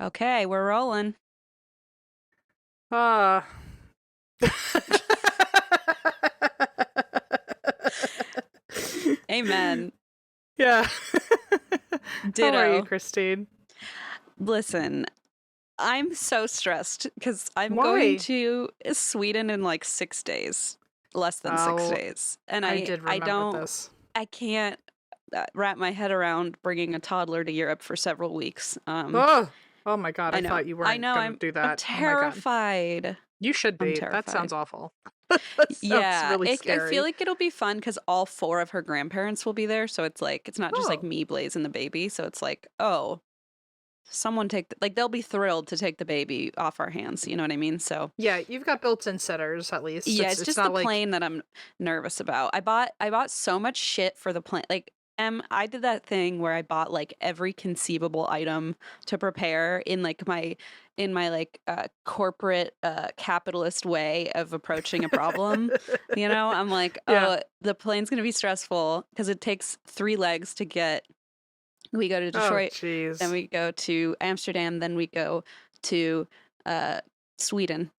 Okay, we're rolling. Uh, Amen. yeah. How are you, Ditto. Christine? Listen, I'm so stressed because I'm going Why? to Sweden in like 6 days, less than six Oh, days, and I did I remember don't, this. I can't wrap my head around bringing a toddler to Europe for several weeks. Oh, oh my God. I I know, thought you I weren't know, gonna do I'm that. Oh my God. terrified. You should I'm be. That terrified. sounds awful. That sounds Yeah, really I feel scary. like it'll be fun because all four of her grandparents will be there. So it's like, it's not just like Oh, me, Blaze, and the baby. So it's like, oh, someone take, like, they'll be thrilled to take the baby off our hands. You know what I mean? So yeah, you've got built-in sitters at least. yeah, It's it's it's just the not like plane that I'm nervous about. I bought so much shit for the plane. Like, I did that thing where I bought like every conceivable item to prepare in like my like corporate capitalist way of approaching a problem. You know, I'm like, yeah. oh, the plane's gonna be stressful because it takes 3 legs to get. We go to Oh, Detroit, then jeez. we go to Amsterdam, then we go to uh, Sweden.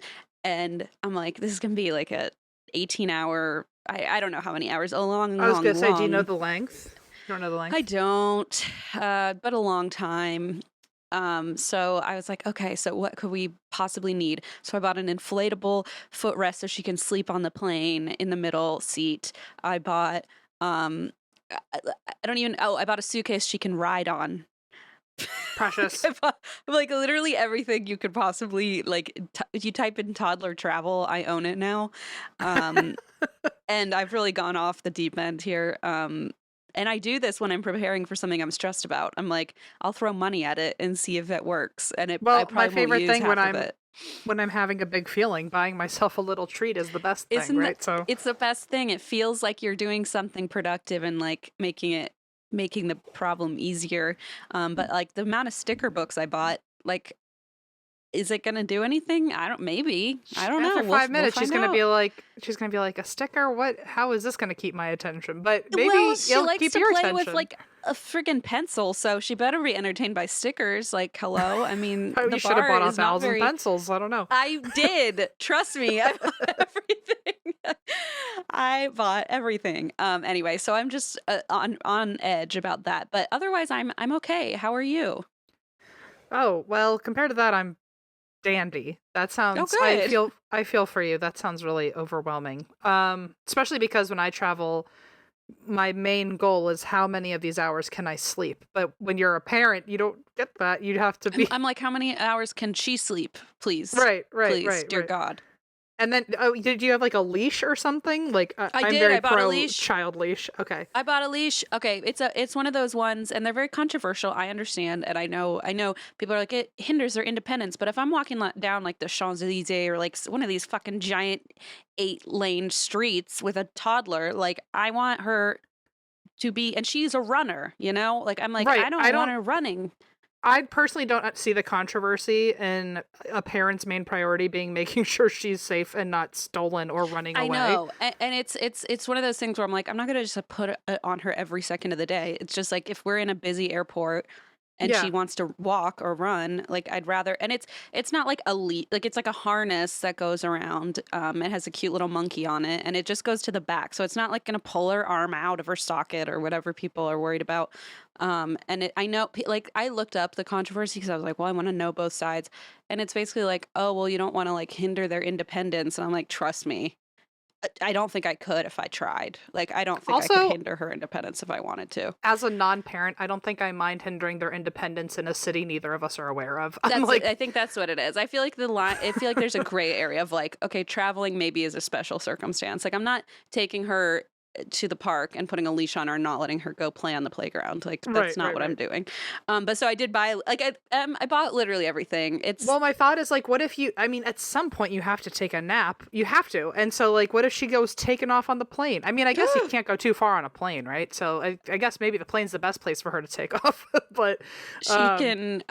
And I'm like, this is gonna be like a 18-hour, I don't know how many hours, a long, I was long, gonna say, do you know long. the length? You don't know the I length? don't, but a long time. So I was like, okay, so what could we possibly need? So I bought an inflatable footrest so she can sleep on the plane in the middle seat. I bought, I don't even, oh, I bought a suitcase she can ride on. Like, Precious. like literally everything you could possibly like. If you type in toddler travel, I own it now, um, and I've really gone off the deep end here. And I do this when I'm preparing for something I'm stressed about. I'm like, I'll throw money at it and see if it works, and I Well, my probably won't favorite use thing half of it. when I'm having a big feeling, buying myself a little treat is the best thing, Isn't that? right? So, It's the best thing. It feels like you're doing something productive and like making the problem easier. But like the amount of sticker books I bought, like, is it gonna do anything? I don't. Maybe. I don't know. after 5 We'll minutes, find out. she's gonna be like, a sticker? What? How is this gonna keep my attention? But Well, maybe she it'll likes keep to your play with attention. like a friggin' pencil, so she better be entertained by stickers. Like, hello. I mean, Oh, the you should have bar bought a is not thousand very. pencils. I don't know. I did. Trust me. I bought everything. I bought everything. Anyway, so I'm just on edge about that, but otherwise, I'm okay. How are you? Oh, well, compared to that, I'm dandy. That Oh, sounds good. I feel for you. That sounds really overwhelming. Especially because when I travel, my main goal is how many of these hours can I sleep? But when you're a parent, you don't get that. You'd have to be I'm like, how many hours can she sleep? Please, right, right, please, right, dear right. God. And then, oh, did you have like a leash or something? Like, I I'm did. very I bought a pro leash. child leash. Okay. I bought a leash. Okay, it's one of those ones, and they're very controversial. I understand, and I know people are like it hinders their independence. But if I'm walking down like the Champs Elysees or like one of these fucking giant 8-lane streets with a toddler, like I want her to be, and she's a runner. You know, like I'm like Right. I don't want her running. I personally don't see the controversy in a parent's main priority being making sure she's safe and not stolen or running I away. know, and it's one of those things where I'm like I'm not gonna just put it on her every second of the day. It's just like if we're in a busy airport and she Yeah. wants to walk or run, like I'd rather, and it's not like a like it's like a harness that goes around. It has a cute little monkey on it, and it just goes to the back, so it's not like gonna pull her arm out of her socket or whatever people are worried about. And I know, like I looked up the controversy because I was like, well, I want to know both sides, and it's basically like, oh, well, you don't want to like hinder their independence, and I'm like, trust me, I don't think I could if I tried. Like, I don't think I could Also, hinder her independence if I wanted to. as a non-parent, I don't think I mind hindering their independence in a city neither of us are aware of. I'm That's I like, think that's what it is. I feel like the line I feel like there's a gray area of like, okay, traveling maybe is a special circumstance. Like I'm not taking her to the park and putting a leash on her and not letting her go play on the playground. Like that's Right, not right, what I'm right. doing. But so I did buy like I bought literally everything. It's Well, my thought is like, what if I mean, at some point you have to take a nap. You have to. And so, like, what if she goes taking off on the plane? I mean, I guess you can't go too far on a plane, right? So I guess maybe the plane's the best place for her to take off. But, she can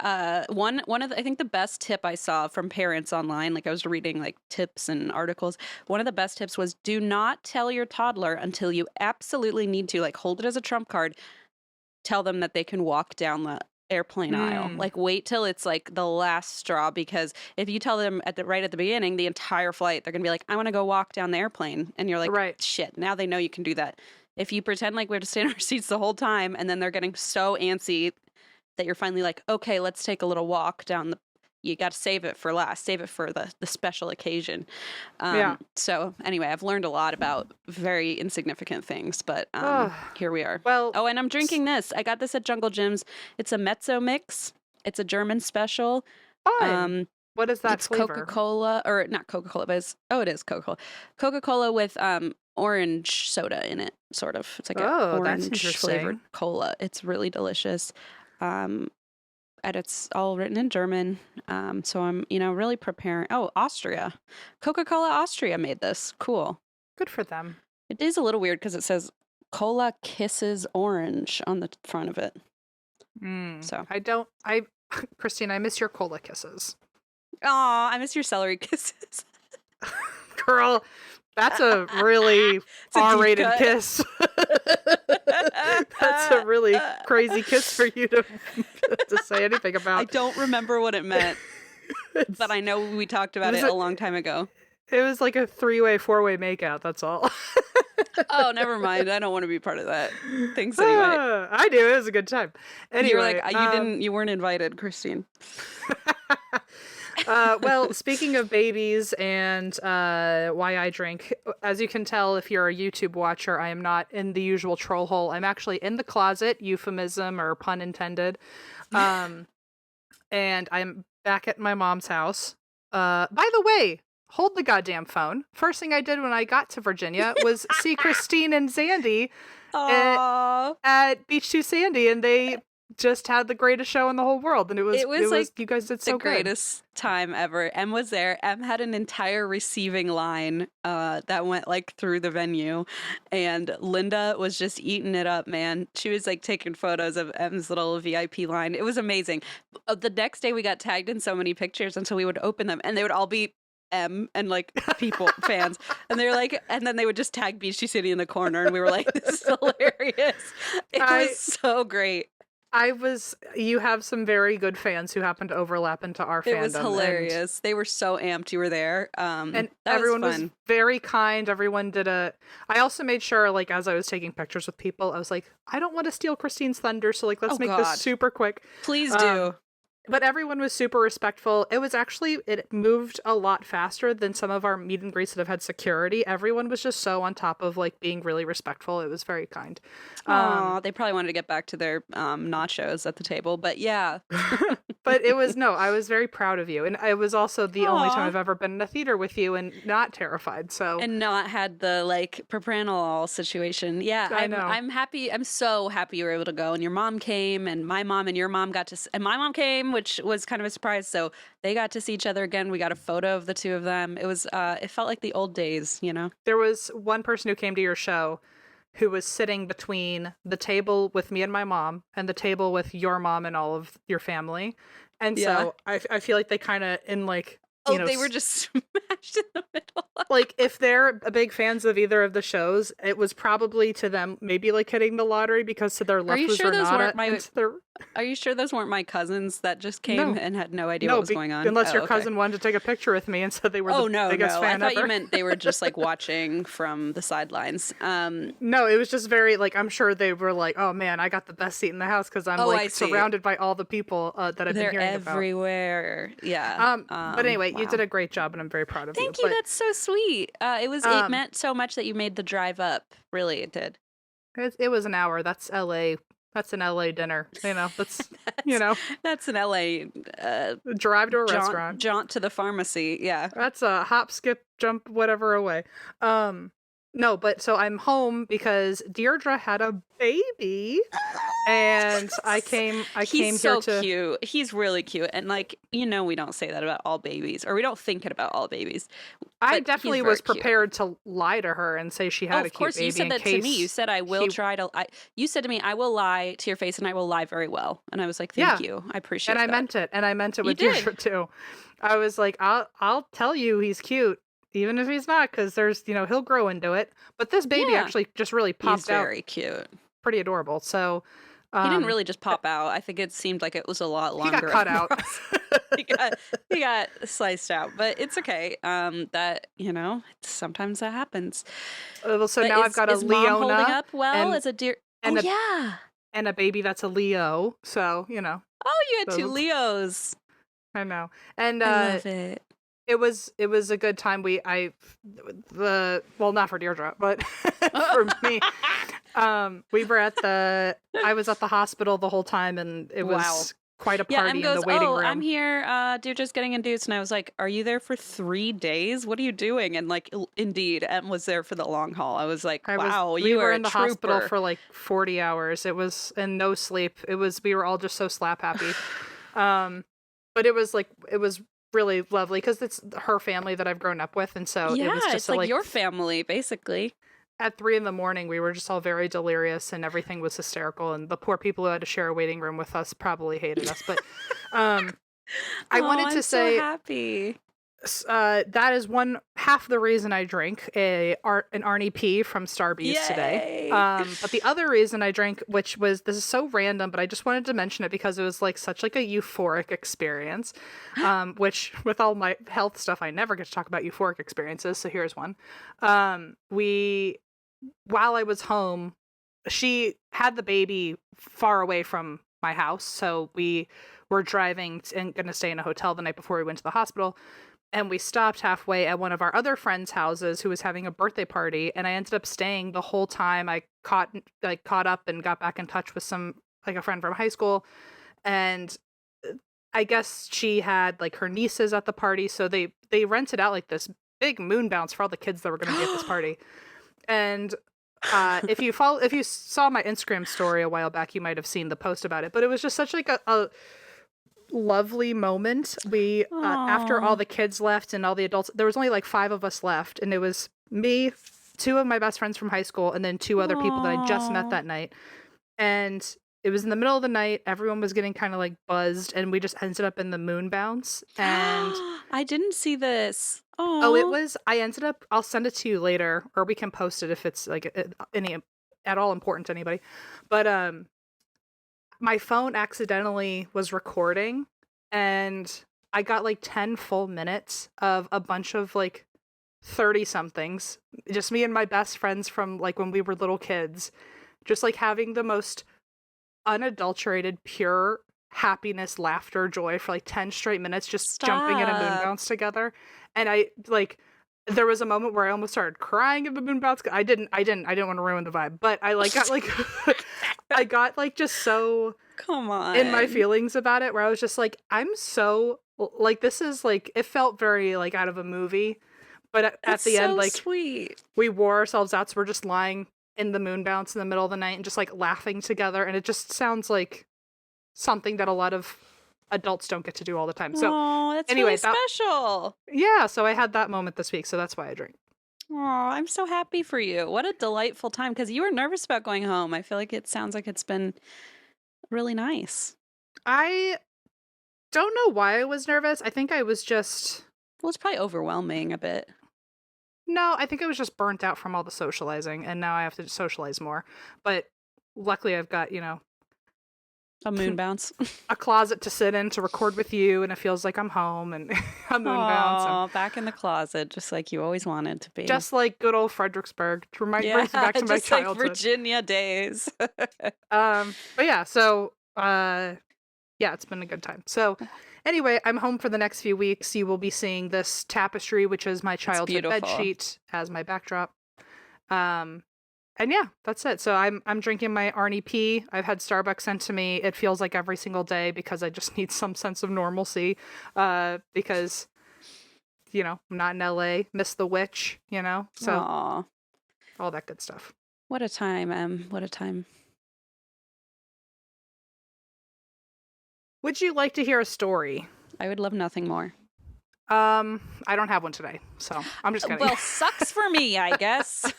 one of the, I think the best tip I saw from parents online, like I was reading like tips and articles. One of the best tips was do not tell your toddler until you absolutely need to, like hold it as a trump card. Tell them that they can walk down the airplane aisle. mm, Like wait till it's like the last straw, because if you tell them right at the beginning, the entire flight, they're gonna be like, I want to go walk down the airplane, and you're like, right. shit. Now they know you can do that. If you pretend like we have to stay in our seats the whole time, and then they're getting so antsy that you're finally like, okay, let's take a little walk down the. You got to save it for last. Save it for the special occasion. Yeah. So anyway, I've learned a lot about very insignificant things, but Oh, here we are. well, Oh, and I'm drinking this. I got this at Jungle Jim's. It's a mezzo mix. It's a German special. fun. Um, What is that it's flavor? Coca-Cola, or not Coca-Cola, but it is Coca-Cola. Coca-Cola with orange soda in it, sort of. It's like an Oh, that's orange flavored interesting. cola. It's really delicious. Um, and it's all written in German. So I'm, really preparing. Oh, Austria. Coca-Cola Austria made this. Cool. Good for them. It is a little weird because it says Cola Kisses Orange on the front of it. So. Christine, I miss your cola kisses. Aw, I miss your celery kisses. Girl, that's a really It's a deep R-rated cut. kiss. That's a really crazy kiss for you to say anything I about. don't remember what it meant, but I know we talked about it a long time ago. It was like a 3-way, 4-way makeout, that's all. Oh, never mind. I don't want to be part of that. Thanks anyway. I do. It was a good time. Anyway, You were like, you weren't invited, Christine. well, speaking of babies and why I drink, as you can tell if you're a YouTube watcher, I am not in the usual troll hole. I'm actually in the closet, euphemism or pun intended. And I'm back at my mom's house. By the way, hold the goddamn phone. First thing I did when I got to Virginia was see Christine and Sandy at Beach 2 Sandy, and they just had the greatest show in the whole world, and it was like you guys did so the good. greatest time ever. Em was there. Em had an entire receiving line that went like through the venue, and Linda was just eating it up, man. She was like taking photos of Em's little VIP line. It was amazing. The next day we got tagged in so many pictures, and so we would open them and they would all be M and like people fans, and they were like, and then they would just tag Beach City in the corner, and we were like, this is hilarious. It was so great. You have some very good fans who happen to overlap into our fandom. It was hilarious. They were so amped you were there. And that everyone was very kind. Everyone I also made sure, like, as I was taking pictures with people, I was like, I don't want to steal Christine's thunder, so like, let's make this super quick. Please do. But everyone was super respectful. It moved a lot faster than some of our meet and greets that have had security. Everyone was just so on top of like being really respectful. It was very kind. They probably wanted to get back to their nachos at the table, but yeah. But I was very proud of you. And it was also the only time I've ever been in a theater with you and not terrified. So and not had the like propranolol situation. Yeah, I know. I'm happy. I'm so happy you were able to go, and your mom came, and my mom and your mom and my mom came, which was kind of a surprise. So they got to see each other again. We got a photo of the two of them. It was it felt like the old days, you know. There was one person who came to your show who was sitting between the table with me and my mom and the table with your mom and all of your family. And so I feel like they kind of they were just smashed in the middle. Like, if they're big fans of either of the shows, it was probably to them maybe like hitting the lottery, because to their left was Renata. Are you sure those weren't my cousins that just came and had no idea what was going on? Unless your cousin wanted to take a picture with me and said they were the biggest fan I thought ever. you meant they were just like watching from the sidelines. No, it was just very like, I'm sure they were like, oh man, I got the best seat in the house because I'm surrounded by all the people that I've been hearing about. They're everywhere. Yeah. But anyway, you did a great job and I'm very proud of you. Thank you. That's so sweet. It meant so much that you made the drive up. Really, it did. It was an hour. That's LA. That's an LA dinner. That's that's an LA drive to a restaurant. Jaunt to the pharmacy. Yeah. That's a hop, skip, jump, whatever away. No, but so I'm home because Deirdre had a baby, and I He's came here so to. cute. He's really cute. And like, we don't say that about all babies, or we don't think it about all babies, I but he's definitely very was cute. prepared to lie to her and say she Oh, had a of cute course, you baby said in that to me. You case said I will he. try to you said to me, I will lie to your face and I will lie very well. And I was like, thank Yeah, you. I and appreciate I that. meant it, and I meant it You with did. Deirdre too. I was like, I'll tell you he's cute, even if he's not, because there's he'll grow into it. But this baby Yeah. actually just really He's popped out, very cute. pretty adorable. So, He didn't um, really just pop out. I think it seemed like it was a lot he got longer of cut a out. process. He got sliced out, but it's okay. That sometimes that happens. So But now I've got a is mom holding Leona up well and as a deer? Oh and a yeah. and a baby that's a Leo. So Oh, you had two those, Leos. I know. And I love it. it was a good time. The well, not for Deirdre, but for me. We were I was at the hospital the whole time, and it Wow. was quite a Yeah, M party in the goes, waiting "Oh, I'm room. here. Deirdre's getting induced." And I was like, "Are you there for 3 days? What are you doing?" And like, indeed, M was there for the long haul. I was like, "Wow, We you were are a in the hospital trooper." for like 40 hours. It was, and no sleep. We were all just so slap happy. But it was really lovely because it's her family that I've grown up with. And so it Yeah, was just it's like your family, basically. at 3 a.m, we were just all very delirious and everything was hysterical. And the poor people who had to share a waiting room with us probably hated us. But I Oh, wanted I'm to so say happy. that is one half the reason I drink an Arnie P from Starbucks today. Yay! But the other reason I drank, this is so random, but I just wanted to mention it because it was like such like a euphoric experience. Which with all my health stuff, I never get to talk about euphoric experiences. So here's one. While I was home, she had the baby far away from my house, so we were driving and going to stay in a hotel the night before we went to the hospital. And we stopped halfway at one of our other friends' houses who was having a birthday party, and I ended up staying the whole time. I caught up and got back in touch with a friend from high school, and I guess she had like her nieces at the party, so they rented out like this big moon bounce for all the kids that were going to be at this party. And if you saw my Instagram story a while back, you might have seen the post about it. But it was just such like a lovely moment. We after all Aw. the kids left and all the adults, there was only like 5 of us left, and it was me, 2 of my best friends from high school, and then 2 other people that I just met Aw. that night. And it was in the middle of the night. Everyone was getting kind of like buzzed, and we just ended up in the moon bounce. And I didn't see this. oh, it Oh. was. I ended up. I'll send it to you later, or we can post it if it's like any at all important to anybody. But my phone accidentally was recording, and I got like 10 full minutes of a bunch of like 30 somethings, just me and my best friends from like when we were little kids, just like having the most unadulterated, pure happiness, laughter, joy for like 10 straight minutes, just jumping in a moon Stop. bounce together. And I like, there was a moment where I almost started crying at the moon bounce. I didn't want to ruin the vibe, but I like got like, I got like just so Come in my on. feelings about it, where I was just like, I'm so like, this is like, it felt very like out of a movie. But at That's the end, so like, sweet. we wore ourselves out, so we're just lying in the moon bounce in the middle of the night and just like laughing together, and it just sounds like something that a lot of adults don't get to do all the time. So Oh, that's anyway, really special. so I had that moment this week, so that's why I drink. Oh, I'm so happy for you. What a delightful time, because you were nervous about going home. I feel like it sounds like it's been really nice. I don't know why I was nervous. I think I was just Well, it's probably overwhelming a bit. no, I think I was just burnt out from all the socializing, and now I have to socialize more. But luckily I've got, A moon bounce. a closet to sit in to record with you, and it feels like I'm home, and a moon bounce, and Oh, back in the closet, just like you always wanted to be. just like good old Fredericksburg to brings me back to my just like childhood. Virginia days. But yeah, so yeah, it's been a good time. So anyway, I'm home for the next few weeks. You will be seeing this tapestry, which is my childhood bed beautiful. sheet, as my backdrop. And yeah, that's it. So I'm drinking my Arnie P. I've had Starbucks sent to me. It feels like every single day because I just need some sense of normalcy. Because I'm not in LA. Miss the witch. So Aw. all that good stuff. What a time, Em. What a time. Would you like to hear a story? I would love nothing more. I don't have one today, so I'm just kidding. Well, sucks for me, I guess.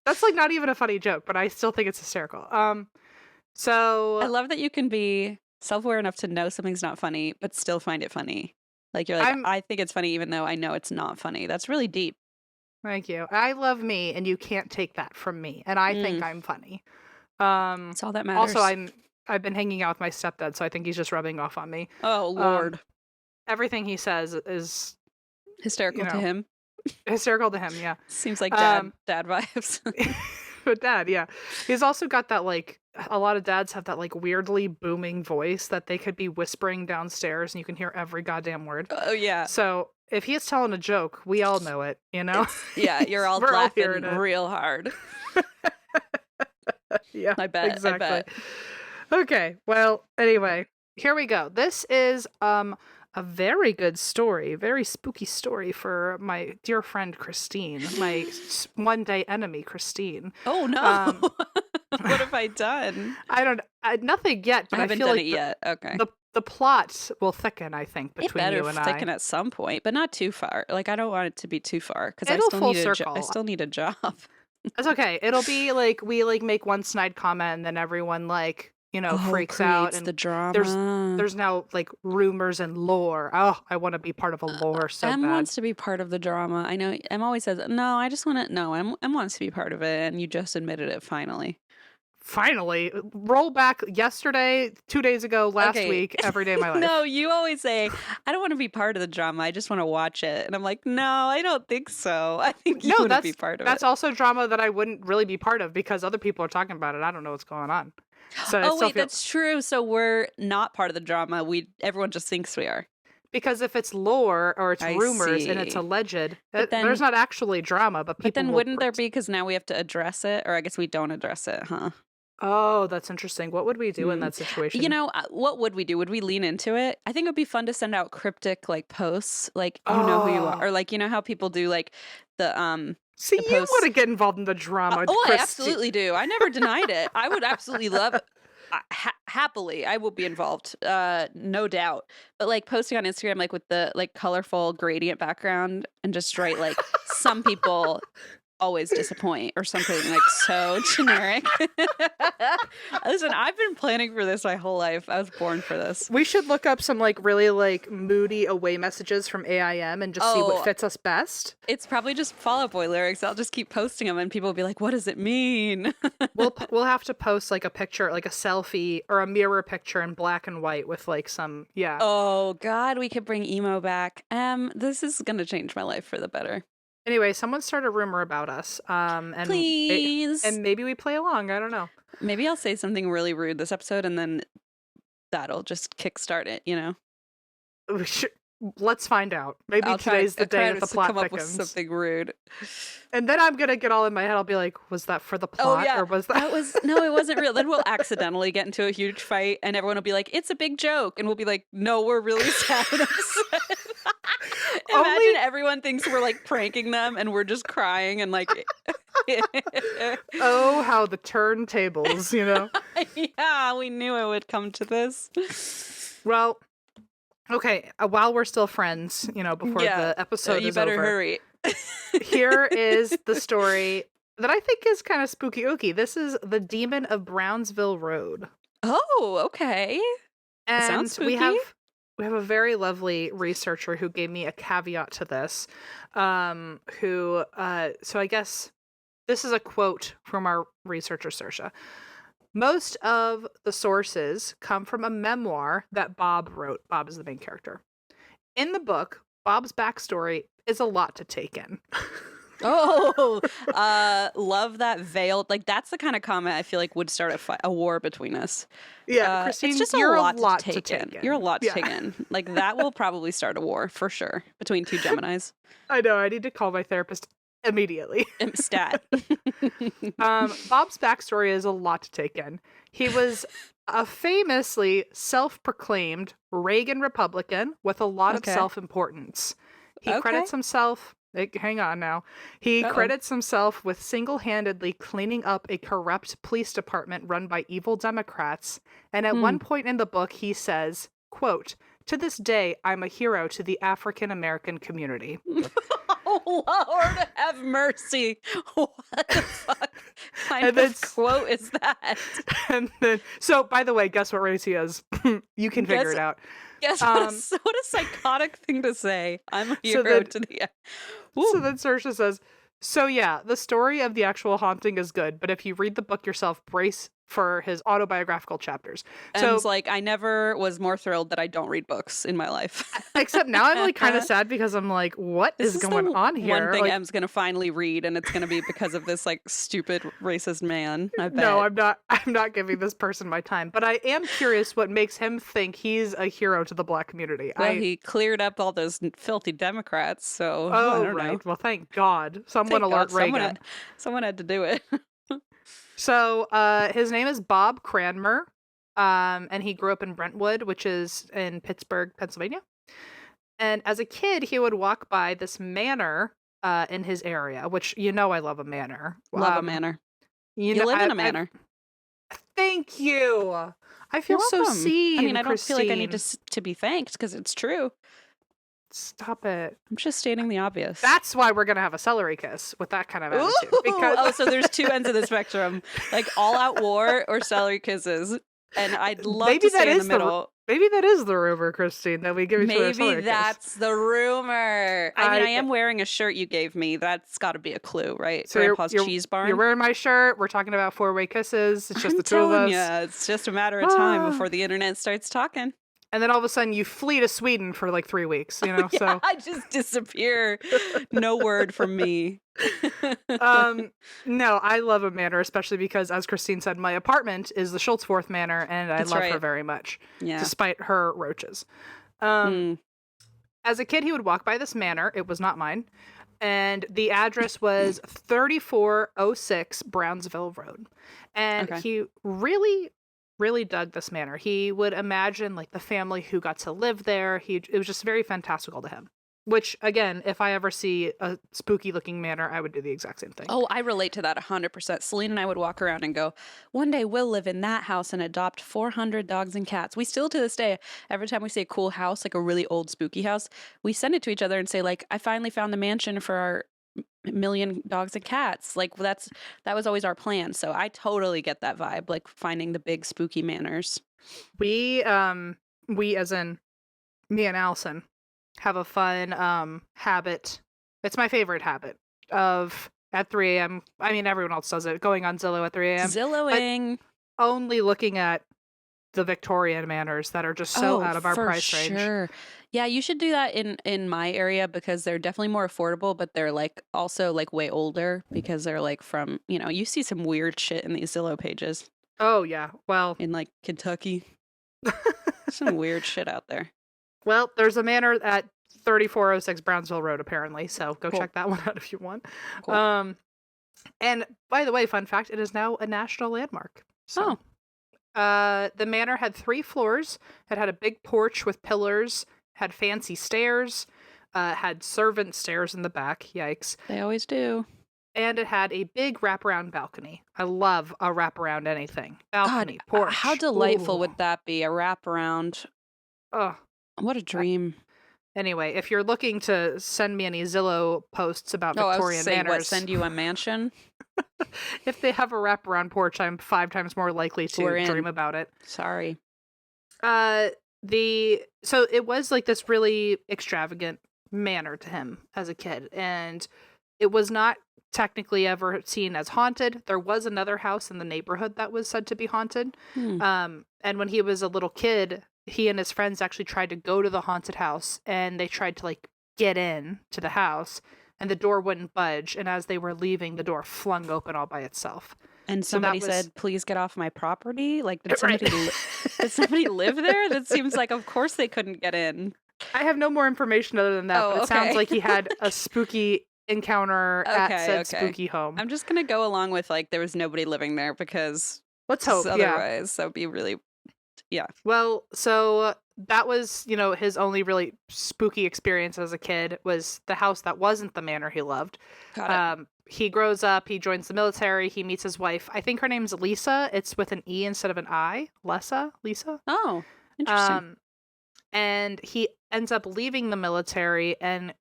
That's like not even a funny joke, but I still think it's hysterical. I So love that you can be self-aware enough to know something's not funny, but still find it funny. Like you're like, I'm I think it's funny even though I know it's not funny. That's really deep. Thank you. I love me, and you can't take that from me, and I think I'm funny. Um, It's all that Also, matters. I've been hanging out with my stepdad, so I think he's just rubbing off on me. Oh, Um, Lord. Everything he says is, Hysterical to him. hysterical to him. Yeah. Seems like Um, dad vibes. but dad, yeah, he's also got that like a lot of dads have that like weirdly booming voice that they could be whispering downstairs, and you can hear every goddamn word. Oh, yeah. So if he is telling a joke, we all know it, you know? Yeah, you're all We're all laughing hearing it. real hard. Yeah, I bet. exactly. I bet. Okay, well, anyway, here we go. This is a very good story, very spooky story for my dear friend Christine, my one day enemy Christine. Oh, no. Um, What have I done? Nothing yet, but I I haven't feel done like it yet. Okay. the plot will thicken, I think, It between better you and thicken I. at some point, but not too far. Like I don't want it to be too far because I It'll still full need circle. I still need a job. It's okay. It'll be like we like make one snide comment and then everyone like, freaks out Creates and the drama. there's now like rumors and lore. Oh, I want to be part of a lore so Em bad. wants to be part of the drama. I know Em always says, "No, I just want to." No, Em wants to be part of it, and you just admitted it finally. Finally, roll back yesterday, 2 days ago, last Okay. week, every day of my life. No, you always say, "I don't want to be part of the drama. I just want to watch it." And I'm like, "No, I don't think so. I think you want to be part of that's it." also drama that I wouldn't really be part of because other people are talking about it. I don't know what's going on. So I Oh still wait, feel that's true. So we're not part of the drama. Everyone just thinks we are. because if it's lore or it's I rumors and it's see. alleged, But then- there's not actually drama, but But people then will wouldn't there be, because now we have to address it, or I guess we don't address it, huh? Oh, that's interesting. What would we do in Mm. that situation? What would we do? Would we lean into it? I think it would be fun to send out cryptic like posts, like you know who you are, or like you know how people do like the See, the you posts. want to get involved in the drama. Oh, I Christy. absolutely do. I never denied it. I would absolutely love it. Happily, I will be involved, no doubt. But like posting on Instagram, like with the like colorful gradient background, and just write like some people always disappoint or something like so generic. Listen, I've been planning for this my whole life. I was born for this. We should look up some like really like moody away messages from AIM and just see what fits us best. It's probably just Fall Out Boy lyrics. I'll just keep posting them and people will be like, what does it mean? We'll have to post like a picture, like a selfie or a mirror picture in black and white with like some Oh God, we could bring emo back. This is gonna change my life for the better. Anyway, someone started a rumor about us. And Please. and maybe we play along. I don't know. Maybe I'll say something really rude this episode and then that'll just kickstart it, you know? Let's find out. Maybe I'll today's the day that the plot come up thickens. with something rude. And then I'm gonna get all in my head. I'll be like, was that for the plot or was that? No, it wasn't real. Then we'll accidentally get into a huge fight and everyone will be like, it's a big joke. And we'll be like, no, we're really sad and upset. Imagine everyone thinks we're like pranking them and we're just crying and like. Oh, how the turntables, Yeah, we knew it would come to this. Well, okay, while we're still friends, before the episode you is better over, hurry. here is the story that I think is kind of spooky ooky. This is the Demon of Brownsville Road. Oh, okay. And sounds spooky. we have a very lovely researcher who gave me a caveat to this. So I guess this is a quote from our researcher, Saoirse. Most of the sources come from a memoir that Bob wrote. Bob is the main character. In the book, Bob's backstory is a lot to take in. Oh, love that veiled. Like that's the kind of comment I feel like would start a war between us. Yeah, Christine, it's just you're a lot to take in. You're a lot to take in. Like that will probably start a war for sure between two Geminis. I know. I need to call my therapist immediately. Stat. Bob's backstory is a lot to take in. He was a famously self-proclaimed Reagan Republican with a lot of self-importance. He credits himself Hang on now. He Uh-oh. credits himself with single-handedly cleaning up a corrupt police department run by evil Democrats. And at Hmm. one point in the book, he says, quote, "To this day, I'm a hero to the African American community." Oh, Lord have mercy. What the fuck kind And of quote is that? and then, so by the way, guess what race he is? You can figure Guess it out. guess Um, what a psychotic thing to say. I'm a so hero then, to the so Woo. then Saoirse says, "So yeah, the story of the actual haunting is good, but if you read the book yourself, brace for his autobiographical chapters." M's So like, I never was more thrilled that I don't read books in my life. except now I'm like kind of sad because I'm like, what This is is going the on one here? thing Like, M's gonna finally read, and it's gonna be because of this like stupid racist man. I no, bet. I'm not. I'm not giving this person my time. But I am curious what makes him think he's a hero to the Black community. Well, he cleared up all those filthy Democrats, so I Oh don't know. right. Well, thank God. Someone Thank God alert Reagan. someone had to do it. So, his name is Bob Cranmer, and he grew up in Brentwood, which is in Pittsburgh, Pennsylvania. And as a kid, he would walk by this manor in his area, which I love a manor. Love a manor. You You know, live in a manor. thank you. I feel You're so welcome. seen. I mean, I don't feel like I need Christine. to be thanked because it's true. Stop it. I'm just stating the obvious. That's why we're gonna have a celery kiss with that kind of Ooh! attitude. Because Oh, so there's two ends of the spectrum, like all out war or celery kisses, and I'd love maybe to that stay in the is middle. maybe that is the rumor, Christine, that we give each other a Maybe celery kiss. that's the rumor. I mean, I am wearing a shirt you gave me. That's got to be a clue, right? So Grandpa's Cheese Barn. You're wearing my shirt. We're talking about four-way kisses. It's just I'm the two of telling us. you, it's just a matter of time before the internet starts talking. And then all of a sudden you flee to Sweden for like 3 weeks, Yeah, so I just disappear. No word from me. no, I love a manor, especially because, as Christine said, my apartment is the Schultzforth Manor, and I That's love her right. very much, Yeah. despite her roaches. As a kid, he would walk by this manor. It was not mine. And the address was 3406 Brownsville Road. And Okay. he really, really dug this manor. He would imagine like the family who got to live there. It was just very fantastical to him. Which, again, if I ever see a spooky looking manor, I would do the exact same thing. Oh, I relate to that 100%. Celine and I would walk around and go, one day we'll live in that house and adopt 400 dogs and cats. We still, to this day, every time we see a cool house, like a really old spooky house, we send it to each other and say, like, I finally found the mansion for our million dogs and cats. Like, that was always our plan. So I totally get that vibe, like finding the big spooky manors. We as in me and Allison, have a fun habit. It's my favorite habit of at 3 a.m. I mean, everyone else does it, going on Zillow at 3 a.m. Zillowing. Only looking at the Victorian manors that are just so out of our price range. Sure. Yeah, you should do that in my area because they're definitely more affordable, but they're like also like way older because they're like from, you see some weird shit in these Zillow pages Oh yeah. Well, in like Kentucky. Some weird shit out there. well, there's a manor at 3406 Brownsville Road apparently, so go Cool. check that one out if you want. Cool. And by the way, fun fact, it is now a national landmark. So, the manor had 3 floors. It had a big porch with pillars, had fancy stairs, had servant stairs in the back. Yikes. They always do. And it had a big wraparound balcony. I love a wraparound anything. Balcony, porch. How delightful Ooh. would that be? A wraparound. Oh. What a dream. Anyway, if you're looking to send me any Zillow posts about Victorian manors, send you a mansion? if they have a wraparound porch, I'm 5 times more likely to dream about it. Sorry. So it was like this really extravagant manor to him as a kid, and it was not technically ever seen as haunted. There was another house in the neighborhood that was said to be haunted. And when he was a little kid, he and his friends actually tried to go to the haunted house, and they tried to like get in to the house, and the door wouldn't budge. And as they were leaving, the door flung open all by itself. And So that somebody was- said, please get off my property? Like, did Right. did somebody live there? That seems like, of course they couldn't get in. I have no more information other than that, Oh, but it sounds okay. like he had a spooky encounter at Okay, said okay. spooky home. I'm just going to go along with, like, there was nobody living there because Let's hope, yeah. otherwise that would be really, Well, so that was, his only really spooky experience as a kid was the house that wasn't the manor he loved. Got it. He grows up, he joins the military, he meets his wife. I think her name's Lisa. It's with an E instead of an I. Lisa. Oh, interesting. And he ends up leaving the military, and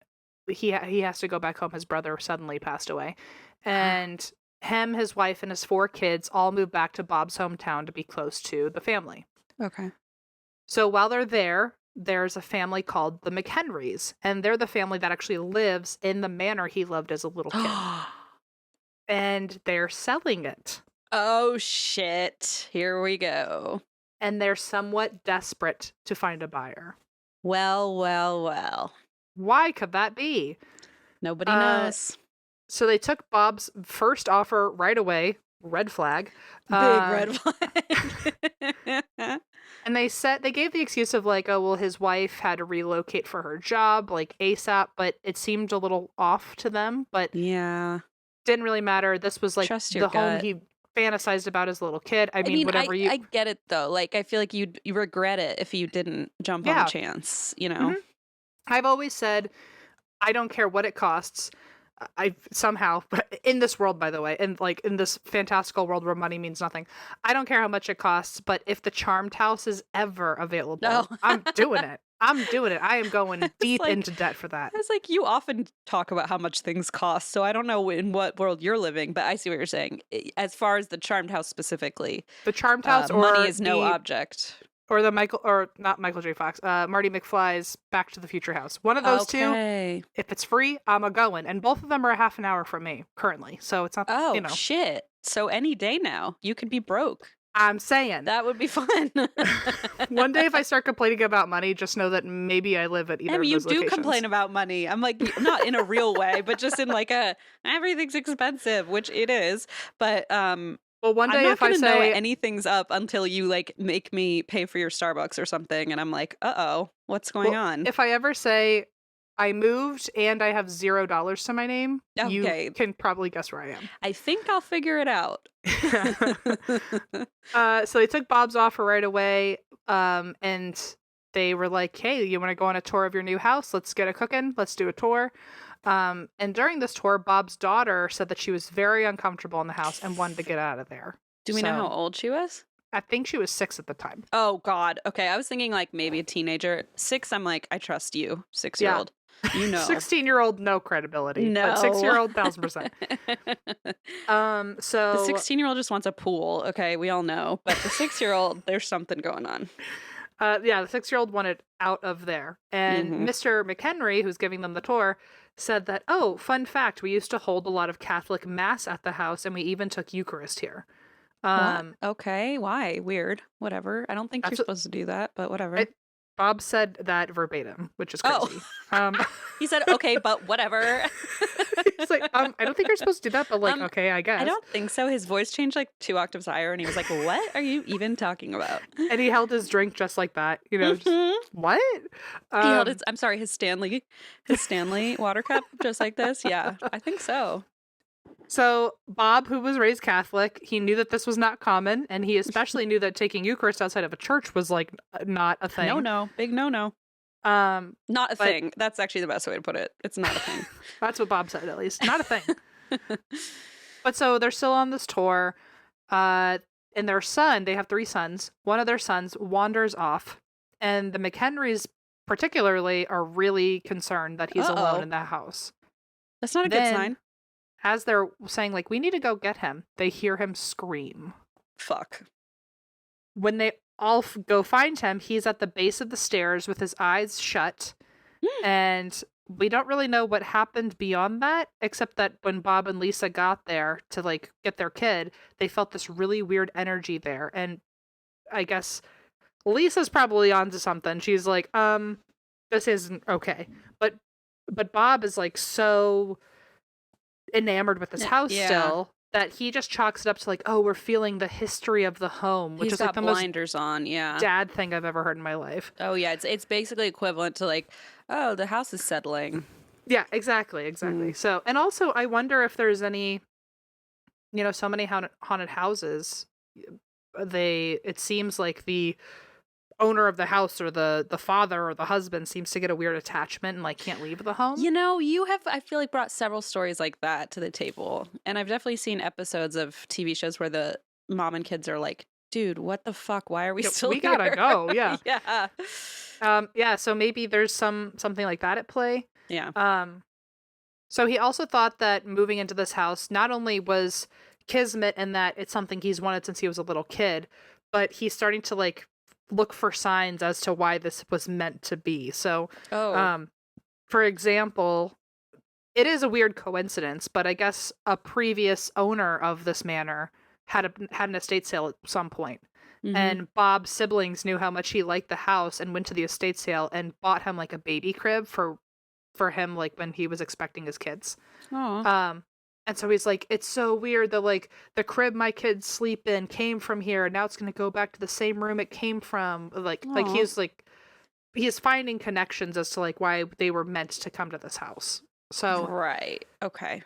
he has to go back home. His brother suddenly passed away. And him, his wife, and his 4 kids all moved back to Bob's hometown to be close to the family. Okay. So while they're there, there's a family called the McHenrys, and they're the family that actually lives in the manor he loved as a little kid. And they're selling it. Oh, shit. Here we go. And they're somewhat desperate to find a buyer. Well. Why could that be? Nobody knows. So they took Bob's first offer right away. Red flag. Big red flag. And they gave the excuse of like, oh, well, his wife had to relocate for her job, like ASAP, but it seemed a little off to them, but yeah, didn't really matter. This was like Trust the your home gut. he fantasized about as a little kid. I mean, whatever I get it though. Like, I feel like you regret it if you didn't jump on the chance, Mm-hmm. I've always said, I don't care what it costs. I somehow, in this world, by the way, and like in this fantastical world where money means nothing, I don't care how much it costs, but if the Charmed House is ever available, I'm doing it. I am going deep into debt for that. It's like, you often talk about how much things cost, so I don't know in what world you're living, but I see what you're saying. As far as the Charmed House specifically, the Charmed House, or money is no object. Or not Michael J. Fox, Marty McFly's Back to the Future house. One of those two, if it's free, I'm a-going. And both of them are a half an hour from me currently. So it's not, shit. So any day now, you could be broke. I'm saying. That would be fun. One day if I start complaining about money, just know that maybe I live at either of those locations. You do complain about money. I'm like, not in a real way, but just in like everything's expensive, which it is. But well, one day I'm not if I gonna say know anything's up until you like make me pay for your Starbucks or something, and I'm like, what's going on? If I ever say I moved and I have $0 to my name, you can probably guess where I am. I think I'll figure it out. So they took Bob's offer right away, and they were like, "Hey, you want to go on a tour of your new house? Let's get it cooking. Let's do a tour." And during this tour, Bob's daughter said that she was very uncomfortable in the house and wanted to get out of there. Do we know how old she was? I think she was 6 at the time. Oh, God. Okay, I was thinking like maybe a teenager. 6, I'm like, I trust you, 6-year-old. You know. 16-year-old, no credibility. No. But 6-year-old, 1000%. So the 16-year-old just wants a pool. Okay, we all know. But the 6-year-old, there's something going on. The 6-year-old wanted out of there. And Mr. McHenry, who's giving them the tour, said that, oh, fun fact, we used to hold a lot of Catholic Mass at the house, and we even took Eucharist here. Okay, why? Weird. Whatever. I don't think you're supposed to do that, but whatever. Bob said that verbatim, which is crazy. He said, okay, but whatever. He's like, I don't think you're supposed to do that, but like, okay, I guess. I don't think so. His voice changed like 2 octaves higher, and he was like, what are you even talking about? And he held his drink just like that, just, what? He held his Stanley water cup just like this. Yeah, I think so. So Bob, who was raised Catholic, he knew that this was not common, and he especially knew that taking Eucharist outside of a church was like not a thing. No, big no. Not a thing. That's actually the best way to put it. It's not a thing. That's what Bob said, at least. Not a thing. But so they're still on this tour, and their son, they have 3 sons. One of their sons wanders off, and the McHenrys particularly are really concerned that he's alone in that house. That's not a good sign. As they're saying, like, we need to go get him, they hear him scream. Fuck. When they all go find him, he's at the base of the stairs with his eyes shut. And we don't really know what happened beyond that, except that when Bob and Lisa got there to, like, get their kid, they felt this really weird energy there. And I guess Lisa's probably onto something. She's like, this isn't okay. But Bob is, like, so enamored with this house still that he just chalks it up to like, oh, we're feeling the history of the home, which is like the blinders most dad thing I've ever heard in my life. Oh yeah, it's basically equivalent to like, oh, the house is settling. Yeah, exactly. So, and also I wonder if there's any, so many haunted houses, it seems like the owner of the house or the father or the husband seems to get a weird attachment and like can't leave the home. You know, you have, I feel like, brought several stories like that to the table. And I've definitely seen episodes of TV shows where the mom and kids are like, dude, what the fuck? Why are we Yeah, still we here? gotta go. Yeah. Yeah. Yeah. So maybe there's something like that at play. Yeah. So he also thought that moving into this house not only was kismet and that it's something he's wanted since he was a little kid, but he's starting to like look for signs as to why this was meant to be. So, Oh. for example, it is a weird coincidence, but I guess a previous owner of this manor had an estate sale at some point. Mhm. And Bob's siblings knew how much he liked the house and went to the estate sale and bought him like a baby crib for him like when he was expecting his kids. Aw. And so he's like, it's so weird that like the crib my kids sleep in came from here, and now it's gonna go back to the same room it came from. Like Aw. he's finding connections as to like why they were meant to come to this house. So Right. Okay.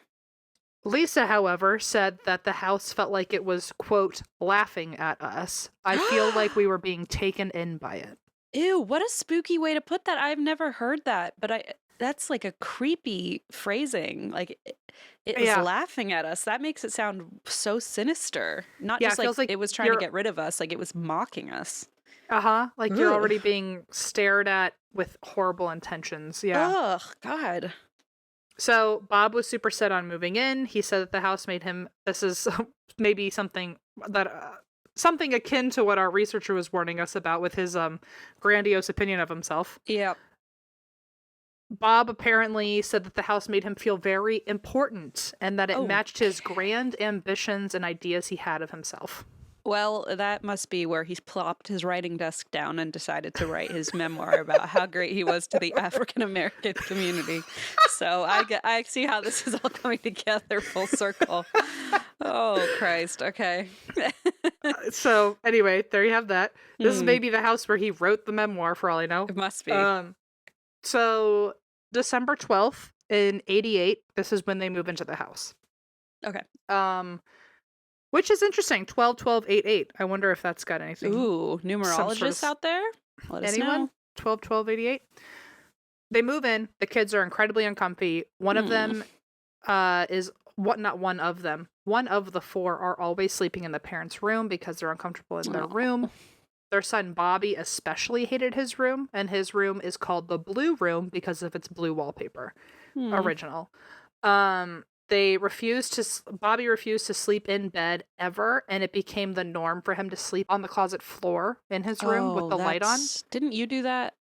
Lisa, however, said that the house felt like it was, quote, laughing at us. I feel like we were being taken in by it. Ew, what a spooky way to put that. I've never heard that, but that's like a creepy phrasing. Like it was Yeah. laughing at us. That makes it sound so sinister. Not Yeah, just it feels like it was trying to you're- get rid of us, like it was mocking us. Like you're Ugh. already being stared at with horrible intentions. Yeah. Ugh, God. So Bob was super set on moving in. He said that the house made him. This is maybe something that something akin to what our researcher was warning us about with his grandiose opinion of himself. Yep. Bob apparently said that the house made him feel very important and that it Oh. matched his grand ambitions and ideas he had of himself. Well, that must be where he's plopped his writing desk down and decided to write his memoir about how great he was to the African American community. So I see how this is all coming together full circle. Oh, Christ. Okay. So anyway, there you have that. This is Hmm. maybe the house where he wrote the memoir, for all I know. It must be. So December 12th in 88, this is when they move into the house. Okay. Which is interesting. 12-12-8-8. I wonder if that's got anything. Ooh, numerologists out there? Let us Anyone? know. 12-12-88. They move in. The kids are incredibly uncomfy. One of them is not one of them. One of the four are always sleeping in the parents' room because they're uncomfortable in their room. Their son Bobby especially hated his room, and his room is called the Blue Room because of its blue wallpaper. Original. Bobby refused to sleep in bed ever, and it became the norm for him to sleep on the closet floor in his room with the light on. Didn't you do that?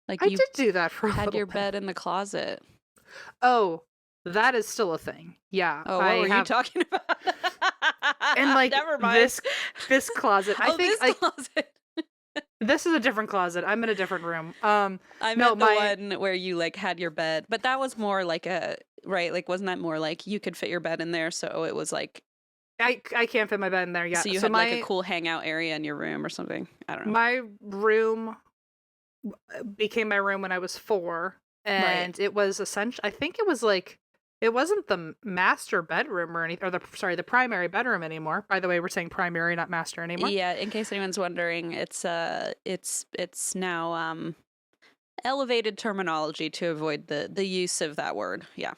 Like I you did do that for a had little your bit. bed in the closet. Oh, that is still a thing. Yeah. Oh, what were you talking about? And like Never mind. this closet. I think this closet. this is a different closet. I'm in a different room. I no, meant the one where you like had your bed, but that was more like right? Like, wasn't that more like you could fit your bed in there? So it was like I can't fit my bed in there yet. so you had like a cool hangout area in your room or something. I don't know. My room became my room when I was 4, and it was essentially. I think it was like. It wasn't the master bedroom or anything, or the primary bedroom anymore. By the way, we're saying primary, not master anymore. Yeah, in case anyone's wondering, it's now elevated terminology to avoid the use of that word. Yeah.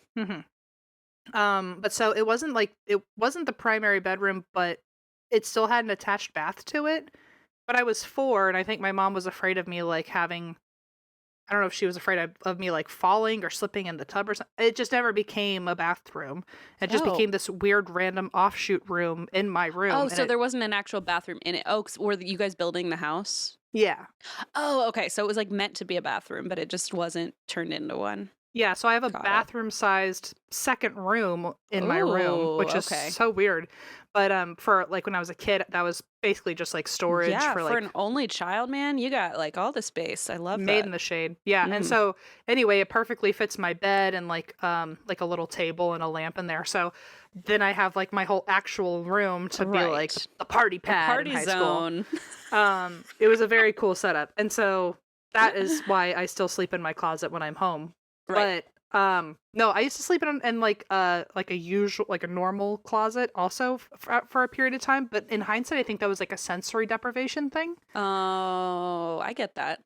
But so it wasn't the primary bedroom, but it still had an attached bath to it. But I was 4, and I think my mom was afraid of me like having. I don't know if she was afraid of me like falling or slipping in the tub or something. It just never became a bathroom. It just became this weird random offshoot room in my room. Oh, so there wasn't an actual bathroom in it. Oh, were you guys building the house? Yeah. Oh, okay. So it was like meant to be a bathroom, but it just wasn't turned into one. Yeah, so I have a bathroom-sized second room in my room, which is so weird. But for like when I was a kid, that was basically just like storage for like an only child, man. You got like all the space. I love made that. in the shade. Yeah, and so anyway, it perfectly fits my bed and like a little table and a lamp in there. So then I have like my whole actual room to be like the party pad, party in high zone. School. It was a very cool setup, and so that is why I still sleep in my closet when I'm home. Right. No, I used to sleep in like a usual, like a normal closet also for a period of time, but in hindsight I think that was like a sensory deprivation thing. Oh, I get that.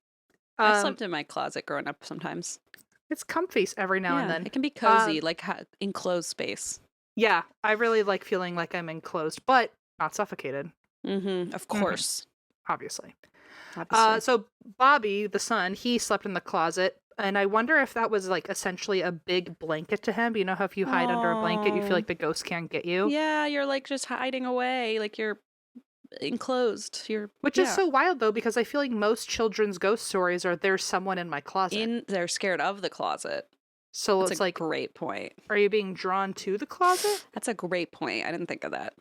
I've Um slept in my closet growing up sometimes. it's comfy every now and Yeah, then. it can be Um cozy, like enclosed space. yeah, I really like feeling like I'm enclosed, but not suffocated. Of Hmm. course. Obviously. Obviously. So Bobby, the son, he slept in the closet, and I wonder if that was like essentially a big blanket to him. You know how if you hide under a blanket, you feel Oh. like the ghost can't get you? Yeah, you're like just hiding away, like you're enclosed. You're Which is yeah. so wild though, because I feel like most children's ghost stories are there's someone in my closet. They're scared of the closet. So That's a it's like, great point. are you being drawn to the closet? That's a great point. I didn't think of that.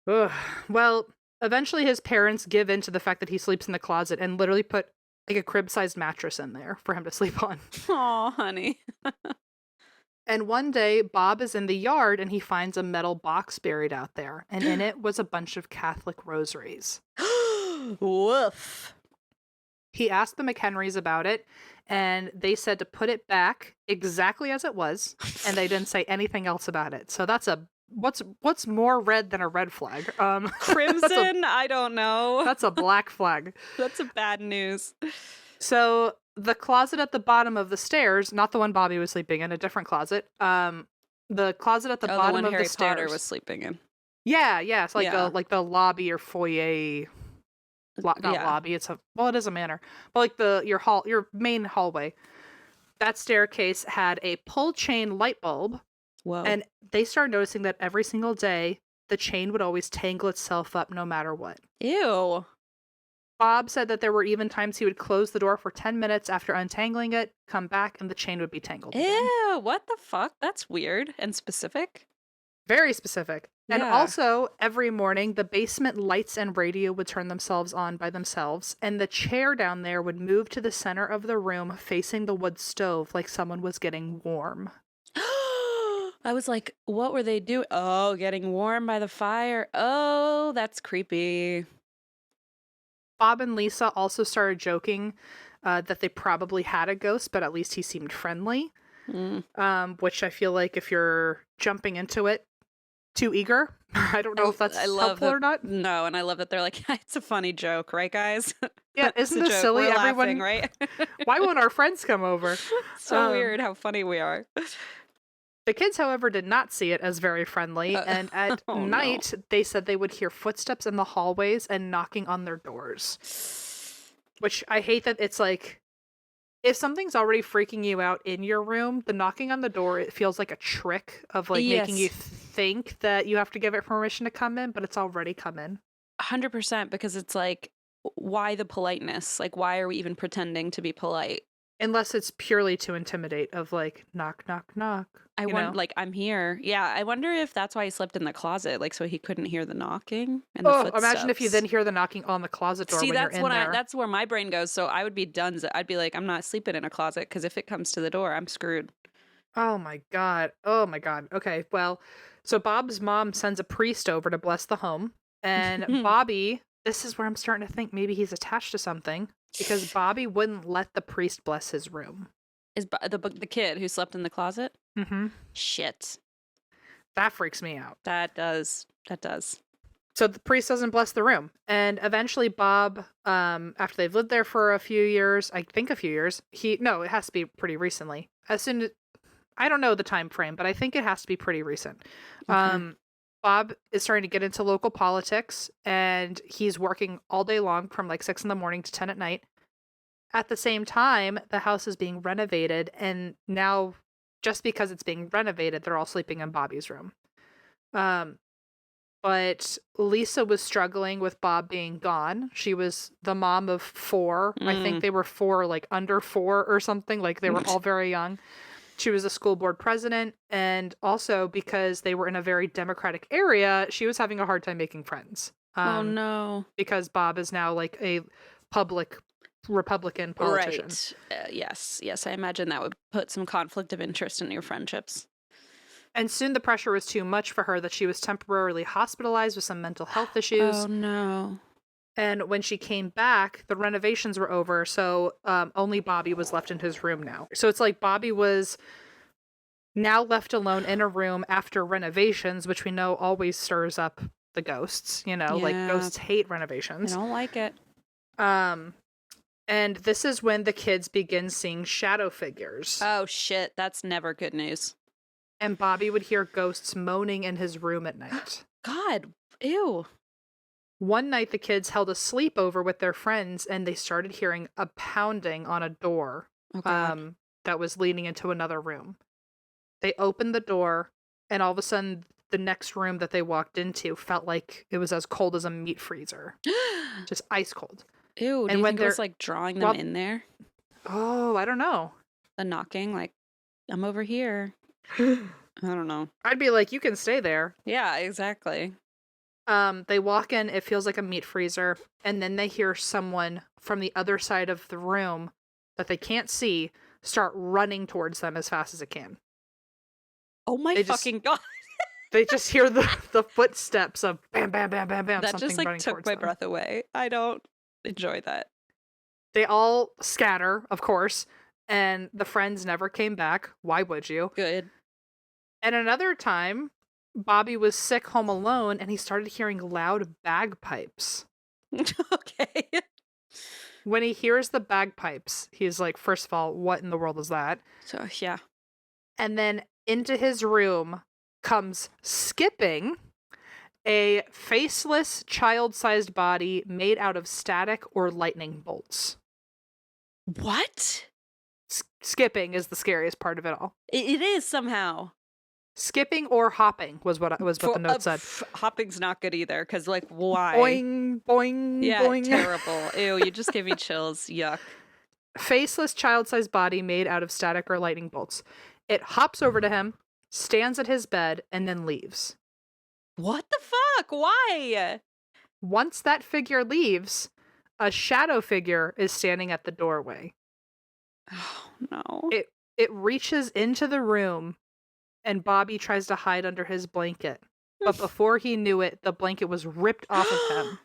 Ugh. Well, eventually his parents give in to the fact that he sleeps in the closet and literally put like a crib-sized mattress in there for him to sleep on. Oh, honey. And one day, Bob is in the yard and he finds a metal box buried out there, and in it was a bunch of Catholic rosaries. Woof. He asked the McHenrys about it, and they said to put it back exactly as it was, and they didn't say anything else about it. So that's a what's more red than a red flag? Crimson? I don't know. That's a black flag. That's a bad news. So the closet at the bottom of the stairs, not the one Bobby was sleeping in, a different closet. The closet at the The bottom one of Harry the stairs. Potter was sleeping in. Yeah, it's like Yeah. the lobby or foyer. Not Yeah. lobby. It is a manor, but like your main hallway. That staircase had a pull chain light bulb, Whoa. and they started noticing that every single day the chain would always tangle itself up no matter what. Ew. Bob said that there were even times he would close the door for 10 minutes after untangling it, come back, and the chain would be tangled again. Ew. What the fuck? That's weird and specific. Very specific. And Yeah. also, every morning, the basement lights and radio would turn themselves on by themselves, and the chair down there would move to the center of the room facing the wood stove like someone was getting warm. I was like, what were they doing? Oh, getting warm by the fire. Oh, that's creepy. Bob and Lisa also started joking that they probably had a ghost, but at least he seemed friendly. Which I feel like if you're jumping into it too eager, I don't know if that's helpful or not. No, and I love that they're like, it's a funny joke, right, guys? Yeah, It's isn't a this joke. silly? We're Everyone, laughing, right? why won't our friends come over? So weird how funny we are. The kids, however, did not see it as very friendly, and at Oh, night, they said they would hear footsteps in the hallways and knocking on their doors. Which I hate that it's like, if something's already freaking you out in your room, the knocking on the door, it feels like a trick of like making you Yes. think that you have to give it permission to come in, but it's already come in. 100% because it's like, why the politeness? Like, why are we even pretending to be polite? Unless it's purely to intimidate of like, knock, knock, knock. I you wonder, know? like, I'm here. Yeah, I wonder if that's why he slept in the closet, like, so he couldn't hear the knocking and the Oh, footsteps. imagine if you then hear the knocking on the closet door See, when you're that's in when there. that's where my brain goes. So I would be done. I'd be like, I'm not sleeping in a closet because if it comes to the door, I'm screwed. Oh my god. Oh my god. Okay, well, so Bob's mom sends a priest over to bless the home, and Bobby, this is where I'm starting to think maybe he's attached to something because Bobby wouldn't let the priest bless his room. Is the kid who slept in the closet? Mm-hmm. Shit. That freaks me out. That does. That does. So the priest doesn't bless the room, and eventually Bob, after they've lived there for a few years, I think a few years, it has to be pretty recently. As soon as I don't know the time frame, but I think it has to be pretty recent. Okay. Bob is starting to get into local politics, and he's working all day long from like 6 a.m. to 10 p.m. At the same time, the house is being renovated, and now just because it's being renovated, they're all sleeping in Bobby's room. But Lisa was struggling with Bob being gone. She was the mom of 4. I think they were 4, like under 4 or something. Like they were all very young. She was a school board president. And also because they were in a very democratic area, she was having a hard time making friends. Oh no. Because Bob is now like a public Republican politician. Right. Yes. I imagine that would put some conflict of interest in your friendships. And soon the pressure was too much for her that she was temporarily hospitalized with some mental health issues. Oh no. And when she came back, the renovations were over, so only Bobby was left in his room now. So it's like Bobby was now left alone in a room after renovations, which we know always stirs up the ghosts, like Yeah, ghosts hate I renovations. don't like it. Um, and this is when the kids begin seeing shadow figures. Oh shit, that's never good news. And Bobby would hear ghosts moaning in his room at night. God, ew. One night, the kids held a sleepover with their friends, and they started hearing a pounding on a door Oh God. that was leading into another room. They opened the door, and all of a sudden, the next room that they walked into felt like it was as cold as a meat freezer, just ice cold. Ew, do And you when think it was like drawing them in there? oh, I don't know. The knocking, like, I'm over here. I don't know. I'd be like, you can stay there. Yeah, exactly. They walk in, it feels like a meat freezer, and then they hear someone from the other side of the room that they can't see start running towards them as fast as it can. Oh my fucking God. They just hear the footsteps of bam, bam, bam, bam, bam. That something just like running took towards my them. breath away. I don't enjoy that. They all scatter, of course, and the friends never came back. Why would you? Good. And another time, Bobby was sick home alone, and he started hearing loud bagpipes. Okay. When he hears the bagpipes, he's like, first of all, what in the world is that? So, yeah. And then into his room comes skipping a faceless, child-sized body made out of static or lightning bolts. What? Skipping is the scariest part of it all. It is somehow. Skipping or hopping was what the note said. Hopping's not good either, because, like, why? Boing, boing, Yeah, boing. terrible. Ew, you just gave me chills. Yuck. Faceless, child-sized body made out of static or lightning bolts. It hops over to him, stands at his bed, and then leaves. What the fuck? Why? Once that figure leaves, a shadow figure is standing at the doorway. Oh, no. It reaches into the room, and Bobby tries to hide under his blanket. But before he knew it, the blanket was ripped off of him.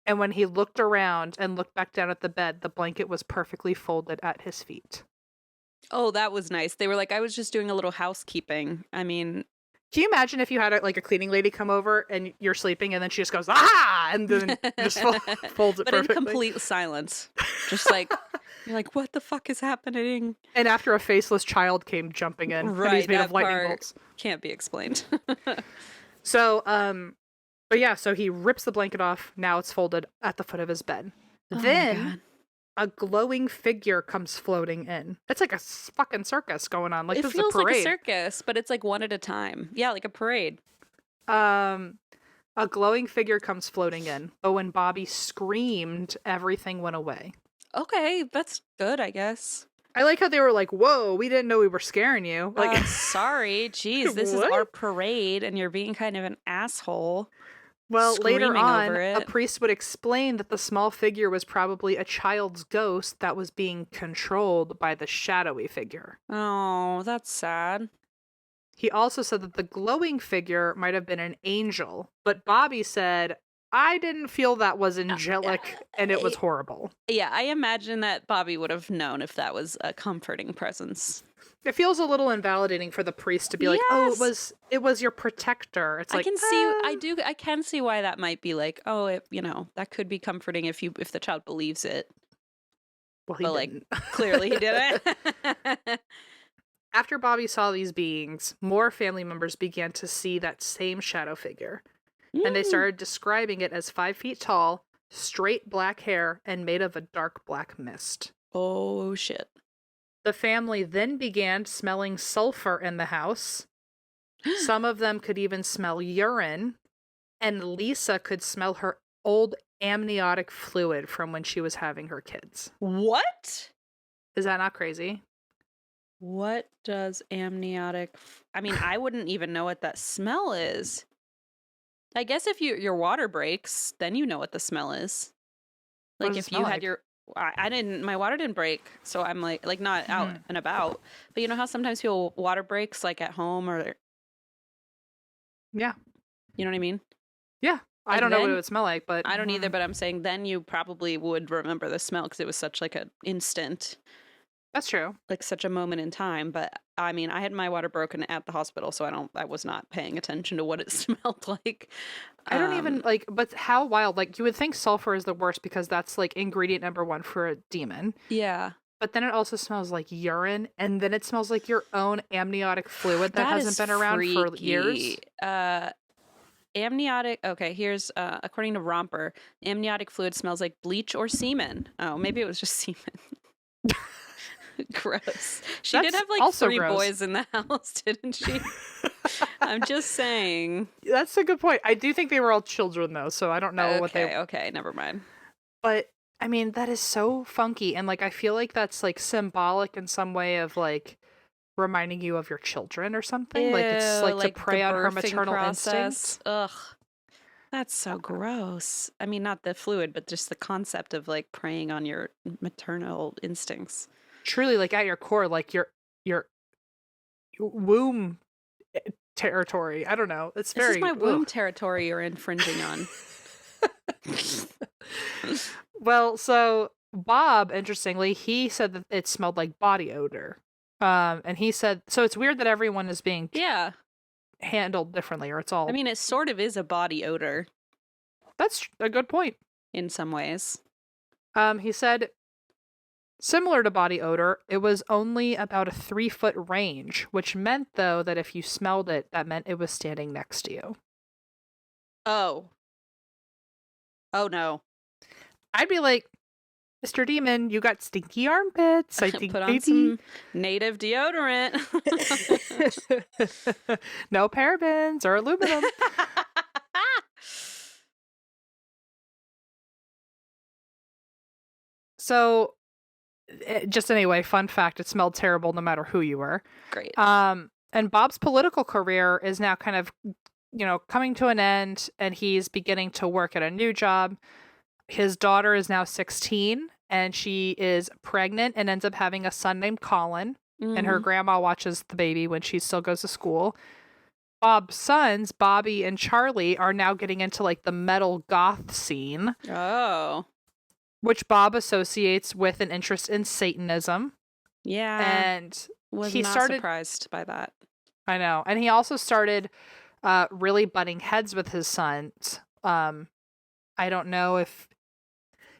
And when he looked around and looked back down at the bed, the blanket was perfectly folded at his feet. Oh, that was nice. They were like, I was just doing a little housekeeping. I mean, can you imagine if you had a cleaning lady come over and you're sleeping and then she just goes, ah, and then just folds it but perfectly. in complete silence. Just like, you're like, what the fuck is happening? And after a faceless child came jumping in, Right, and he's made that of lightning part bolts. Can't be explained. So, but yeah, so he rips the blanket off. Now it's folded at the foot of his bed. Oh my Then God. a glowing figure comes floating in. It's like a fucking circus going on. Like It this feels is a parade. like a circus, but it's like one at a time. Yeah, like a parade. A glowing figure comes floating in, but when Bobby screamed, everything went away. Okay, that's good, I guess. I like how they were like, "Whoa, we didn't know we were scaring you." Like, sorry, jeez, this is What? our parade, and you're being kind of an asshole. well, later screaming on, over a it. priest would explain that the small figure was probably a child's ghost that was being controlled by the shadowy figure. Oh, that's sad. He also said that the glowing figure might have been an angel, but Bobby said, I didn't feel that was angelic and it was horrible. Yeah, I imagine that Bobby would have known if that was a comforting presence. It feels a little invalidating for the priest to be like, "Oh, it was your protector." It's like I can see why that might be like, oh, that could be comforting if the child believes it. Well, he But didn't. like clearly he didn't. After Bobby saw these beings, more family members began to see that same shadow figure. And they started describing it as 5 feet tall, straight black hair, and made of a dark black mist. Oh shit. The family then began smelling sulfur in the house. Some of them could even smell urine. And Lisa could smell her old amniotic fluid from when she was having her kids. What? Is that not crazy? What does amniotic I mean, I wouldn't even know what that smell is. I guess if your water breaks, then you know what the smell is. What Like does it if you smell had like? your I didn't my water didn't break, so I'm like not out and about. But you know how sometimes people water breaks like at home or Yeah. you know what I mean? Yeah. I Like don't know what it then, would smell like, but I don't either, but I'm saying then you probably would remember the smell because it was such like an instant, that's true. like such a moment in time. But I mean, I had my water broken at the hospital, so I was not paying attention to what it smelled like. I don't Um, even like, but how wild. Like, you would think sulfur is the worst because that's like ingredient number one for a demon. yeah, But then it also smells like urine, and then it smells like your own amniotic fluid that that hasn't is been around for freaky. years. Amniotic. Okay, here's according to Romper, amniotic fluid smells like bleach or semen. Oh, maybe it was just semen. Gross. She did That's have like also 3 gross. boys in the house, didn't she? I'm just saying. That's a good point. I do think they were all children though, so I don't know what they. Okay, never mind. But I mean, that is so funky, and like I feel like that's like symbolic in some way of like reminding you of your children or something. Like it's Ew, like to like prey the on her birthing maternal process. instinct. Ugh. That's so gross. I mean, not the fluid, but just the concept of like preying on your maternal instincts. Truly, like at your core, like your womb territory. I don't know. It's This is very my womb ugh. territory you're infringing on. Well, so Bob, interestingly, he said that it smelled like body odor. And he said, so it's weird that everyone is being Yeah. handled differently, or it's all. I mean, it sort of is a body odor That's a good point. in some ways. He said, similar to body odor, it was only about a 3-foot range, which meant though that if you smelled it, that meant it was standing next to you. Oh. Oh no. I'd be like, Mr. Demon, you got stinky armpits. I think Put on maybe some native deodorant. no parabens or aluminum. So, just anyway, fun fact: it smelled terrible no matter who you were. Great. And Bob's political career is now kind of, coming to an end, and he's beginning to work at a new job. His daughter is now 16, and she is pregnant and ends up having a son named Colin. And her grandma watches the baby when she still goes to school. Bob's sons, Bobby and Charlie, are now getting into like the metal goth scene, Oh. which Bob associates with an interest in Satanism. Yeah. And Was he not started. surprised by that. I know. And he also started really butting heads with his sons. I don't know if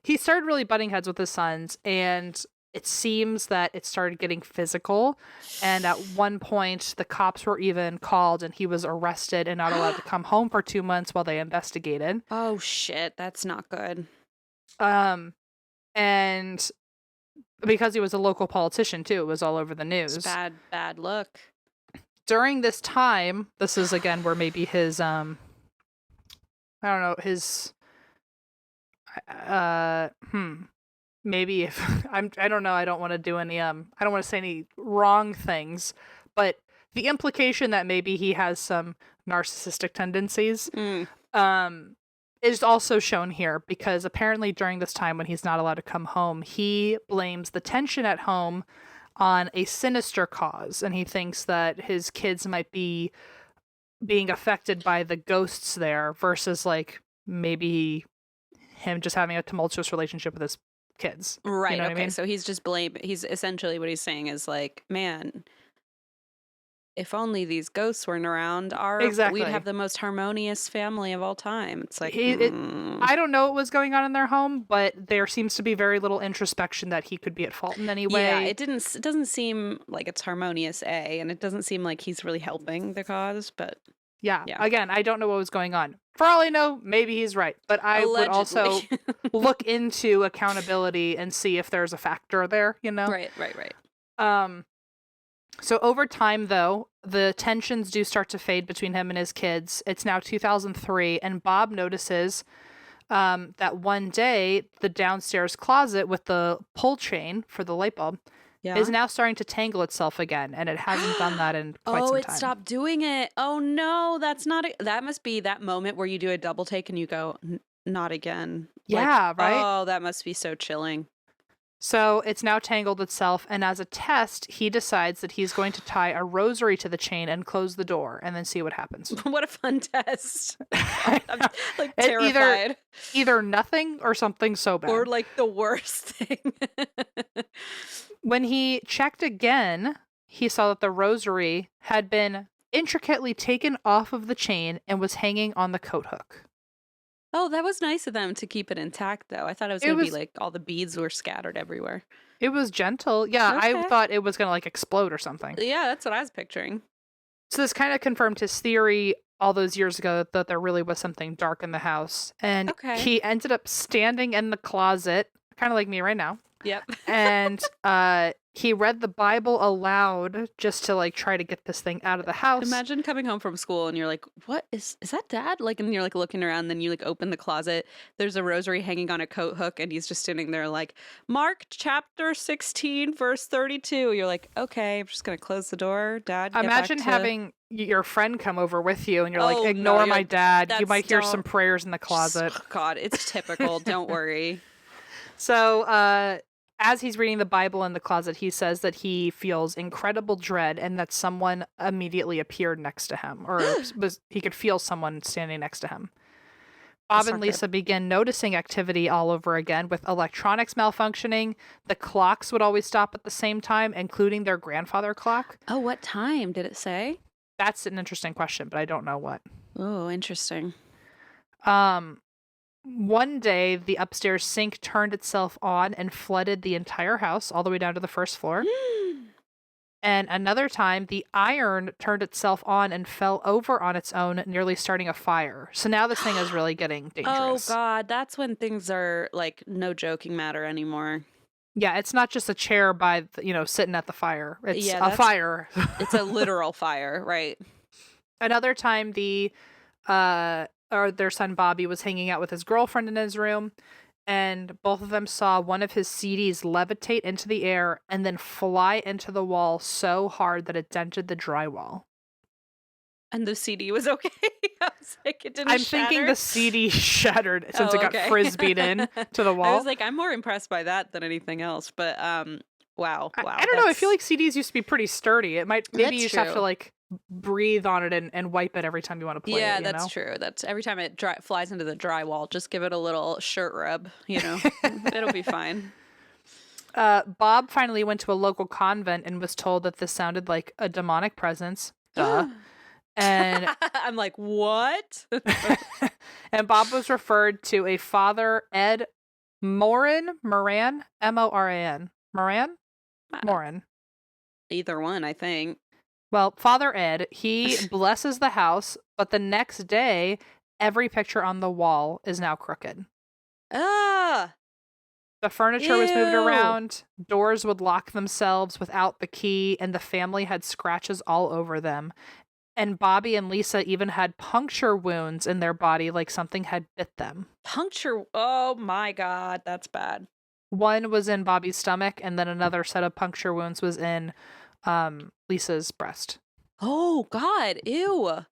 he started really butting heads with his sons, and it seems that it started getting physical. And at one point, the cops were even called, and he was arrested and not allowed to come home for 2 months while they investigated. Oh shit, that's not good. And because he was a local politician too, it was all over the news. It's bad look. During this time, this is again where maybe his I don't know, his maybe if I don't know, I don't want to do any I don't want to say any wrong things, but the implication that maybe he has some narcissistic tendencies is also shown here, because apparently during this time when he's not allowed to come home, he blames the tension at home on a sinister cause, and he thinks that his kids might be being affected by the ghosts there versus like maybe him just having a tumultuous relationship with his kids. Right. You know okay. what I mean? So he's just he's essentially what he's saying is like, man, if only these ghosts weren't around, Exactly. we'd have the most harmonious family of all time. It's like I don't know what was going on in their home, but there seems to be very little introspection that he could be at fault in any way. Yeah, it doesn't seem like it's harmonious, and it doesn't seem like he's really helping the cause, but Yeah. Yeah. Again, I don't know what was going on. For all I know, maybe he's right. But I would also allegedly. look into accountability and see if there's a factor there, Right. So over time, though, the tensions do start to fade between him and his kids. It's now 2003, and Bob notices that one day the downstairs closet with the pull chain for the light bulb Yeah. is now starting to tangle itself again, and it hasn't done that in quite some time. It stopped doing it. Oh no, that's not that must be that moment where you do a double take and you go, not again. Yeah, right? Oh, that must be so chilling. So it's now tangled itself, and as a test, he decides that he's going to tie a rosary to the chain and close the door and then see what happens. What a fun test. I I'm know. like It terrified. either nothing or something so bad. Or like the worst thing. When he checked again, he saw that the rosary had been intricately taken off of the chain and was hanging on the coat hook. Oh, that was nice of them to keep it intact, though. I thought it was going to be like all the beads were scattered everywhere. It was gentle. Yeah, Okay. I thought it was going to like explode or something. Yeah, that's what I was picturing. So this kind of confirmed his theory all those years ago that there really was something dark in the house. And he ended up standing in the closet, kind of like me right now. Yep. And he read the Bible aloud just to like try to get this thing out of the house. Imagine coming home from school and you're like, "What is that, Dad?" Like, and you're like looking around, and then you like open the closet. There's a rosary hanging on a coat hook, and he's just standing there like, "Mark chapter 16, verse 32." You're like, "Okay, I'm just gonna close the door, Dad." Get Imagine back to... having your friend come over with you, and you're like, Oh, "Ignore no, my like, dad. You that's might hear don't- some prayers in the closet." God, it's typical. Don't worry. So, as he's reading the Bible in the closet, he says that he feels incredible dread and that someone immediately appeared next to him, or he could feel someone standing next to him. Bob and Lisa began noticing activity all over again with electronics malfunctioning. The clocks would always stop at the same time, including their grandfather clock. Oh, what time did it say? That's an interesting question, but I don't know what. Oh, interesting. One day, the upstairs sink turned itself on and flooded the entire house all the way down to the first floor. And another time, the iron turned itself on and fell over on its own, nearly starting a fire. So now this thing is really getting dangerous. Oh, God. That's when things are like no joking matter anymore. Yeah, it's not just a chair by, sitting at the fire. It's a fire. It's a literal fire, right? Another time, their son Bobby was hanging out with his girlfriend in his room, and both of them saw one of his CDs levitate into the air and then fly into the wall so hard that it dented the drywall. And the CD was okay? I was like, it didn't I'm shatter? thinking the CD shattered since it got frisbeed in to the wall. I was like, I'm more impressed by that than anything else, but wow. I don't know. I feel like CDs used to be pretty sturdy. Maybe you just have to like breathe on it and wipe it every time you want to play it. Yeah, that's true. That's every time it flies into the drywall, just give it a little shirt rub, it'll be fine. Bob finally went to a local convent and was told that this sounded like a demonic presence. And I'm like, what? And Bob was referred to a Father Ed Moran, M-O-R-A-N. Moran. Either one, I think. Well, Father Ed, he blesses the house, but the next day, every picture on the wall is now crooked. The furniture was moved around, doors would lock themselves without the key, and the family had scratches all over them. And Bobby and Lisa even had puncture wounds in their body, like something had bit them. Puncture? Oh my God, that's bad. One was in Bobby's stomach, and then another set of puncture wounds was in Lisa's breast. Oh God, ew.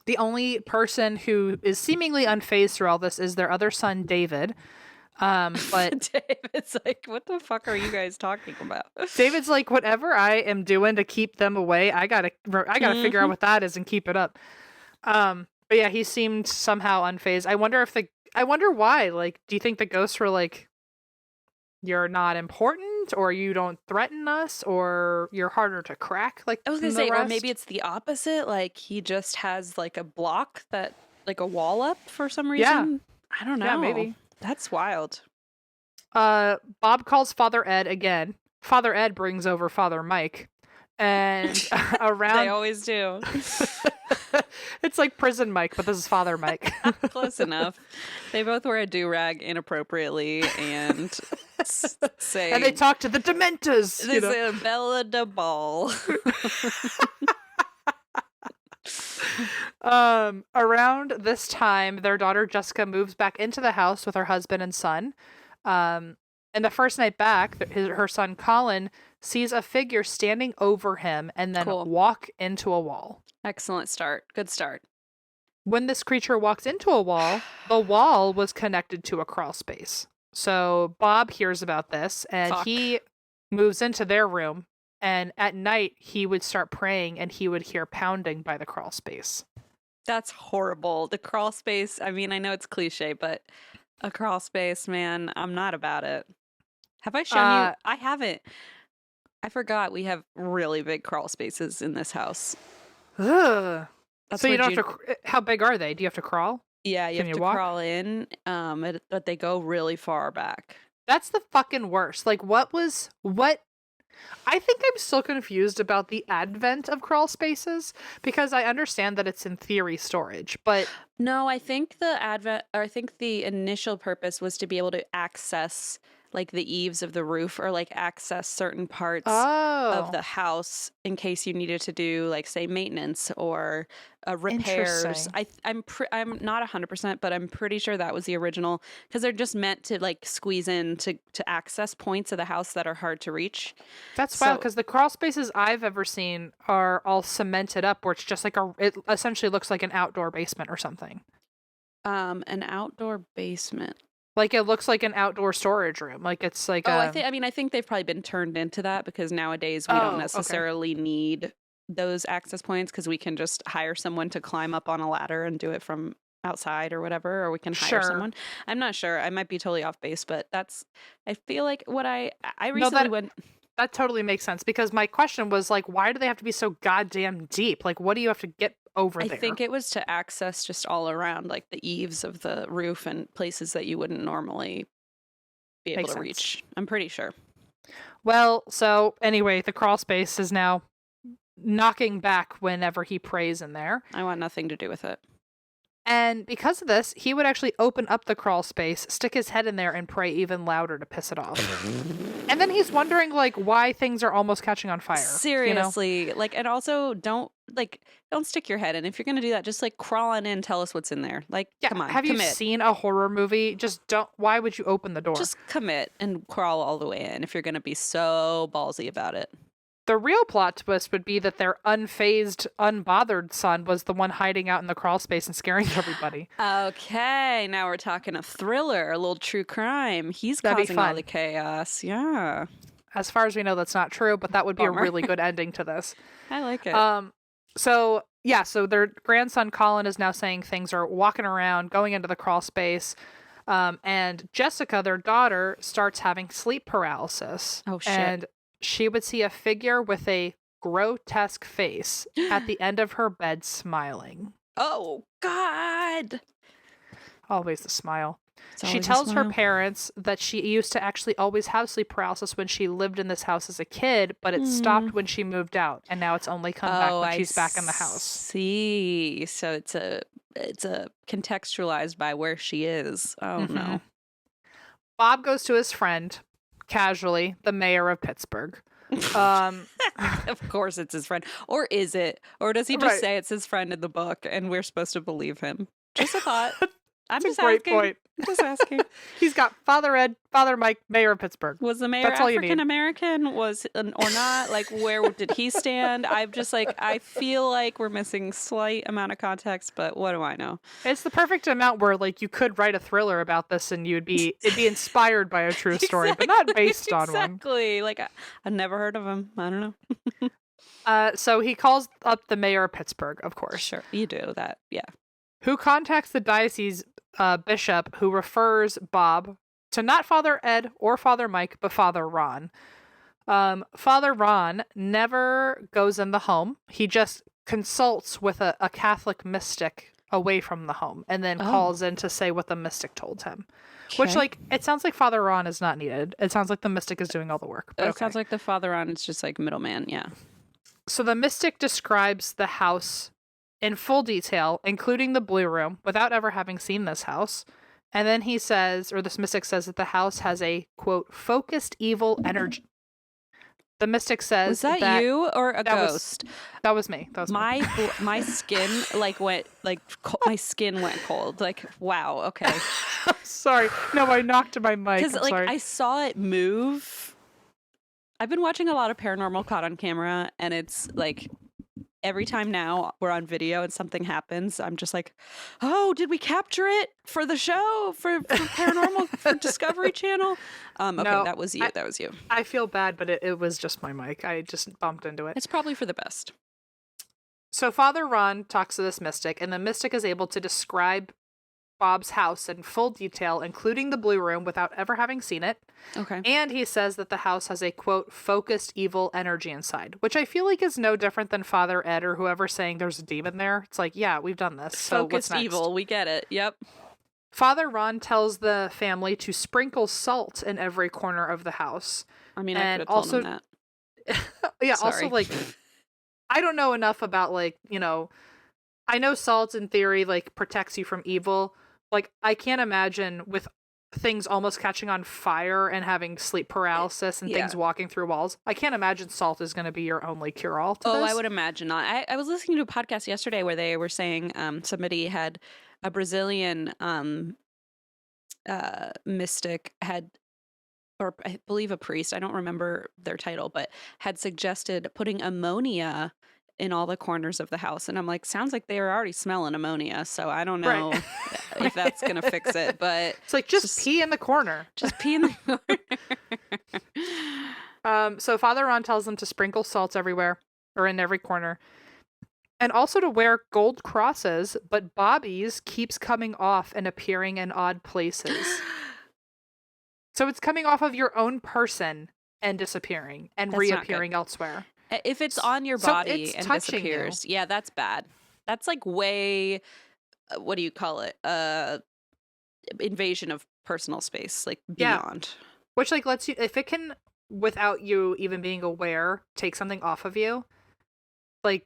The only person who is seemingly unfazed through all this is their other son, David. But David's like, what the fuck are you guys talking about? David's like, whatever I am doing to keep them away, I gotta figure out what that is and keep it up. But yeah, he seemed somehow unfazed. I wonder why. Like, do you think the ghosts were like, you're not important, or you don't threaten us, or you're harder to crack? Like, I was gonna say, or maybe it's the opposite. Like, he just has like a block that, like a wall up for some reason. Yeah. I don't know. Yeah, maybe. That's wild. Bob calls Father Ed again. Father Ed brings over Father Mike. And around... They always do. It's like Prison Mike, but this is Father Mike. Close enough. They both wear a do-rag inappropriately and say... And they talk to the Dementors! They say Bella de Ball. Around this time, their daughter Jessica moves back into the house with her husband and son. And the first night back, her son Colin sees a figure standing over him and then walk into a wall. Excellent start. Good start. When this creature walks into a wall, the wall was connected to a crawl space. So Bob hears about this and Fuck. he moves into their room. And at night, he would start praying and he would hear pounding by the crawl space. That's horrible. The crawl space, I mean, I know it's cliche, but a crawl space, man, I'm not about it. Have I shown you? I haven't. I forgot we have really big crawl spaces in this house. Ugh. That's So you where don't have to. How big are they? Do you have to crawl? Yeah, you Can have you to walk? crawl in, but they go really far back. That's the fucking worst. Like, what? I think I'm still confused about the advent of crawl spaces because I understand that it's in theory storage, but No, I think I think the initial purpose was to be able to access like the eaves of the roof or like access certain parts of the house in case you needed to do like say maintenance or repairs. Interesting. I'm not 100%, but I'm pretty sure that was the original because they're just meant to like squeeze in to access points of the house that are hard to reach. That's So wild because the crawl spaces I've ever seen are all cemented up where it's just like it essentially looks like an outdoor basement or something. an outdoor basement. Like it looks like an outdoor storage room. Like it's like Oh, I think they've probably been turned into that because nowadays we don't okay. necessarily need those access points because we can just hire someone to climb up on a ladder and do it from outside or whatever, or we can hire Sure. someone. I'm not sure. I might be totally off base, but I feel like what I No, recently went. that totally makes sense because my question was like, why do they have to be so goddamn deep? Like, what do you have to get over I there? think it was to access just all around, like the eaves of the roof and places that you wouldn't normally be able Makes to sense. reach. I'm pretty sure. Well, so anyway, the crawl space is now knocking back whenever he prays in there. I want nothing to do with it. And because of this, he would actually open up the crawl space, stick his head in there, and pray even louder to piss it off. And then he's wondering, like, why things are almost catching on fire. Seriously, like, and also don't stick your head in. If you're gonna do that, just like crawl on in, tell us what's in there. Like, Yeah, come on, have you commit. seen a horror movie? Just don't. Why would you open the door? Just commit and crawl all the way in if you're gonna be so ballsy about it. The real plot twist would be that their unfazed, unbothered son was the one hiding out in the crawl space and scaring everybody. Okay, now we're talking a thriller, a little true crime. He's That'd be causing all fun. the chaos. Yeah, As far as we know, that's not true, but that would be Bummer. a really good ending to this. I like it. So their grandson Colin is now saying things are walking around, going into the crawl space, and Jessica, their daughter, starts having sleep paralysis. Oh, shit. And she would see a figure with a grotesque face at the end of her bed smiling. Oh God! Always the smile. It's She always a tells her smile. parents that she used to actually always have sleep paralysis when she lived in this house as a kid, but it stopped when she moved out, and now it's only come back when she's back in the house. See, so it's a contextualized by where she is. Oh no. Bob goes to his friend, casually, the mayor of Pittsburgh. Of course it's his friend. Or is it? Or does he just Right. say it's his friend in the book and we're supposed to believe him? Just a thought. I'm That's just a great asking. point. I'm just asking. He's got Father Ed, Father Mike, mayor of Pittsburgh. Was the mayor That's all you need. African American? Or not? Like, where did he stand? I'm just like, I feel like we're missing slight amount of context, but what do I know? It's the perfect amount where like you could write a thriller about this and it'd be inspired by a true story, but not based on one. Exactly. Like, I've never heard of him. I don't know. So he calls up the mayor of Pittsburgh, of course. Sure, you do that. Yeah. Who contacts the diocese bishop, who refers Bob to not Father Ed or Father Mike, but Father Ron. Father Ron never goes in the home. He just consults with a Catholic mystic away from the home and then calls in to say what the mystic told him. Which, Okay. like, it sounds like Father Ron is not needed. It sounds like the mystic is doing all the work. But It okay. sounds like the father on is just like middleman. Yeah. So the mystic describes the house in full detail, including the blue room, without ever having seen this house. And then he says, or this mystic says, that the house has a, quote, focused evil energy. The mystic says Was that you or a that was- ghost? That was me. That was me. My skin my skin went cold. Like, wow. Okay. Sorry. No, I knocked my mic. Because I'm like sorry. I saw it move. I've been watching a lot of paranormal caught on camera, and it's like every time now we're on video and something happens, I'm just like, oh, did we capture it for the show for Paranormal for Discovery Channel? Okay, No, that was you. That was you. I feel bad, but it was just my mic. I just bumped into it. It's probably for the best. So Father Ron talks to this mystic, and the mystic is able to describe Bob's house in full detail, including the blue room, without ever having seen it. Okay. And he says that the house has a, quote, focused evil energy inside, which I feel like is no different than Father Ed or whoever saying there's a demon there. It's like, yeah, we've done this. So Focused what's next? evil. We get it. Yep. Father Ron tells the family to sprinkle salt in every corner of the house. I mean, I And could have told him also- that. Yeah, Sorry. also, like, I don't know enough about, like, you know, I know salt in theory, like, protects you from evil. Like, I can't imagine with things almost catching on fire and having sleep paralysis and things walking through walls. I can't imagine salt is going to be your only cure-all to this. I would imagine not. I was listening to a podcast yesterday where they were saying somebody had a Brazilian mystic had, or I believe a priest, I don't remember their title, but had suggested putting ammonia in all the corners of the house. And I'm like, sounds like they were already smelling ammonia. So I don't know Right. if that's going to fix it, but It's like, just pee in the corner. just pee in the corner. So Father Ron tells them to sprinkle salt everywhere, or in every corner, and also to wear gold crosses, but Bobby's keeps coming off and appearing in odd places. So it's coming off of your own person and disappearing and That's not reappearing elsewhere. If it's on your So body it's and touching you. disappears, yeah, that's bad. That's like way, what do you call it? Invasion of personal space, like Yeah. beyond. Which, like, lets you, if it can, without you even being aware, take something off of you, like,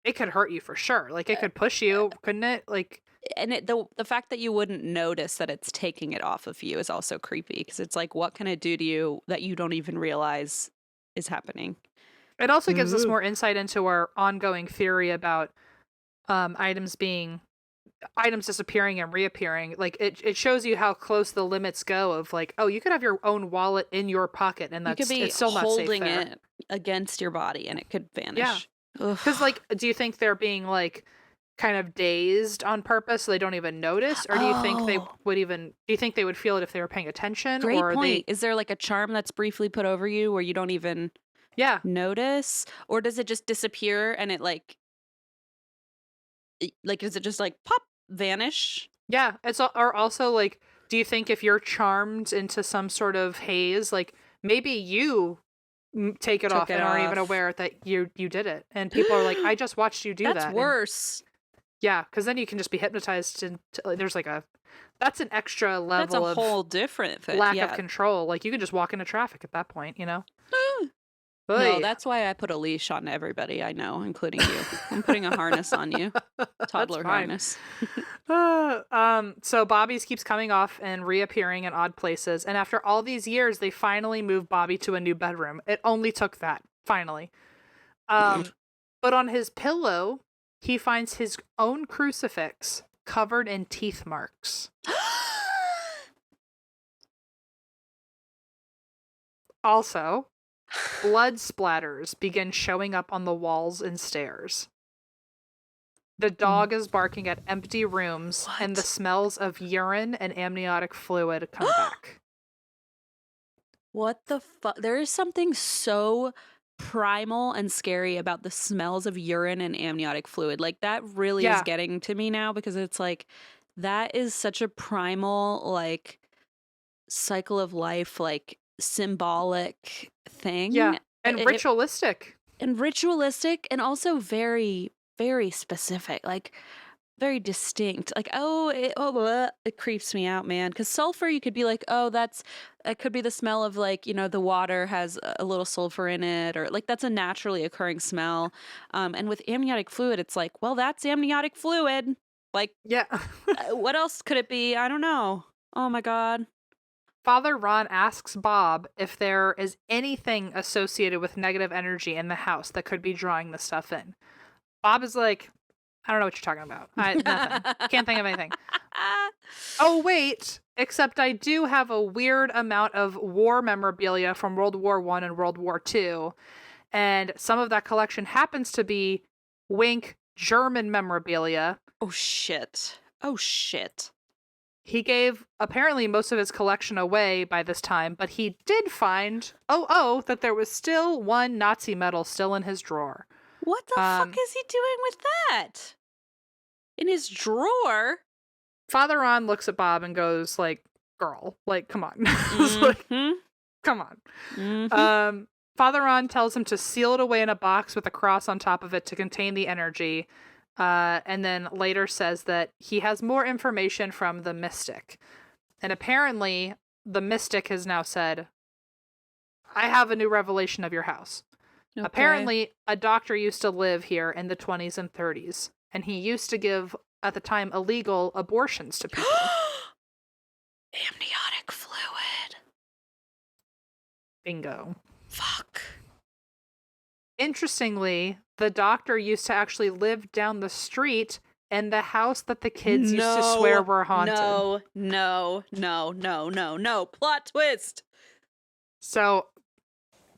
it could hurt you for sure. Like, it could push you, couldn't it? Like, And the fact that you wouldn't notice that it's taking it off of you is also creepy, because it's like, what can it do to you that you don't even realize is happening? it also gives us Ooh. more insight into our ongoing theory about items disappearing and reappearing. Like, it shows you how close the limits go of, like, oh, you could have your own wallet in your pocket, and You that's could be it's still not safe holding there. it against your body and it could vanish. Yeah. Because, like, do you think they're being, like, kind of dazed on purpose so they don't even notice, or do you think they Oh. would even? Do you think they would feel it if they were paying attention? Great or point. Is there like a charm that's briefly put over you where you don't even Yeah, notice, or does it just disappear and it like does it just like pop vanish? yeah. Or also, like, do you think if you're charmed into some sort of haze, like, maybe you take it Took off it and aren't even off. aware that you did it, and people are like, I just watched you do That's that. And- worse. yeah, because then you can just be hypnotized into, like, there's like that's an extra That's level a of whole different thing. lack Yeah. of control. Like, you can just walk into traffic at that point, you know? No, Oy. that's why I put a leash on everybody I know, including you. I'm putting a harness on you. Toddler fine. harness. So Bobby's keeps coming off and reappearing in odd places, and after all these years, they finally moved Bobby to a new bedroom. It only took that, finally. But on his pillow, he finds his own crucifix covered in teeth marks. Also, blood splatters begin showing up on the walls and stairs. The dog is barking at empty rooms, and the What? smells of urine and amniotic fluid come back. What the fuck? There is something so primal and scary about the smells of urine and amniotic fluid. Like, that really is Yeah. getting to me now, because it's like, that is such a primal, like, cycle of life, like, symbolic thing. Yeah, and It- ritualistic. and ritualistic, and also very, very specific, like very distinct. Like, it creeps me out, man. Because sulfur, you could be like, oh, it could be the smell of, like, the water has a little sulfur in it, or like that's a naturally occurring smell. And with amniotic fluid, it's like, well, that's amniotic fluid. Like, Yeah. what else could it be? I don't know. Oh my God. Father Ron asks Bob if there is anything associated with negative energy in the house that could be drawing the stuff in. Bob is like, I don't know what you're talking about. Nothing. Can't think of anything. Oh, wait. Except I do have a weird amount of war memorabilia from World War I and World War II. And some of that collection happens to be wink German memorabilia. Oh shit. Oh shit. He gave apparently most of his collection away by this time, but he did find that there was still one Nazi medal still in his drawer. What the fuck is he doing with that? In his drawer? Father Ron looks at Bob and goes, like, girl, like, come on. Mm-hmm. Like, come on. Mm-hmm. Father Ron tells him to seal it away in a box with a cross on top of it to contain the energy. And then later says that he has more information from the mystic. And apparently, the mystic has now said, I have a new revelation of your house. Okay. Apparently, a doctor used to live here in the 20s and 30s. And he used to give, at the time, illegal abortions to people. Amniotic fluid. Bingo. Fuck. Interestingly, the doctor used to actually live down the street in the house that the kids used to swear were haunted. No. Plot twist. So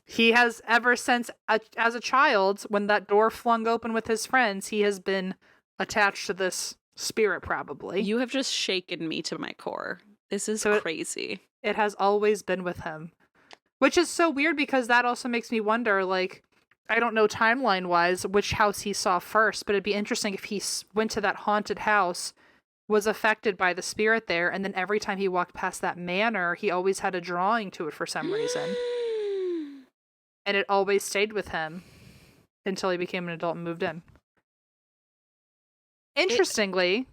he has ever since, as a child, when that door flung open with his friends, he has been attached to this spirit, probably. You have just shaken me to my core. This is crazy. It has always been with him. Which is so weird because that also makes me wonder, like, I don't know timeline-wise which house he saw first, but it'd be interesting if he went to that haunted house, was affected by the spirit there, and then every time he walked past that manor, he always had a drawing to it for some reason. And it always stayed with him until he became an adult and moved in. Interestingly,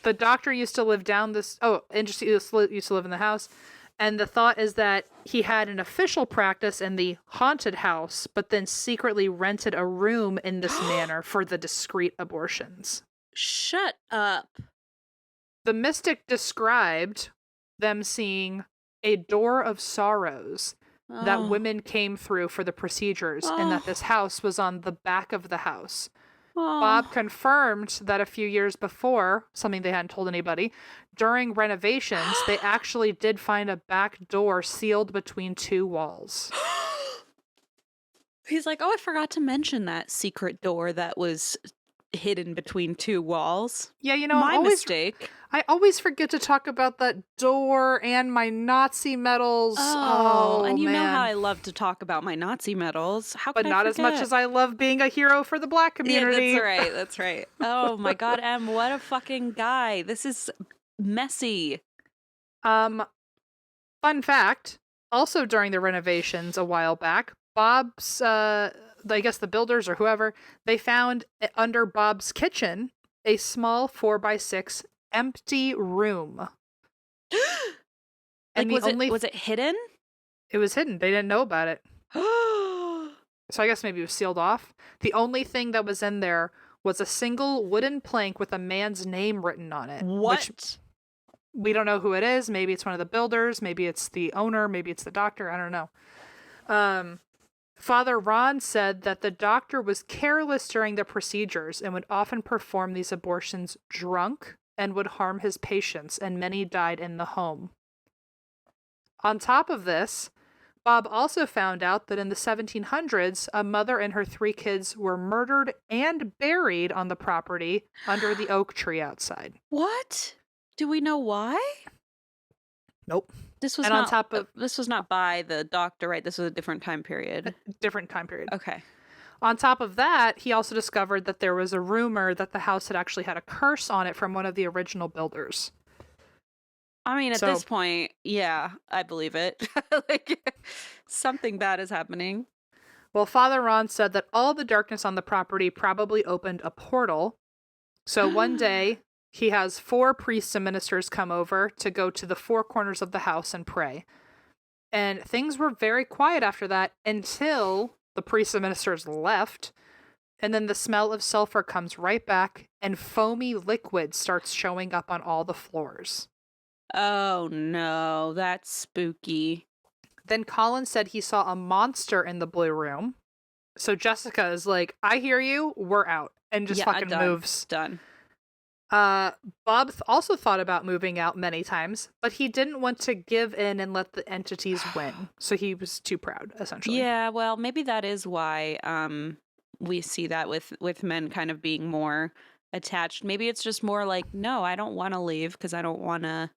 the doctor used to live down this... he used to live in the house. And the thought is that he had an official practice in the haunted house, but then secretly rented a room in this manor for the discreet abortions. Shut up. The mystic described them seeing a door of sorrows that women came through for the procedures, and that this house was on the back of the house. Bob confirmed that a few years before, something they hadn't told anybody, during renovations, they actually did find a back door sealed between two walls. He's like, I forgot to mention that secret door that was hidden between two walls. Yeah, my mistake. I always forget to talk about that door and my Nazi medals. And you know how I love to talk about my Nazi medals. But not as much as I love being a hero for the Black community. Yeah, that's right. Oh my God, Em, what a fucking guy. This is messy. Fun fact, also during the renovations a while back, Bob's, I guess the builders or whoever, they found under Bob's kitchen a small 4x6 empty room. And was it hidden? It was hidden. They didn't know about it. So I guess maybe it was sealed off. The only thing that was in there was a single wooden plank with a man's name written on it. What? Which we don't know who it is. Maybe it's one of the builders. Maybe it's the owner. Maybe it's the doctor. I don't know. Father Ron said that the doctor was careless during the procedures and would often perform these abortions drunk and would harm his patients, and many died in the home. On top of this, Bob also found out that in the 1700s, a mother and her 3 kids were murdered and buried on the property under the oak tree outside. What? Do we know why? Nope. This was not by the doctor, right? This was a different time period. Different time period. Okay. On top of that, he also discovered that there was a rumor that the house had actually had a curse on it from one of the original builders. I mean, at this point, yeah, I believe it. Like, something bad is happening. Well, Father Ron said that all the darkness on the property probably opened a portal. So one day, he has 4 priests and ministers come over to go to the 4 corners of the house and pray. And things were very quiet after that until the priests and ministers left. And then the smell of sulfur comes right back, and foamy liquid starts showing up on all the floors. Oh no, that's spooky. Then Colin said he saw a monster in the blue room. So Jessica is like, I hear you, we're out. And just fucking moves. Done. Bob also thought about moving out many times, but he didn't want to give in and let the entities win. So he was too proud, essentially. Yeah, well, maybe that is why we see that with men kind of being more attached. Maybe it's just more like, no, I don't want to leave because I don't want to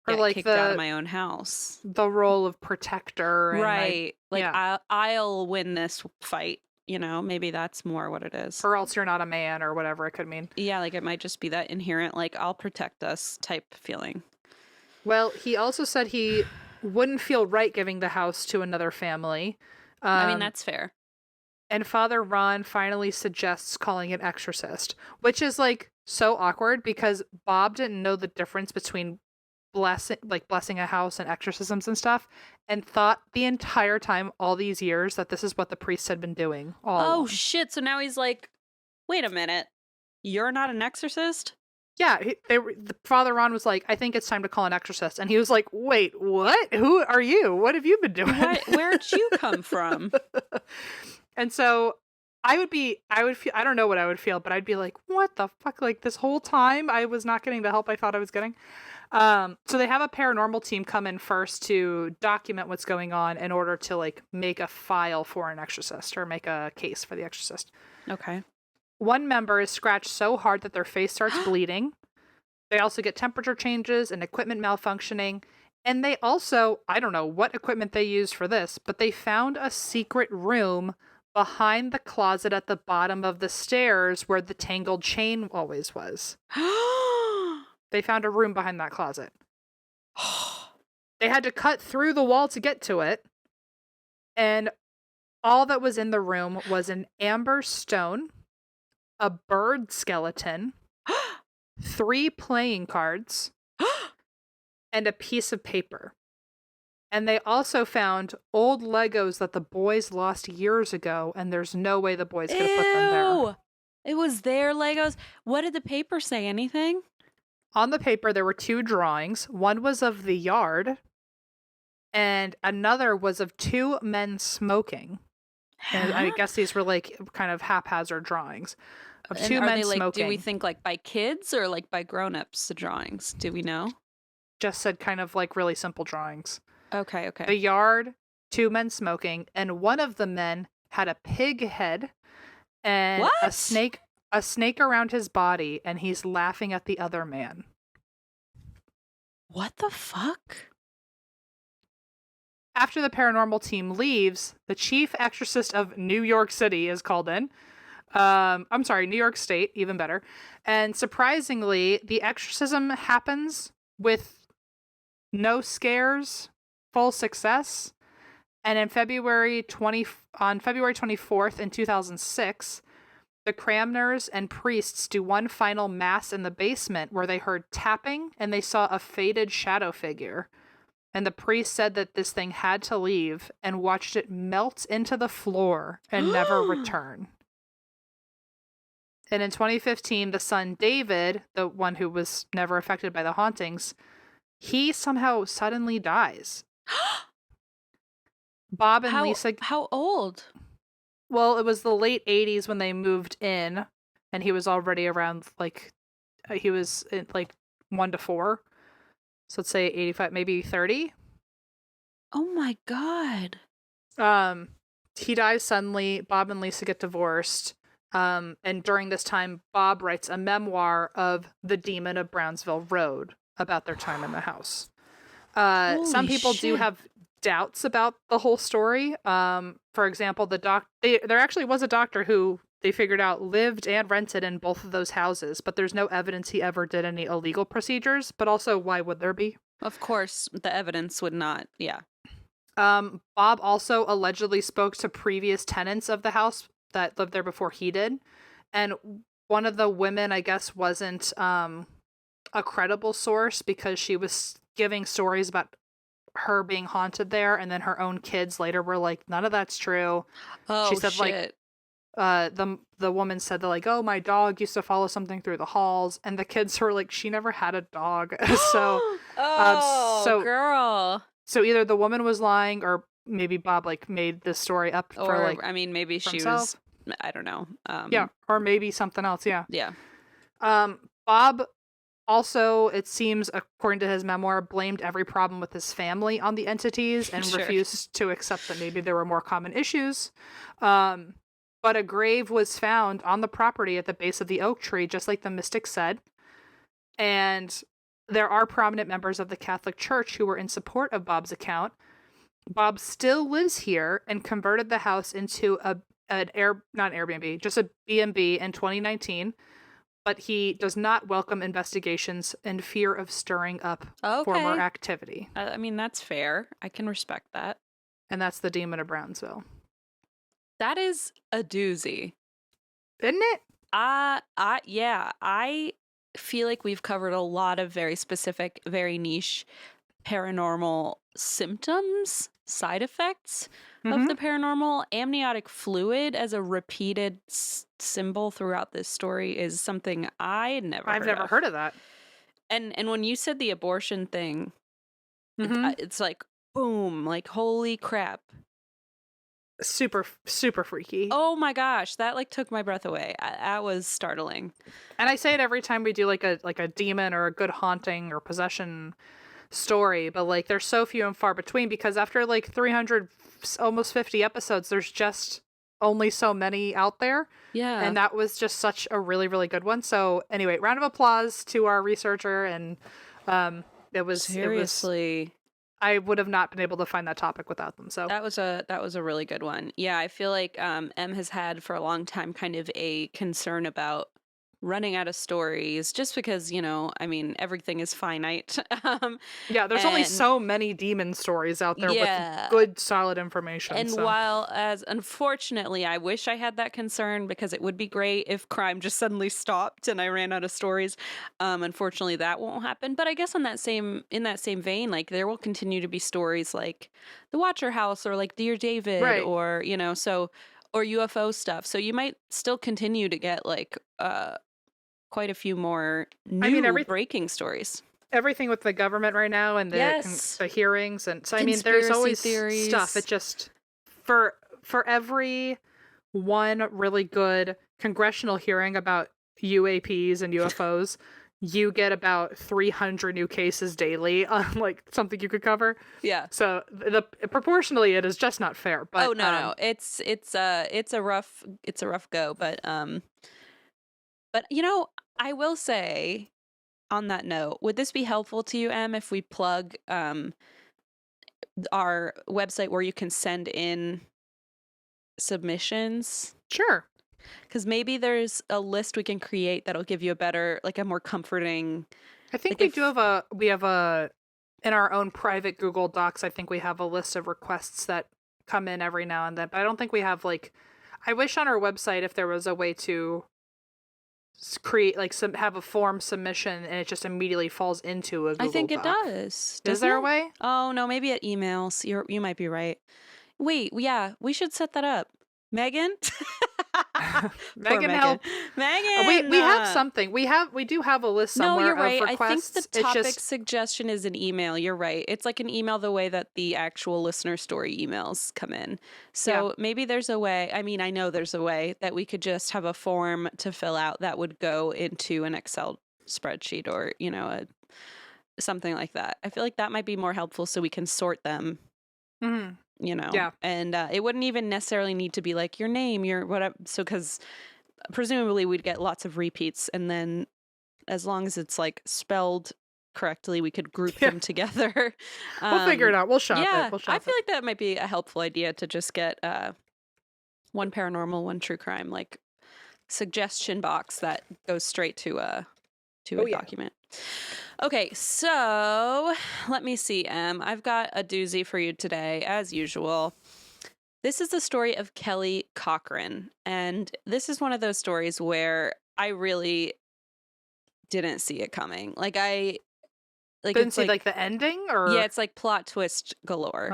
Or get like kicked out of my own house. the role of protector, and Right. Like yeah. I'll win this fight, maybe that's more what it is. Or else you're not a man, or whatever it could mean. Yeah, like it might just be that inherent, like, I'll protect us type feeling. Well, he also said he wouldn't feel right giving the house to another family. I mean, that's fair. And Father Ron finally suggests calling an exorcist, which is like so awkward because Bob didn't know the difference between blessing a house and exorcisms and stuff, and thought the entire time, all these years, that this is what the priests had been doing all along. Shit, so now he's like, wait a minute, you're not an exorcist? Yeah, the Father Ron was like, I think it's time to call an exorcist, and he was like, wait, what? Who are you? What have you been doing? Where'd you come from? And so I would feel, I don't know what I would feel, but I'd be like, what the fuck? Like, this whole time I was not getting the help I thought I was getting. So they have a paranormal team come in first to document what's going on in order to like make a file for an exorcist or make a case for the exorcist. Okay. One member is scratched so hard that their face starts bleeding. They also get temperature changes and equipment malfunctioning. And they also, I don't know what equipment they used for this, but they found a secret room behind the closet at the bottom of the stairs where the tangled chain always was. They found a room behind that closet. They had to cut through the wall to get to it. And all that was in the room was an amber stone, a bird skeleton, 3 playing cards, and a piece of paper. And they also found old Legos that the boys lost years ago, and there's no way the boys could have put them there. It was their Legos. What did the paper say? Anything? On the paper, there were 2 drawings. One was of the yard, and another was of 2 men smoking. And I guess these were like kind of haphazard drawings of 2 men they, like, smoking. Do we think like by kids or like by grown-ups, the drawings? Do we know? Just said kind of like really simple drawings. Okay. The yard, 2 men smoking, and one of the men had a pig head and What? a snake around his body, and he's laughing at the other man. What the fuck? After the paranormal team leaves, the chief exorcist of New York City is called in. I'm sorry, New York State, even better. And surprisingly, the exorcism happens with no scares, full success. And on February 24th in 2006, the Cramners and priests do one final mass in the basement where they heard tapping and they saw a faded shadow figure. And the priest said that this thing had to leave and watched it melt into the floor and never return. And in 2015, the son David, the one who was never affected by the hauntings, he somehow suddenly dies. Bob and Lisa... How old? Well, it was the late 80s when they moved in, and he was already around, like, he was in, like, 1 to 4. So let's say 85, maybe 30. Oh my God. He dies suddenly. Bob and Lisa get divorced. And during this time, Bob writes a memoir of the Demon of Brownsville Road about their time in the house. Some people do have doubts about the whole story. For example, there actually was a doctor who they figured out lived and rented in both of those houses, but there's no evidence he ever did any illegal procedures. But also, why would there be? Of course, the evidence would not. Yeah. Bob also allegedly spoke to previous tenants of the house that lived there before he did. And one of the women, I guess, wasn't a credible source because she was giving stories about her being haunted there, and then her own kids later were like, none of that's true. Oh, she said, shit. The woman said that, like, oh, my dog used to follow something through the halls, and the kids were like, she never had a dog. Girl. So either the woman was lying, or maybe Bob like made this story up for, or like, I mean, maybe she himself. was, I don't know. Yeah, or maybe something else. Yeah. Yeah. Bob also, it seems, according to his memoir, blamed every problem with his family on the entities and Sure. refused to accept that maybe there were more common issues. Um, but a grave was found on the property at the base of the oak tree, just like the mystic said. And there are prominent members of the Catholic Church who were in support of Bob's account. Bob still lives here and converted the house into not Airbnb, just a B&B in 2019. But he does not welcome investigations in fear of stirring up former Okay. activity. I mean, that's fair. I can respect that. And that's the Demon of Brownsville. That is a doozy. Isn't it? Yeah, I feel like we've covered a lot of very specific, very niche paranormal symptoms, side effects of the paranormal. Amniotic fluid as a repeated symbol throughout this story is something I've never heard of that. And when you said the abortion thing, Mhm. it's like boom, like holy crap. Super, super freaky. Oh my gosh, that like took my breath away. That was startling. And I say it every time we do like a demon or a good haunting or possession story, but like they're so few and far between because after like 300 almost 50 episodes there's just only so many out there. Yeah. And that was just such a really, really good one. So anyway, round of applause to our researcher. And it was seriously, I would have not been able to find that topic without them. So that was a really good one. Yeah, I feel like M has had for a long time kind of a concern about running out of stories just because, I mean, everything is finite. Yeah, there's only so many demon stories out there with good, solid information. And while, as unfortunately, I wish I had that concern because it would be great if crime just suddenly stopped and I ran out of stories. Unfortunately, that won't happen. But I guess in that same vein, like there will continue to be stories like the Watcher House or like Dear David, right. or or UFO stuff. So you might still continue to get like quite a few more new breaking stories. Everything with the government right now and the hearings, and so I mean, there's always theories. Stuff. It just for every one really good congressional hearing about UAPs and UFOs, you get about 300 new cases daily on like something you could cover. Yeah. So proportionally, it is just not fair. But no, it's a rough go, but I will say, on that note, would this be helpful to you, Em, if we plug our website where you can send in submissions? Sure. Because maybe there's a list we can create that'll give you a better, like a more comforting. I think we have a in our own private Google Docs. I think we have a list of requests that come in every now and then, but I don't think we have like. I wish on our website if there was a way to create like have a form submission and it just immediately falls into a Google I think Doc. It does. Is there a way? Oh no, maybe at emails. You might be right. Wait, yeah, we should set that up. Megan? Megan, help. Megan! We have something. We do have a list somewhere. No, you're right. Of requests. I think the topic suggestion is an email. You're right. It's like an email the way that the actual listener story emails come in. So maybe there's a way. I mean, I know there's a way that we could just have a form to fill out that would go into an Excel spreadsheet or, something like that. I feel like that might be more helpful so we can sort them. Mm-hmm. And it wouldn't even necessarily need to be like your name, your whatever. So, because presumably we'd get lots of repeats, and then as long as it's like spelled correctly, we could group them together. We'll figure it out. We'll shop it. I feel like that might be a helpful idea to just get one paranormal, one true crime, like suggestion box that goes straight to a document. Okay, so let me see, Em. I've got a doozy for you today, as usual. This is the story of Kelly Cochran, and this is one of those stories where I really didn't see it coming. Like I didn't see like the ending, or it's like plot twist galore.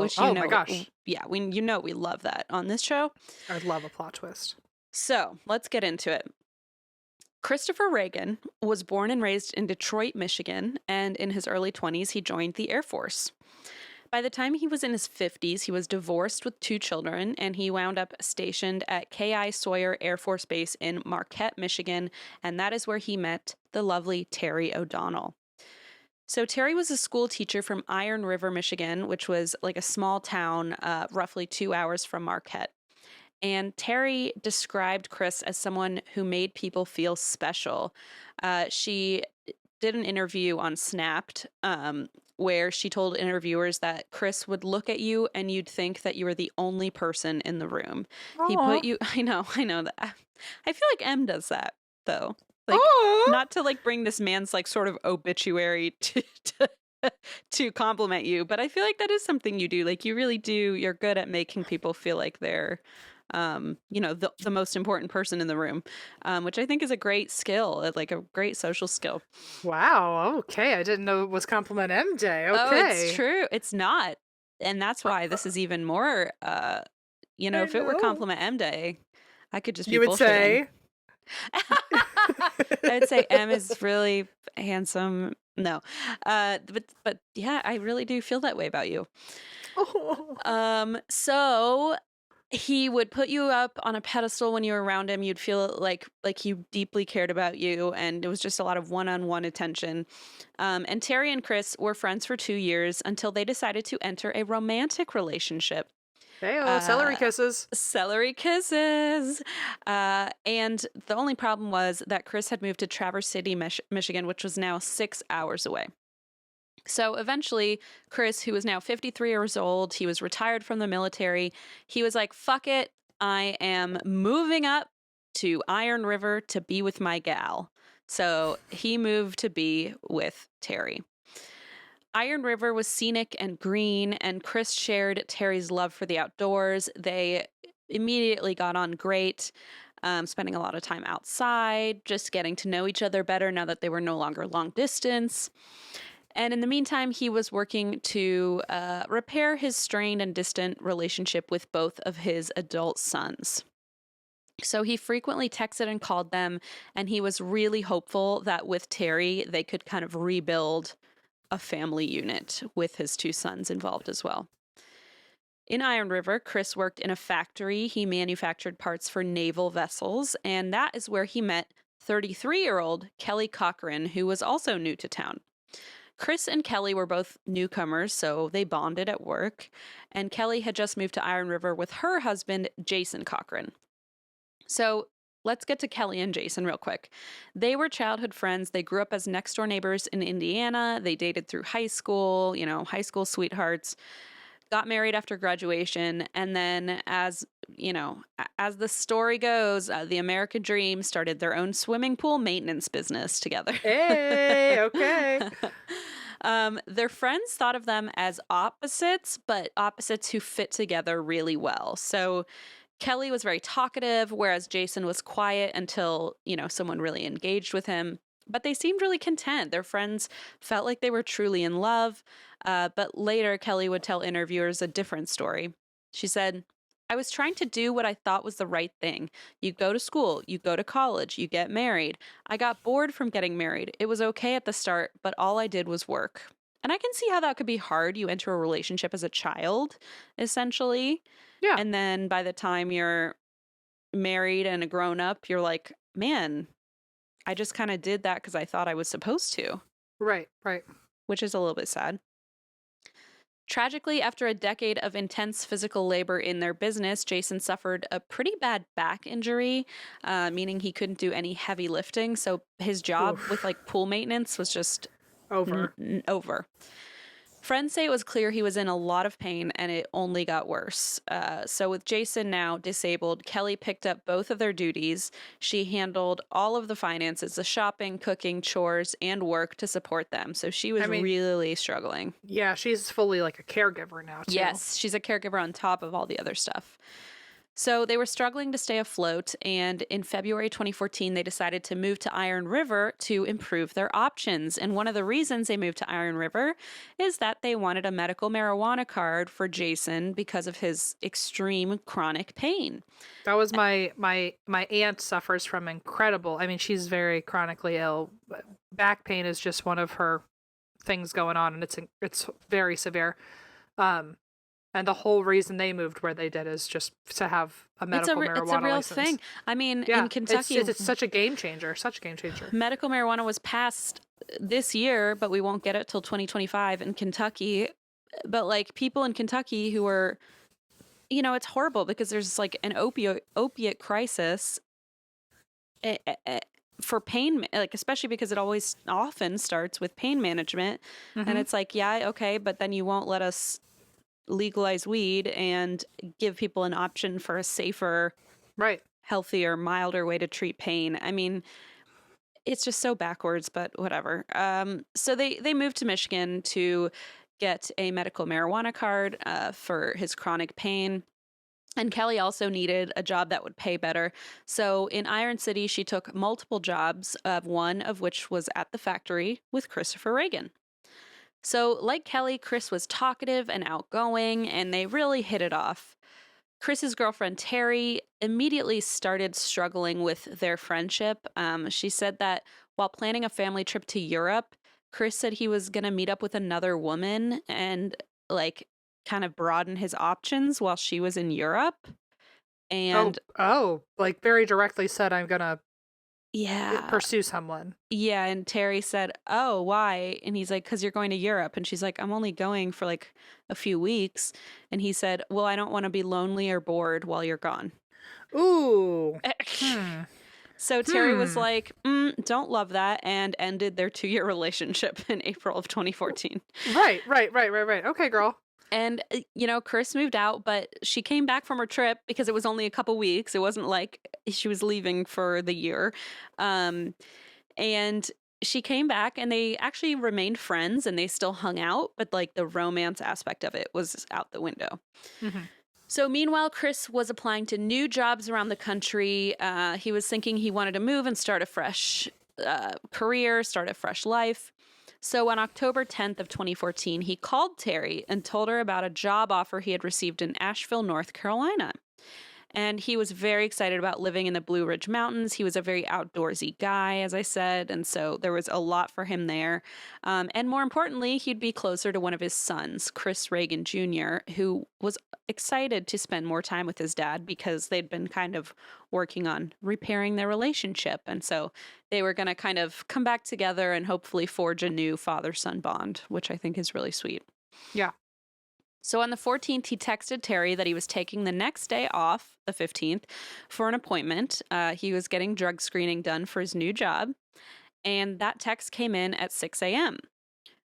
Which my gosh, we love that on this show. I love a plot twist. So let's get into it. Christopher Reagan was born and raised in Detroit, Michigan, and in his early 20s, he joined the Air Force. by the time he was in his 50s, he was divorced with 2 children, and he wound up stationed at K.I. Sawyer Air Force Base in Marquette, Michigan, and that is where he met the lovely Terry O'Donnell. So Terry was a school teacher from Iron River, Michigan, which was like a small town roughly 2 hours from Marquette. And Terry described Chris as someone who made people feel special. She did an interview on Snapped where she told interviewers that Chris would look at you and you'd think that you were the only person in the room. He put Aw. you, I know that. I feel like M does that though. Like, Aw. not to like bring this man's like sort of obituary to compliment you, but I feel like that is something you do. Like, you really do. You're good at making people feel like they're the most important person in the room, which I think is a great skill, like a great social skill. Wow. Okay. I didn't know it was Compliment M Day. Oh, it's Okay. true. It's not. And that's why this is even more, I if it were know. Compliment M Day, I could just be You would bullshitting. say. I'd say M is really handsome. No. But yeah, I really do feel that way about you. So he would put you up on a pedestal when you were around him. You'd feel like he deeply cared about you, and it was just a lot of one-on-one attention. And Terry and Chris were friends for 2 years until they decided to enter a romantic relationship. Hey, celery kisses. Celery kisses. And the only problem was that Chris had moved to Traverse City, Michigan, which was now 6 hours away. So eventually, Chris, who was now 53 years old, he was retired from the military. He was like, fuck it. I am moving up to Iron River to be with my gal. So he moved to be with Terry. Iron River was scenic and green, and Chris shared Terry's love for the outdoors. They immediately got on great, spending a lot of time outside, just getting to know each other better now that they were no longer long distance. And in the meantime, he was working to repair his strained and distant relationship with both of his adult sons. So he frequently texted and called them, and he was really hopeful that with Terry, they could kind of rebuild a family unit with his 2 sons involved as well. In Iron River, Chris worked in a factory. He manufactured parts for naval vessels, and that is where he met 33-year-old Kelly Cochran, who was also new to town. Chris and Kelly were both newcomers, so they bonded at work, and Kelly had just moved to Iron River with her husband, Jason Cochran. So let's get to Kelly and Jason real quick. They were childhood friends. They grew up as next door neighbors in Indiana. They dated through high school, high school sweethearts, got married after graduation. And then as the story goes, the American Dream started their own swimming pool maintenance business together. Hey, okay. Their friends thought of them as opposites, but opposites who fit together really well. So Kelly was very talkative, whereas Jason was quiet until, someone really engaged with him. But they seemed really content. Their friends felt like they were truly in love. But later, Kelly would tell interviewers a different story. She said, I was trying to do what I thought was the right thing. You go to school, you go to college, you get married. I got bored from getting married. It was okay at the start, but all I did was work. And I can see how that could be hard. You enter a relationship as a child, essentially. Yeah. And then by the time you're married and a grown up, you're like, man, I just kind of did that because I thought I was supposed to. Right. Which is a little bit sad. Tragically, after a decade of intense physical labor in their business, Jason suffered a pretty bad back injury, meaning he couldn't do any heavy lifting. So his job with like pool maintenance was just over. Over. Friends say it was clear he was in a lot of pain, and it only got worse. So with Jason now disabled, Kelly picked up both of their duties. She handled all of the finances, the shopping, cooking, chores, and work to support them. So she was really struggling. Yeah, she's fully like a caregiver now, too. Yes, she's a caregiver on top of all the other stuff. So they were struggling to stay afloat, and in February 2014, they decided to move to Iron River to improve their options. And one of the reasons they moved to Iron River is that they wanted a medical marijuana card for Jason because of his extreme chronic pain. That was my aunt suffers from incredible. I mean, she's very chronically ill. Back pain is just one of her things going on, and it's very severe. Um, and the whole reason they moved where they did is just to have a medical It's a marijuana real license. thing. I mean, in Yeah, Kentucky, it's such a game changer, such a game changer. medical marijuana was passed this year, but we won't get it till 2025 in Kentucky. But like people in Kentucky who are, it's horrible because there's like an opiate crisis eh, eh, eh, for pain, like especially because it always often starts with pain management, and Hmm. it's like, yeah, okay, but then you won't let us legalize weed and give people an option for a safer, Right. healthier, milder way to treat pain. I mean, it's just so backwards, but whatever. So they moved to Michigan to get a medical marijuana card for his chronic pain. And Kelly also needed a job that would pay better. So in Iron City, she took multiple jobs, one of which was at the factory with Christopher Reagan. So, like Kelly, Chris was talkative and outgoing, and they really hit it off. Chris's girlfriend, Terry, immediately started struggling with their friendship. She said that while planning a family trip to Europe, Chris said he was going to meet up with another woman and, like, kind of broaden his options while she was in Europe. Oh, And like very directly said, I'm gonna yeah, pursue someone. yeah. And Terry said, "Oh, why?" And he's like, "Because you're going to Europe." And she's like, "I'm only going for like a few weeks." And he said, "Well, I don't want to be lonely or bored while you're gone." Ooh. Hmm. So Terry was Hmm. like, don't love that, and ended their 2-year relationship in April of 2014. Right, right, right, right, right. Okay, girl. And, Chris moved out, but she came back from her trip because it was only a couple weeks. It wasn't like she was leaving for the year. Um, and she came back and they actually remained friends and they still hung out, but like the romance aspect of it was out the window. Hmm. So, meanwhile, Chris was applying to new jobs around the country. He was thinking he wanted to move and start a fresh career, start a fresh life. So, on October 10th of 2014, he called Terry and told her about a job offer he had received in Asheville, North Carolina. And he was very excited about living in the Blue Ridge Mountains. He was a very outdoorsy guy, as I said. And so there was a lot for him there. And more importantly, he'd be closer to one of his sons, Chris Reagan Jr., who was excited to spend more time with his dad because they'd been kind of working on repairing their relationship. And so they were going to kind of come back together and hopefully forge a new father son bond, which I think is really sweet. Yeah. So on the 14th, he texted Terry that he was taking the next day off, the 15th, for an appointment. He was getting drug screening done for his new job. And that text came in at 6 a.m.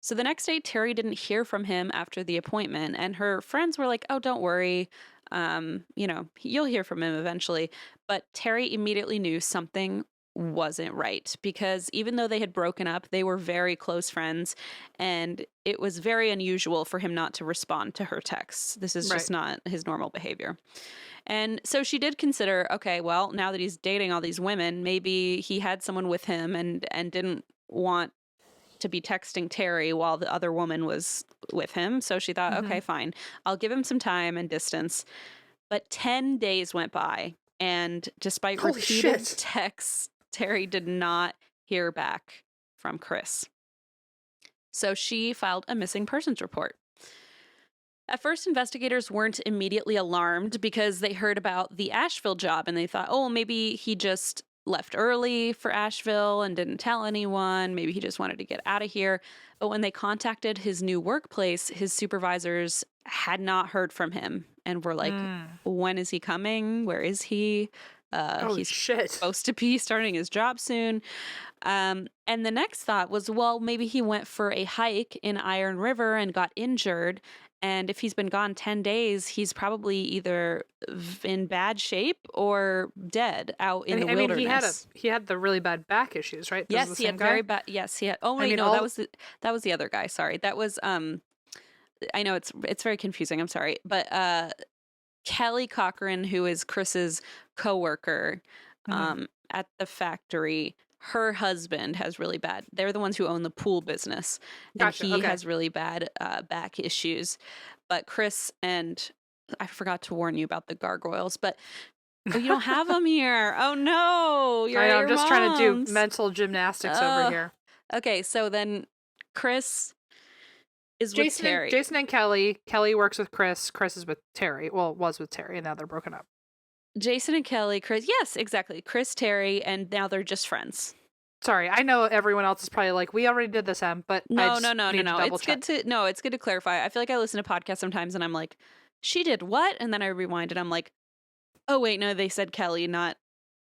So the next day, Terry didn't hear from him after the appointment. And her friends were like, oh, don't worry. You'll hear from him eventually. But Terry immediately knew something wasn't right because even though they had broken up, they were very close friends. And it was very unusual for him not to respond to her texts. This is Right. just not his normal behavior. And so she did consider, okay, well, now that he's dating all these women, maybe he had someone with him and didn't want to be texting Terry while the other woman was with him. So she thought, Hmm. okay, fine. I'll give him some time and distance. But 10 days went by, and despite Holy repeated shit. texts, Terry did not hear back from Chris. So she filed a missing persons report. At first, investigators weren't immediately alarmed because they heard about the Asheville job and they thought, oh, maybe he just left early for Asheville and didn't tell anyone. Maybe he just wanted to get out of here. But when they contacted his new workplace, his supervisors had not heard from him and were like, Mm. when is he coming? Where is he? Holy He's shit. supposed to be starting his job soon. And the next thought was, well, maybe he went for a hike in Iron River and got injured. And if he's been gone 10 days, he's probably either in bad shape or dead out in And the I mean, wilderness. he had the really bad back issues, right? This is the Yes, he same had very guy. bad. Yes, he had. Oh I wait, mean, no, all. that was the other guy. Sorry, that was. I know it's very confusing. I'm sorry, but Kelly Cochran, who is Chris's coworker, Mhm. at the factory, her husband has really bad. They're the ones who own the pool business, and Gotcha. he Okay. has really bad back issues. But Chris and I forgot to warn you about the gargoyles, but oh, you don't have them here. Oh no, you're I at know. I'm your just trying to do mom's. mental gymnastics over Uh, here. okay, so then Chris is with Terry. Jason and Kelly. Kelly works with Chris. Chris is with Terry. Well, was with Terry, and now they're broken up. Jason and Kelly, Chris. Yes, exactly. Chris, Terry, and now they're just friends. Sorry, I know everyone else is probably like, we already did this, Em, but No. It's Good to clarify. I feel like I listen to podcasts sometimes and I'm like, she did what? And then I rewind and I'm like, oh wait, no, they said Kelly, not.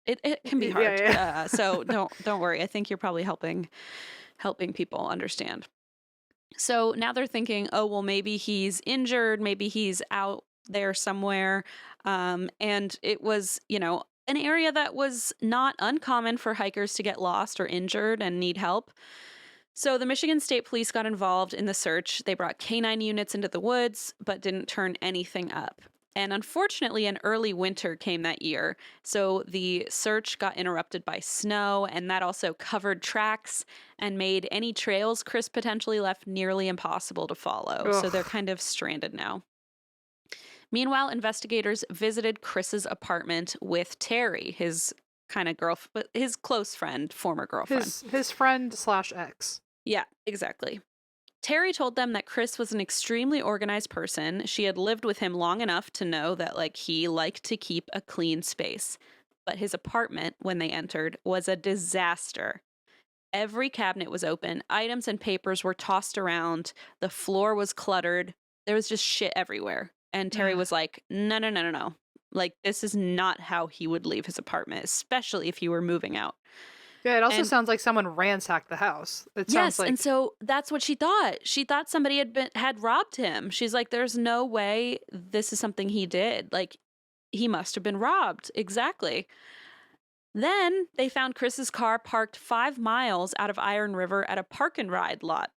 It can be hard. Yeah. So don't worry. I think you're probably helping people understand. So now they're thinking, oh well, maybe he's injured, maybe he's out there somewhere. And it was, an area that was not uncommon for hikers to get lost or injured and need help. So the Michigan State Police got involved in the search. They brought canine units into the woods, but didn't turn anything up. And unfortunately, an early winter came that year. So the search got interrupted by snow, and that also covered tracks and made any trails Chris potentially left nearly impossible to follow. Ugh. So they're kind of stranded now. Meanwhile, investigators visited Chris's apartment with Terry, his kind of his close friend, former girlfriend. His friend / ex. Yeah, exactly. Terry told them that Chris was an extremely organized person. She had lived with him long enough to know that he liked to keep a clean space. But his apartment, when they entered, was a disaster. Every cabinet was open. Items and papers were tossed around. The floor was cluttered. There was just shit everywhere. And Terry was like, no. This is not how he would leave his apartment, especially if he were moving out. Yeah, it also sounds like someone ransacked the house. And so that's what she thought. She thought somebody had robbed him. She's like, there's no way this is something he did. He must have been robbed. Exactly. Then they found Chris's car parked 5 miles out of Iron River at a park and ride lot.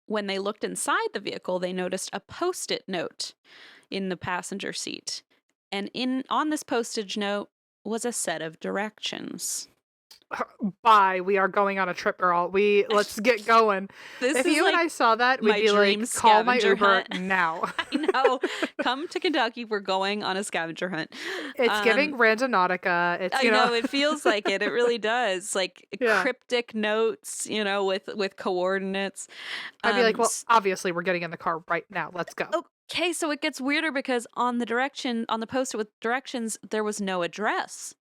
When they looked inside the vehicle, they noticed a Post-it note in the passenger seat. And on this postage note was a set of directions. Bye. We are going on a trip, girl. Let's get going. If you and I saw that, we'd be like, call my Uber now. I know. Come to Kentucky. We're going on a scavenger hunt. It's giving Randonautica. I know. It feels like it. It really does. Cryptic notes, with coordinates. I'd be like, well, obviously we're getting in the car right now. Let's go. Okay, so it gets weirder because on the post-it with directions, there was no address.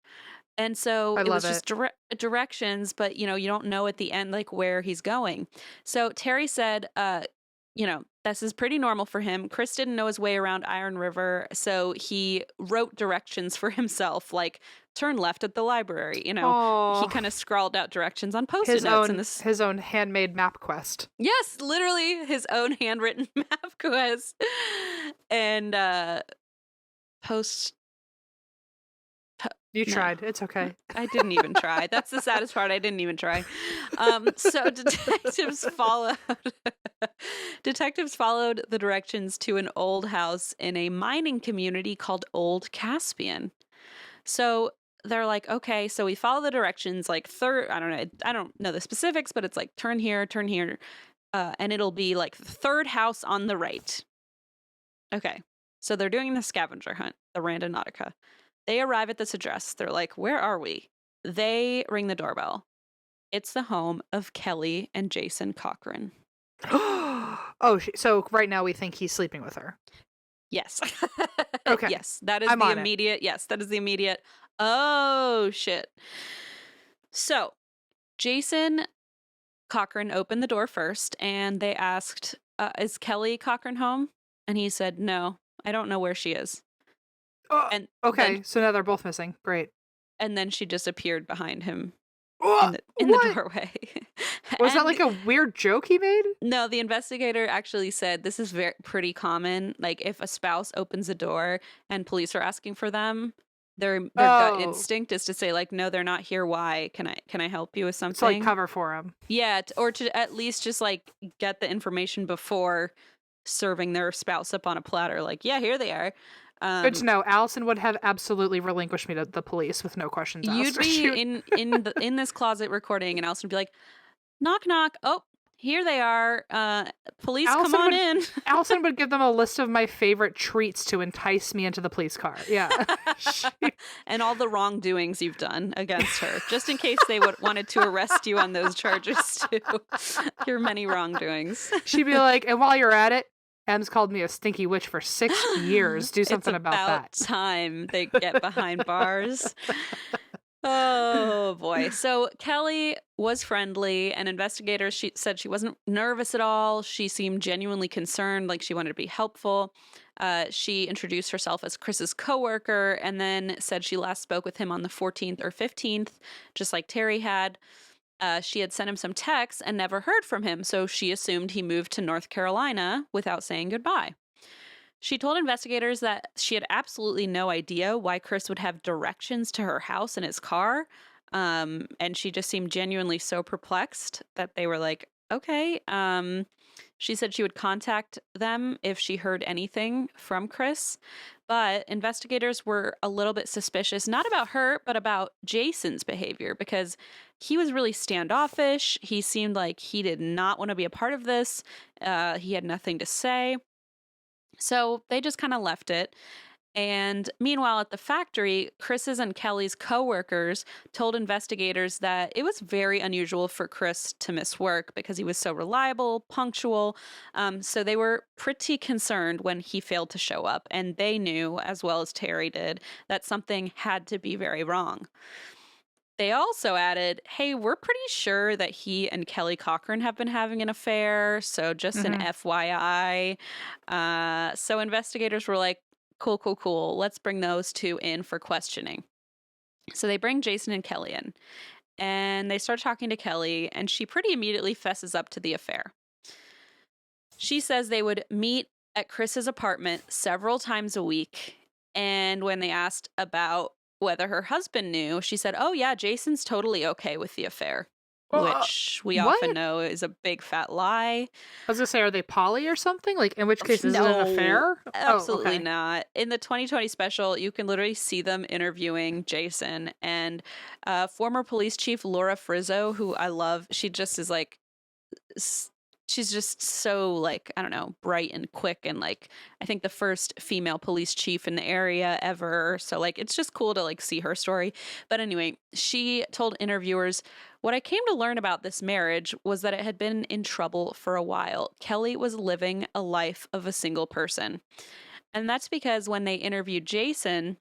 And so it was just directions, but, you don't know at the end, where he's going. So Terry said, this is pretty normal for him. Chris didn't know his way around Iron River, so he wrote directions for himself, turn left at the library. Aww. He kind of scrawled out directions on Post-it notes. His own handmade map quest. Yes, literally his own handwritten map quest. And You tried. It's okay. I didn't even try. That's the saddest part. I didn't even try. So detectives followed the directions to an old house in a mining community called Old Caspian. So they're like, okay, so we follow the directions, third, I don't know the specifics, but it's turn here, and it'll be the third house on the right. Okay. So they're doing the scavenger hunt, the Randonautica. They arrive at this address. They're like, where are we? They ring the doorbell. It's the home of Kelly and Jason Cochran. So right now we think he's sleeping with her. Yes. Okay. Yes, that is the immediate. Yes, that is the immediate. Oh, shit. So Jason Cochran opened the door first and they asked, is Kelly Cochran home? And he said, no, I don't know where she is. And okay, so now they're both missing. Great. And then she just appeared behind him in the doorway. Was that a weird joke he made? No, the investigator actually said this is pretty common. If a spouse opens a door and police are asking for them, their gut instinct is to say no, they're not here. Why? Can I help you with something? To cover for him. Yeah, or to at least just get the information before serving their spouse up on a platter. Yeah, here they are. Good to know. Allison would have absolutely relinquished me to the police with no questions asked. You'd be in this closet recording, and Allison would be like, knock, knock. Oh, here they are. Police, come Allison on would in. Allison would give them a list of my favorite treats to entice me into the police car. Yeah. She- And all the wrongdoings you've done against her, just in case they wanted to arrest you on those charges too. Your many wrongdoings. She'd be like, and while you're at it, M's called me a stinky witch for 6 years. Do It's something about about that. time they get behind bars. Oh boy. So Kelly was friendly, and investigators she said she wasn't nervous at all. She seemed genuinely concerned, like she wanted to be helpful. She introduced herself as Chris's coworker, and then said she last spoke with him on the 14th or 15th, just like Terry had. She had sent him some texts and never heard from him, so she assumed he moved to North Carolina without saying goodbye. She told investigators that she had absolutely no idea why Chris would have directions to her house in his car. And she just seemed genuinely so perplexed that they were like, okay. She said she would contact them if she heard anything from Chris. But investigators were a little bit suspicious, not about her, but about Jason's behavior, because he was really standoffish. He seemed like he did not want to be a part of this. He had nothing to say. So they just kind of left it. And meanwhile, at the factory, Chris's and Kelly's coworkers told investigators that it was very unusual for Chris to miss work because he was so reliable, punctual. So they were pretty concerned when he failed to show up. And they knew, as well as Terry did, that something had to be very wrong. They also added, hey, we're pretty sure that he and Kelly Cochran have been having an affair. So just an FYI. So investigators were like, cool, cool, cool. Let's bring those two in for questioning. So they bring Jason and Kelly in, and they start talking to Kelly, and she pretty immediately fesses up to the affair. She says they would meet at Chris's apartment several times a week. And when they asked about whether her husband knew, she said, oh, yeah, Jason's totally okay with the affair, which we often What? know is a big fat lie. I was gonna say, are they poly or something? Like, in which case, is it an affair? Absolutely Oh, okay. not. In the 2020 special, you can literally see them interviewing Jason, and former police chief Laura Frizzo, who I love. She just is like, she's just so like, I don't know, bright and quick, and like I think the first female police chief in the area ever. So like it's just cool to like see her story. But anyway, she told interviewers, what I came to learn about this marriage was that it had been in trouble for a while. Kelly was living a life of a single person. And that's because when they interviewed Jason,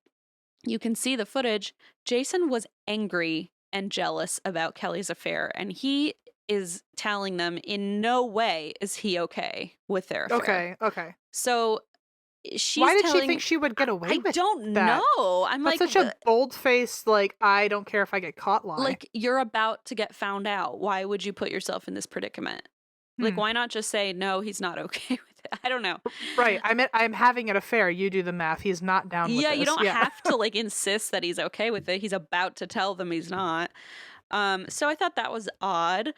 you can see the footage. Jason was angry and jealous about Kelly's affair, and he is telling them in no way is he okay with their affair. Okay. So Why she's did she telling, think she would get away I with don't that? know. I'm That's like, such a bold-faced, like, I don't care if I get caught lie. like you're about to get found out. Why would you put yourself in this predicament? Like, why not just say, no, he's not okay with it? I don't know. Right. I'm having an affair. You do the math. He's not down with Yeah, this. you don't have to like insist that he's okay with it. He's about to tell them he's not. So I thought that was odd.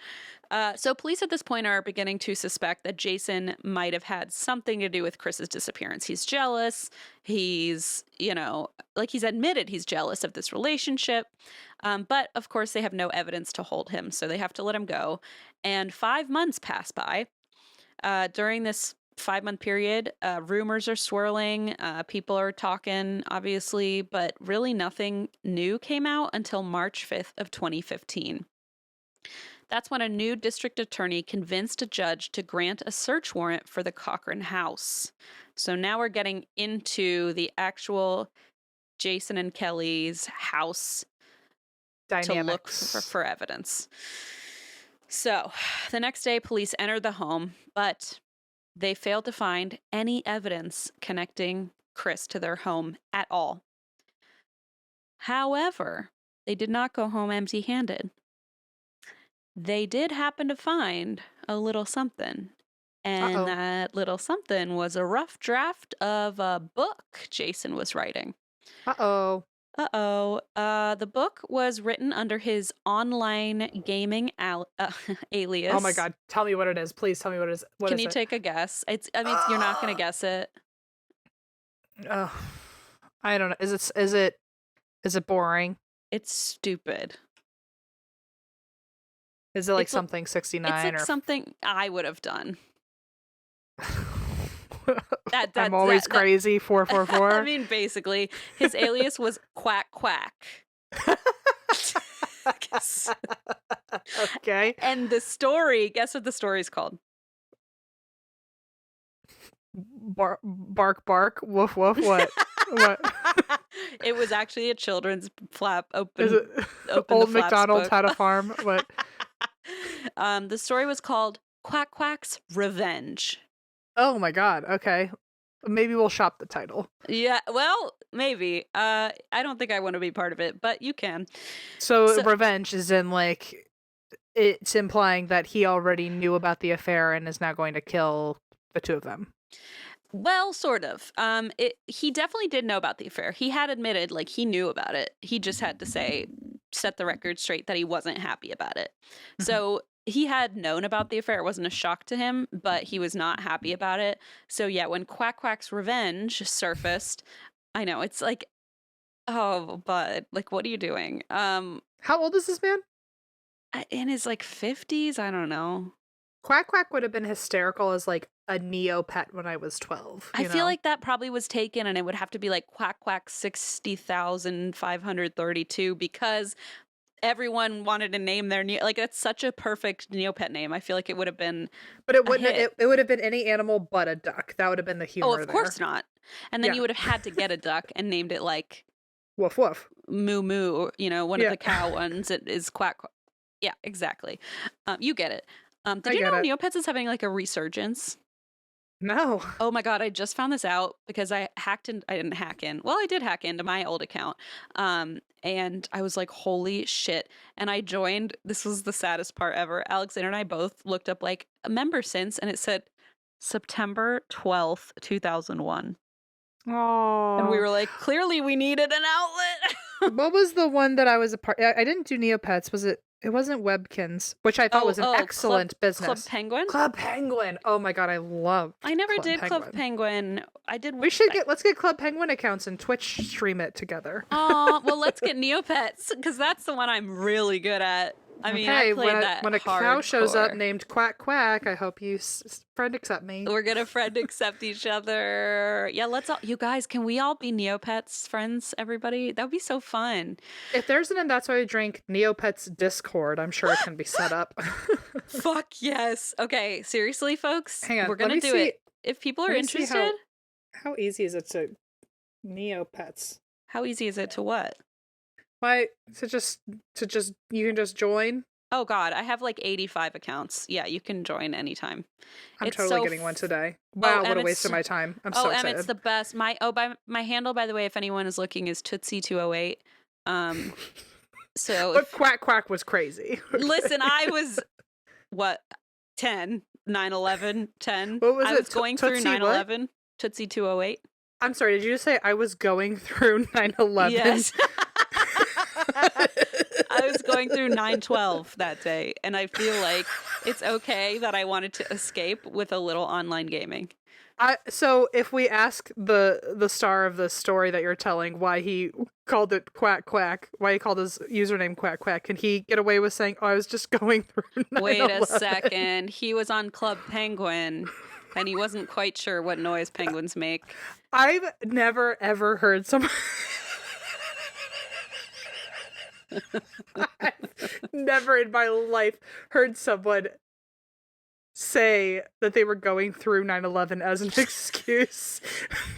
So police at this point are beginning to suspect that Jason might have had something to do with Chris's disappearance. He's jealous. He's, like he's admitted he's jealous of this relationship. But of course they have no evidence to hold him, so they have to let him go. And 5 months pass by. During this 5-month period, rumors are swirling. People are talking, obviously, but really nothing new came out until March 5th of 2015. That's when a new district attorney convinced a judge to grant a search warrant for the Cochran house. So now we're getting into the actual Jason and Kelly's house to look for evidence. So the next day, police entered the home, but they failed to find any evidence connecting Chris to their home at all. However, they did not go home empty-handed. They did happen to find a little something. And that little something was a rough draft of a book Jason was writing. Uh-oh. The book was written under his online gaming alias. Oh my God. Tell me what it is. Please tell me what it is. Can you take a guess? You're not going to guess it. I don't know. Is it boring? It's stupid. Is it like It's like something it's 69 like or something I would have done. That I'm that always that that crazy I 444? mean, basically, his alias was Quack Quack. Guess- Okay. And the story, guess what the story's called? Bark bark, woof woof, what? What? It was actually a children's flap Is open it open the Old flaps MacDonald book. had a farm? What? The story was called Quack Quack's Revenge. Oh my god, okay. Maybe we'll shop the title. Yeah, well, maybe. I don't think I want to be part of it, but you can. So So, revenge is in like it's implying that he already knew about the affair and is now going to kill the two of them. well, sort of. He definitely did know about the affair. He had admitted, like, he knew about it. He just had to set the record straight that he wasn't happy about it. Mhm. So he had known about the affair. It wasn't a shock to him, but he was not happy about it. So yeah, when Quack Quack's revenge surfaced, I know it's like, oh, bud, like, what are you doing? How old is this man? In his like 50s, I don't know. Quack Quack would have been hysterical as like a Neopet when I was 12. I feel like that probably was taken, and it would have to be like Quack Quack 60,532 because everyone wanted to name their like that's such a perfect Neopet name. I feel like it would have been But it a wouldn't. hit. It would have been any animal but a duck. That would have been the humor. Oh, of course there. not. And then Yeah. you would have had to get a duck and named it like Woof woof. Moo Moo, one Yeah. of the cow ones. It is Quack Quack. Yeah, exactly. You get it. Did I you get know it. Neopets is having like a resurgence? No. Oh my God, I just found this out because I didn't hack in. Well, I did hack into my old account. And I was like, holy shit. And I joined, this was the saddest part ever. Alexander and I both looked up like a member since, and it said September 12th, 2001. And we Oh. were like, clearly we needed an outlet. What was the one that I was a part? I didn't do Neopets. Was it? It wasn't Webkins, which I thought was an excellent business. Club Penguin? Club Penguin. Oh my god, I love. I never did Club Penguin. I did. Let's get Club Penguin accounts and Twitch stream it together. Oh, well, let's get Neopets because that's the one I'm really good at. I mean, I played that when a cow shows up hardcore. named Quack Quack, I hope you friend accept me. We're gonna friend accept each other. Yeah, let's all. You guys, can we all be Neopets friends? Everybody, that would be so fun. If there's an and that's why I drink Neopets Discord, I'm sure it can be set up. Fuck yes. Okay, seriously, folks, Hang on, we're gonna do it. If people are let me see interested, how easy is it to Neopets? how easy is it to what? Why to just you can just join? Oh God, I have like 85 accounts. Yeah, you can join anytime. I'm It's totally so getting one f- today. Wow, what a Emmett's- waste of my time. I'm so excited. Emmett's the best. My handle, by the way, if anyone is looking, is Tootsie208. So But Quack Quack was crazy. listen, I was what 10, 9/11, 10. What was I it? was going through Tootsie what? 9/11. Tootsie 208. I'm sorry, did you just say I was going through 9/11? Yes. I was going through 9/12 that day, and I feel like it's okay that I wanted to escape with a little online gaming. So if we ask the star of the story that you're telling why he called it Quack Quack, why he called his username Quack Quack, can he get away with saying, "Oh, I was just going through 9/11"? Wait a second. He was on Club Penguin, and he wasn't quite sure what noise penguins make. I've never ever heard someone. I've never in my life heard someone say that they were going through 9/11 as an excuse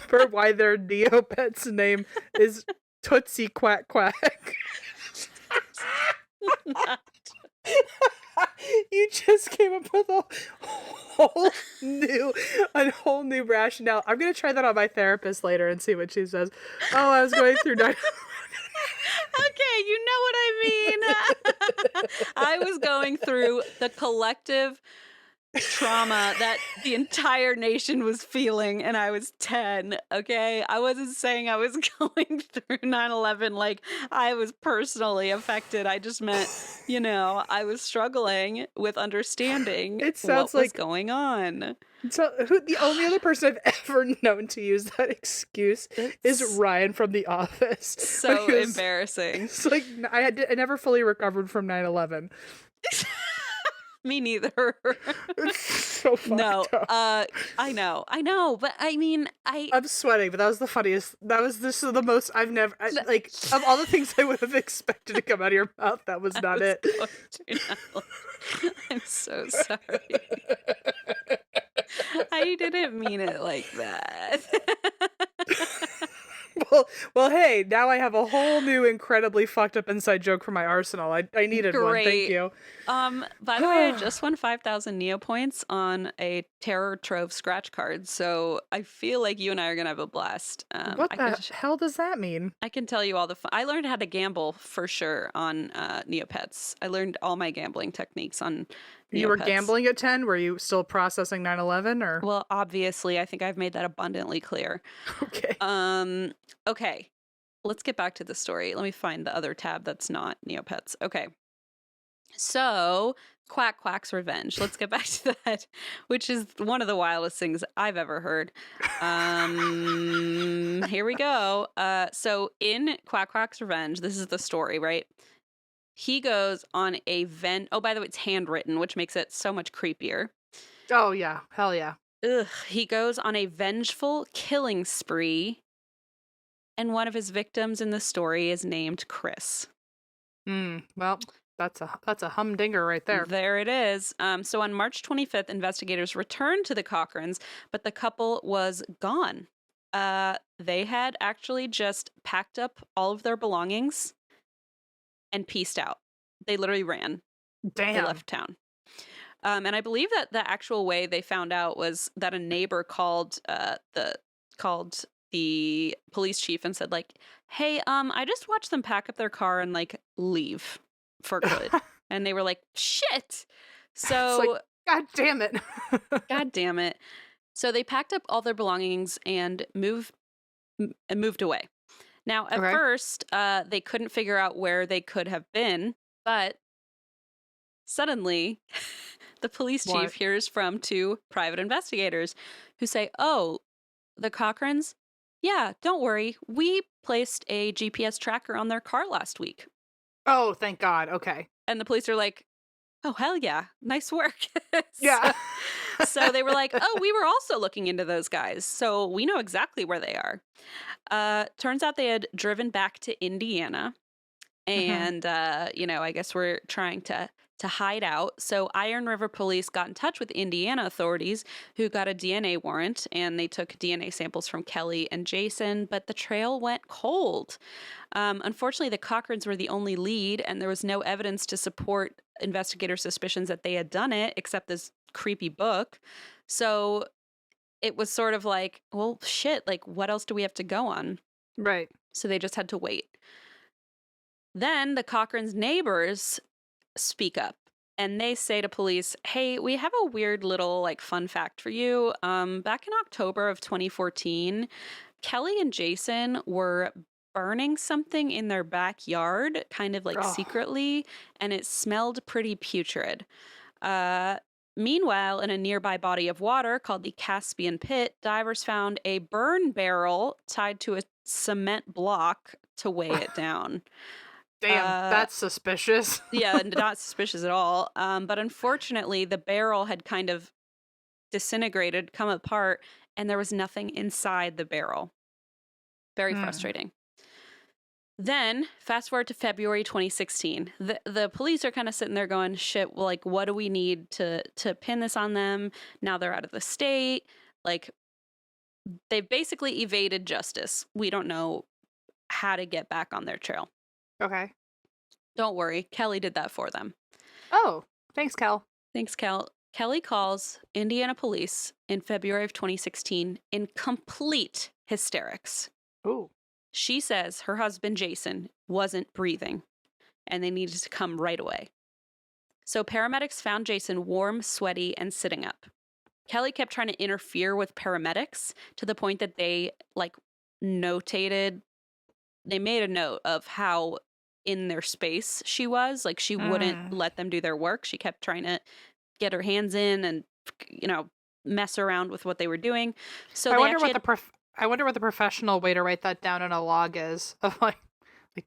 for why their Neopet's name is Tootsie Quack Quack. You just came up with a whole new rationale. I'm gonna try that on my therapist later and see what she says. Oh, I was going through 9/11. Okay, you know what I mean. I was going through the collective trauma that the entire nation was feeling, and I was 10, okay? I wasn't saying I was going through 9/11 like I was personally affected. I just meant, I was struggling with understanding It sounds what was like going on. So the only other person I've ever known to use that excuse is It's Ryan from The Office. so When he was- embarrassing. It's like I never fully recovered from 9/11. Me neither. It's so No, fucked up. I know, but I mean, I'm sweating, but that was the funniest. That was this is the most I've never like of all the things I would have expected to come out of your mouth. That was I not was it. going to now. I'm so sorry. I didn't mean it like that. Well, hey, now I have a whole new incredibly fucked up inside joke for my arsenal. I needed one. Thank Great. you. By the way, I just won 5,000 Neo points on a Terror Trove scratch card, so I feel like you and I are gonna have a blast. What the hell does that mean? I can tell you all the fun. I learned how to gamble for sure on Neopets. I learned all my gambling techniques on You were Neopets. gambling at 10? Were you still processing 9/11 or? Well, obviously, I think I've made that abundantly clear. Okay. Okay. Let's get back to the story. Let me find the other tab that's not Neopets. Okay. So, Quack Quack's Revenge. Let's get back to that, which is one of the wildest things I've ever heard. Here we go. So in Quack Quack's Revenge, this is the story, right? He goes on a oh, by the way, it's handwritten, which makes it so much creepier. Oh yeah, hell yeah. Ugh, he goes on a vengeful killing spree, and one of his victims in the story is named Chris. Well, that's a humdinger right there. There it is. So on March 25th, investigators returned to the Cochrans, but the couple was gone. They had actually just packed up all of their belongings and peaced out. They literally ran. Damn. They left town. And I believe that the actual way they found out was that a neighbor called the police chief and said, like, hey, I just watched them pack up their car and like leave for good. And they were like, shit. So like, God damn it. God damn it. So they packed up all their belongings and moved away. Now, at first, they couldn't figure out where they could have been, but suddenly the police chief hears from two private investigators who say, oh, the Cochrans? Yeah, don't worry. We placed a GPS tracker on their car last week. Oh, thank God. Okay. And the police are like, oh, hell yeah. Nice work. Yeah. So they were like, oh, we were also looking into those guys. So we know exactly where they are. Turns out they had driven back to Indiana. And, I guess we're trying to hide out. So Iron River Police got in touch with Indiana authorities who got a DNA warrant, and they took DNA samples from Kelly and Jason, but the trail went cold. Unfortunately, the Cochrans were the only lead, and there was no evidence to support investigator suspicions that they had done it, except this creepy book. So it was sort of like, well, shit, like, what else do we have to go on? Right. So they just had to wait. Then the Cochrans' neighbors speak up, and they say to police, hey, we have a weird little like fun fact for you. Back in October of 2014, Kelly and Jason were burning something in their backyard, kind of like secretly, and it smelled pretty putrid. Meanwhile, in a nearby body of water called the Caspian Pit, divers found a burn barrel tied to a cement block to weigh it down. Damn, that's suspicious. Yeah, not suspicious at all. But unfortunately, the barrel had kind of disintegrated, come apart, and there was nothing inside the barrel. Very frustrating. Then, fast forward to February 2016. The police are kind of sitting there going, shit, well, like, what do we need to pin this on them? Now they're out of the state. Like, they've basically evaded justice. We don't know how to get back on their trail. Okay. Don't worry. Kelly did that for them. Oh, thanks, Kel. Thanks, Kel. Kelly calls Indiana police in February of 2016 in complete hysterics. Ooh. She says her husband, Jason, wasn't breathing, and they needed to come right away. So paramedics found Jason warm, sweaty, and sitting up. Kelly kept trying to interfere with paramedics to the point that they, like, they made a note of how in their space she was. Like, she wouldn't let them do their work. She kept trying to get her hands in and, mess around with what they were doing. So I wonder what the professional way to write that down in a log is. Of like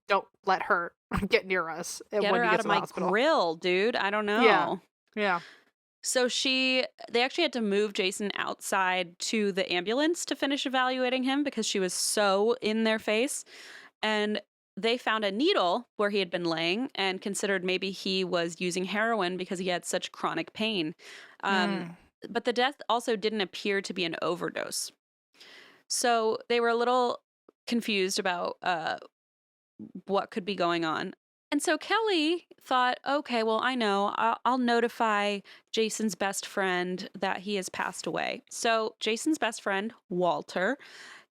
don't let her get near us get her out of my grill, dude. I don't know. Yeah. Yeah. So they actually had to move Jason outside to the ambulance to finish evaluating him because she was so in their face. And they found a needle where he had been laying and considered maybe he was using heroin because he had such chronic pain. Um, Mm. but the death also didn't appear to be an overdose. So they were a little confused about what could be going on. And so Kelly thought, okay, well, I know. I'll notify Jason's best friend that he has passed away. So Jason's best friend, Walter,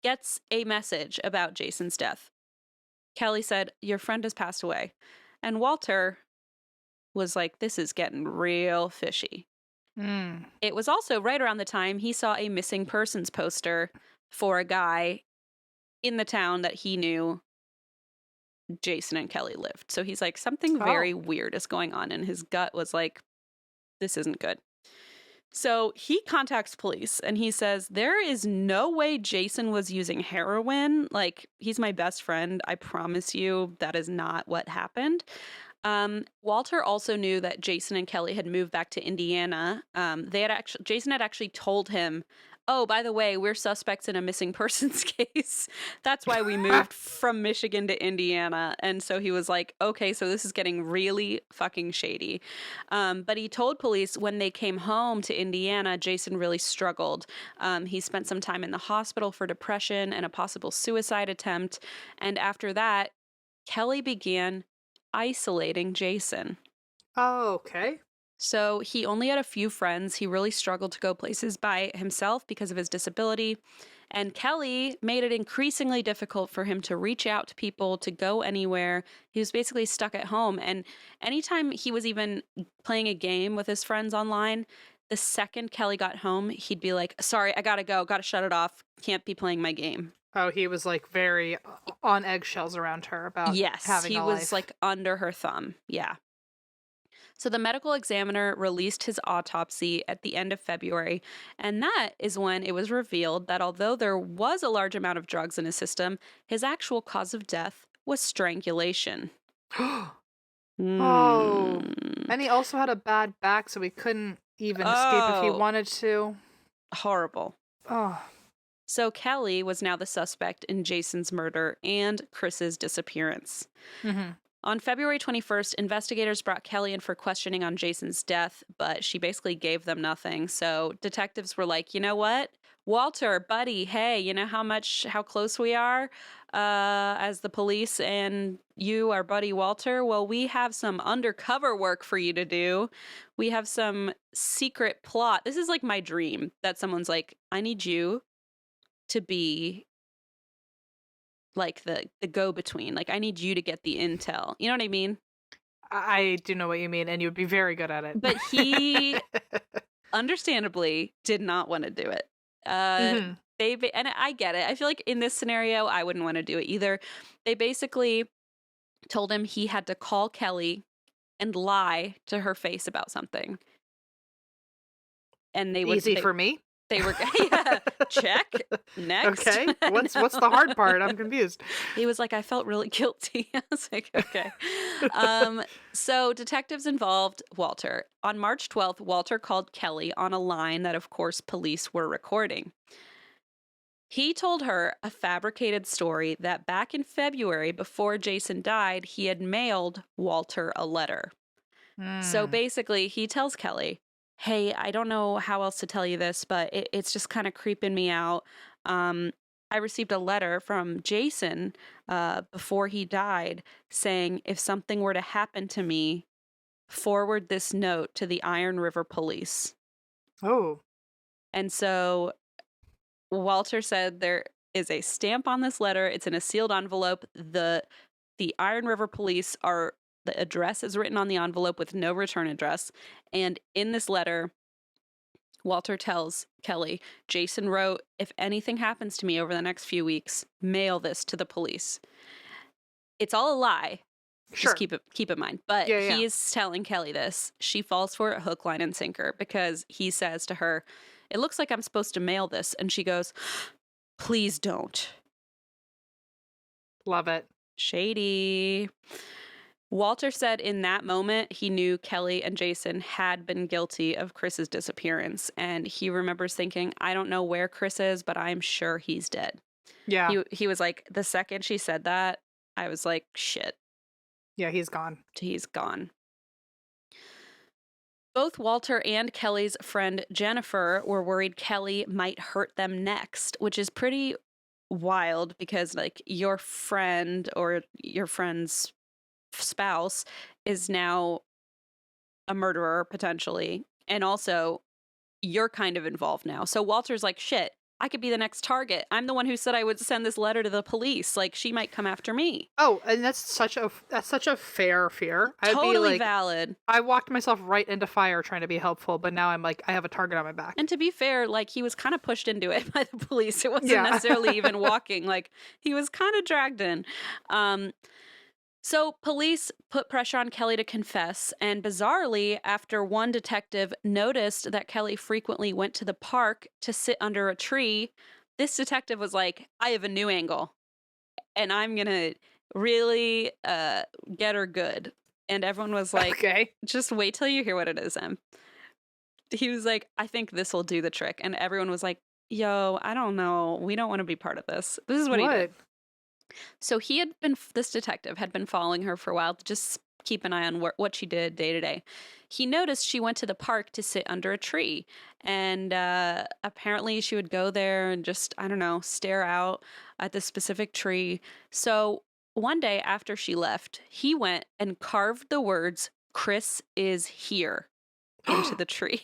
gets a message about Jason's death. Kelly said, your friend has passed away. And Walter was like, this is getting real fishy. Mm. It was also right around the time he saw a missing persons poster for a guy in the town that he knew Jason and Kelly lived. So he's like, something very Oh. weird is going on. And his gut was like, this isn't good. So he contacts police and he says, there is no way Jason was using heroin. Like, he's my best friend. I promise you that is not what happened. Walter also knew that Jason and Kelly had moved back to Indiana. Jason had actually told him, oh, by the way, we're suspects in a missing persons case. That's why we moved from Michigan to Indiana. And so he was like, okay, so this is getting really fucking shady. But he told police when they came home to Indiana, Jason really struggled. He spent some time in the hospital for depression and a possible suicide attempt. And after that, Kelly began isolating Jason. Oh, okay. So he only had a few friends. He really struggled to go places by himself because of his disability. And Kelly made it increasingly difficult for him to reach out to people, to go anywhere. He was basically stuck at home. And anytime he was even playing a game with his friends online, the second Kelly got home, he'd be like, sorry, I gotta go, gotta shut it off, can't be playing my game. Oh, he was like very on eggshells around her about Yes, having he a was life. like under her thumb. Yeah. So the medical examiner released his autopsy at the end of February, and that is when it was revealed that although there was a large amount of drugs in his system, his actual cause of death was strangulation. Oh. Hmm. And he also had a bad back, so he couldn't even escape if he Oh, wanted to. horrible. Oh. So Kelly was now the suspect in Jason's murder and Chris's disappearance. Mm-hmm. On February 21st, investigators brought Kelly in for questioning on Jason's death, but she basically gave them nothing. So detectives were like, you know what? Walter, buddy, hey, you know how close we are as the police and you, our buddy Walter? Well, we have some undercover work for you to do. We have some secret plot. This is like my dream that someone's like, I need you to be like the go-between. Like, I need you to get the intel. You know what I mean? I do know what you mean, and you would be very good at it. But he understandably did not want to do it. Mm-hmm. And I get it. I feel like in this scenario, I wouldn't want to do it either. They basically told him he had to call Kelly and lie to her face about something. And Easy for me. They were yeah, check. Next. Okay. What's the hard part? I'm confused. He was like, I felt really guilty. I was like, okay. So detectives involved Walter. On March 12th, Walter called Kelly on a line that, of course, police were recording. He told her a fabricated story that back in February, before Jason died, he had mailed Walter a letter. So Mm. basically, he tells Kelly, hey, I don't know how else to tell you this, but it's just kind of creeping me out. I received a letter from Jason before he died saying, if something were to happen to me, forward this note to the Iron River Police. Oh. And so Walter said there is a stamp on this letter. It's in a sealed envelope. The Iron River Police are the address is written on the envelope with no return address. And in this letter, Walter tells Kelly, Jason wrote, if anything happens to me over the next few weeks, mail this to the police. It's all a lie. Sure. Just keep in mind. But Yeah. he is telling Kelly this. She falls for it hook, line, and sinker because he says to her, it looks like I'm supposed to mail this. And she goes, please don't. Love it. Shady. Walter said in that moment he knew Kelly and Jason had been guilty of Chris's disappearance, and he remembers thinking, I don't know where Chris is, but I'm sure he's dead. Yeah. He was like, the second she said that, I was like, shit, Yeah, he's gone. he's gone. Both Walter and Kelly's friend Jennifer were worried Kelly might hurt them next, which is pretty wild because, like, your friend or your friend's spouse is now a murderer potentially. And also, you're kind of involved now. So Walter's like, shit, I could be the next target. I'm the one who said I would send this letter to the police. Like, she might come after me. Oh, and that's such a fair fear. I'd be Totally like, valid. I walked myself right into fire trying to be helpful, but now I'm like, I have a target on my back. And to be fair, like, he was kind of pushed into it by the police. It wasn't Yeah. necessarily even walking. Like, he was kind of dragged in. So police put pressure on Kelly to confess, and bizarrely, after one detective noticed that Kelly frequently went to the park to sit under a tree, this detective was like, I have a new angle, and I'm gonna really get her good. And everyone was like, Okay. just wait till you hear what it is, Em. He was like, I think this will do the trick. And everyone was like, yo, I don't know. We don't want to be part of this. This is what he did. So this detective had been following her for a while to just keep an eye on what she did day to day. He noticed she went to the park to sit under a tree. And apparently she would go there and just, I don't know, stare out at this specific tree. So one day after she left, he went and carved the words, Chris is here, into the tree.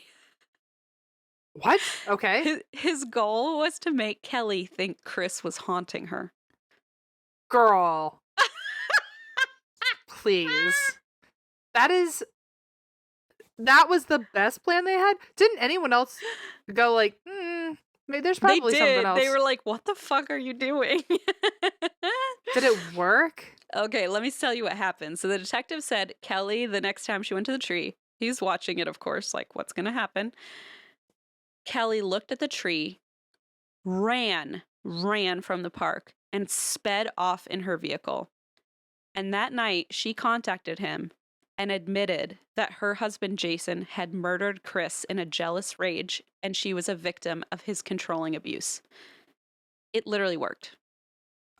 What? Okay. His goal was to make Kelly think Chris was haunting her. Girl. Please. That was the best plan they had? Didn't anyone else go like, maybe there's probably something else? They were like, what the fuck are you doing? Did it work? Okay, let me tell you what happened. So the detective said Kelly, the next time she went to the tree, he's watching it, of course, like, what's going to happen? Kelly looked at the tree, ran from the park, and sped off in her vehicle. And that night, she contacted him and admitted that her husband, Jason, had murdered Chris in a jealous rage, and she was a victim of his controlling abuse. It literally worked.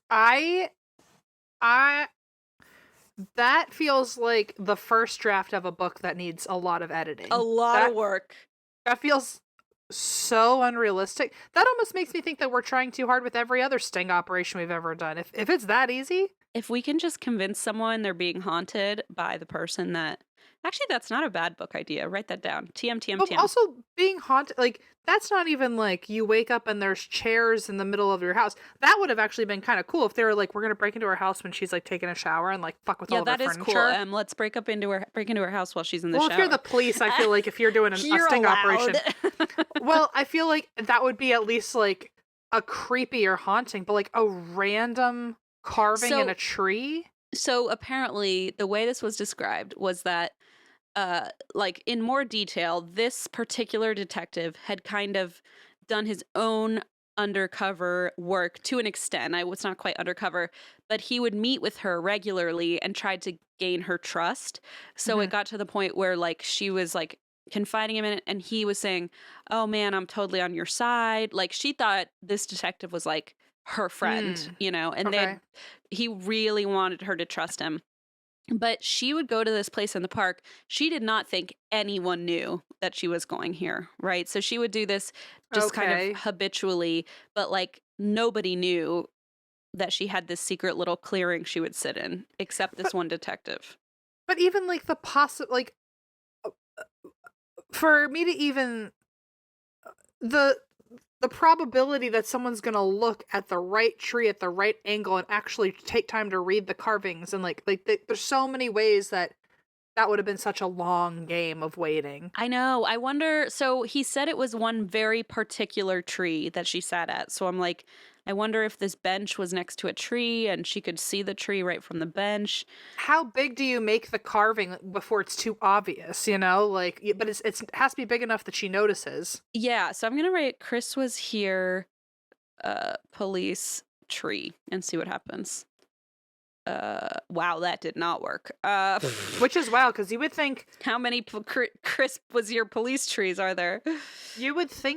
That feels like the first draft of a book that needs a lot of editing. A lot of work. That feels so unrealistic. That almost makes me think that we're trying too hard with every other sting operation we've ever done. If it's that easy. If we can just convince someone they're being haunted by the person that... Actually, that's not a bad book idea. Write that down. TM. But also being haunted, like, that's not even like you wake up and there's chairs in the middle of your house. That would have actually been kind of cool if they were like, we're going to break into her house when she's like taking a shower and like fuck with all of her furniture. Yeah, that is cool. Let's break into her house while she's in the shower. Well, if you're the police, I feel like if you're doing a sting operation. Well, I feel like that would be at least like a creepy or haunting, but like a random carving in a tree. So apparently the way this was described was that like in more detail, this particular detective had kind of done his own undercover work to an extent. I was not quite undercover, but he would meet with her regularly and tried to gain her trust. So it got to the point where like she was like confiding him in it, and he was saying, oh man, I'm totally on your side. Like she thought this detective was like her friend, you know, and he really wanted her to trust him. But she would go to this place in the park. She did not think anyone knew that she was going here, right? So she would do this just kind of habitually, but like nobody knew that she had this secret little clearing she would sit in, except this one detective. But even like like for me to even the probability that someone's gonna look at the right tree at the right angle and actually take time to read the carvings and like there's so many ways that would have been such a long game of waiting. I know. I wonder. So he said it was one very particular tree that she sat at. So I'm like, I wonder if this bench was next to a tree and she could see the tree right from the bench. How big do you make the carving before it's too obvious, you know? Like, but it has to be big enough that she notices. Yeah, so I'm going to write Chris was here, police tree, and see what happens. Wow, that did not work. Which is wild, because you would think How many crisp was your police trees are there?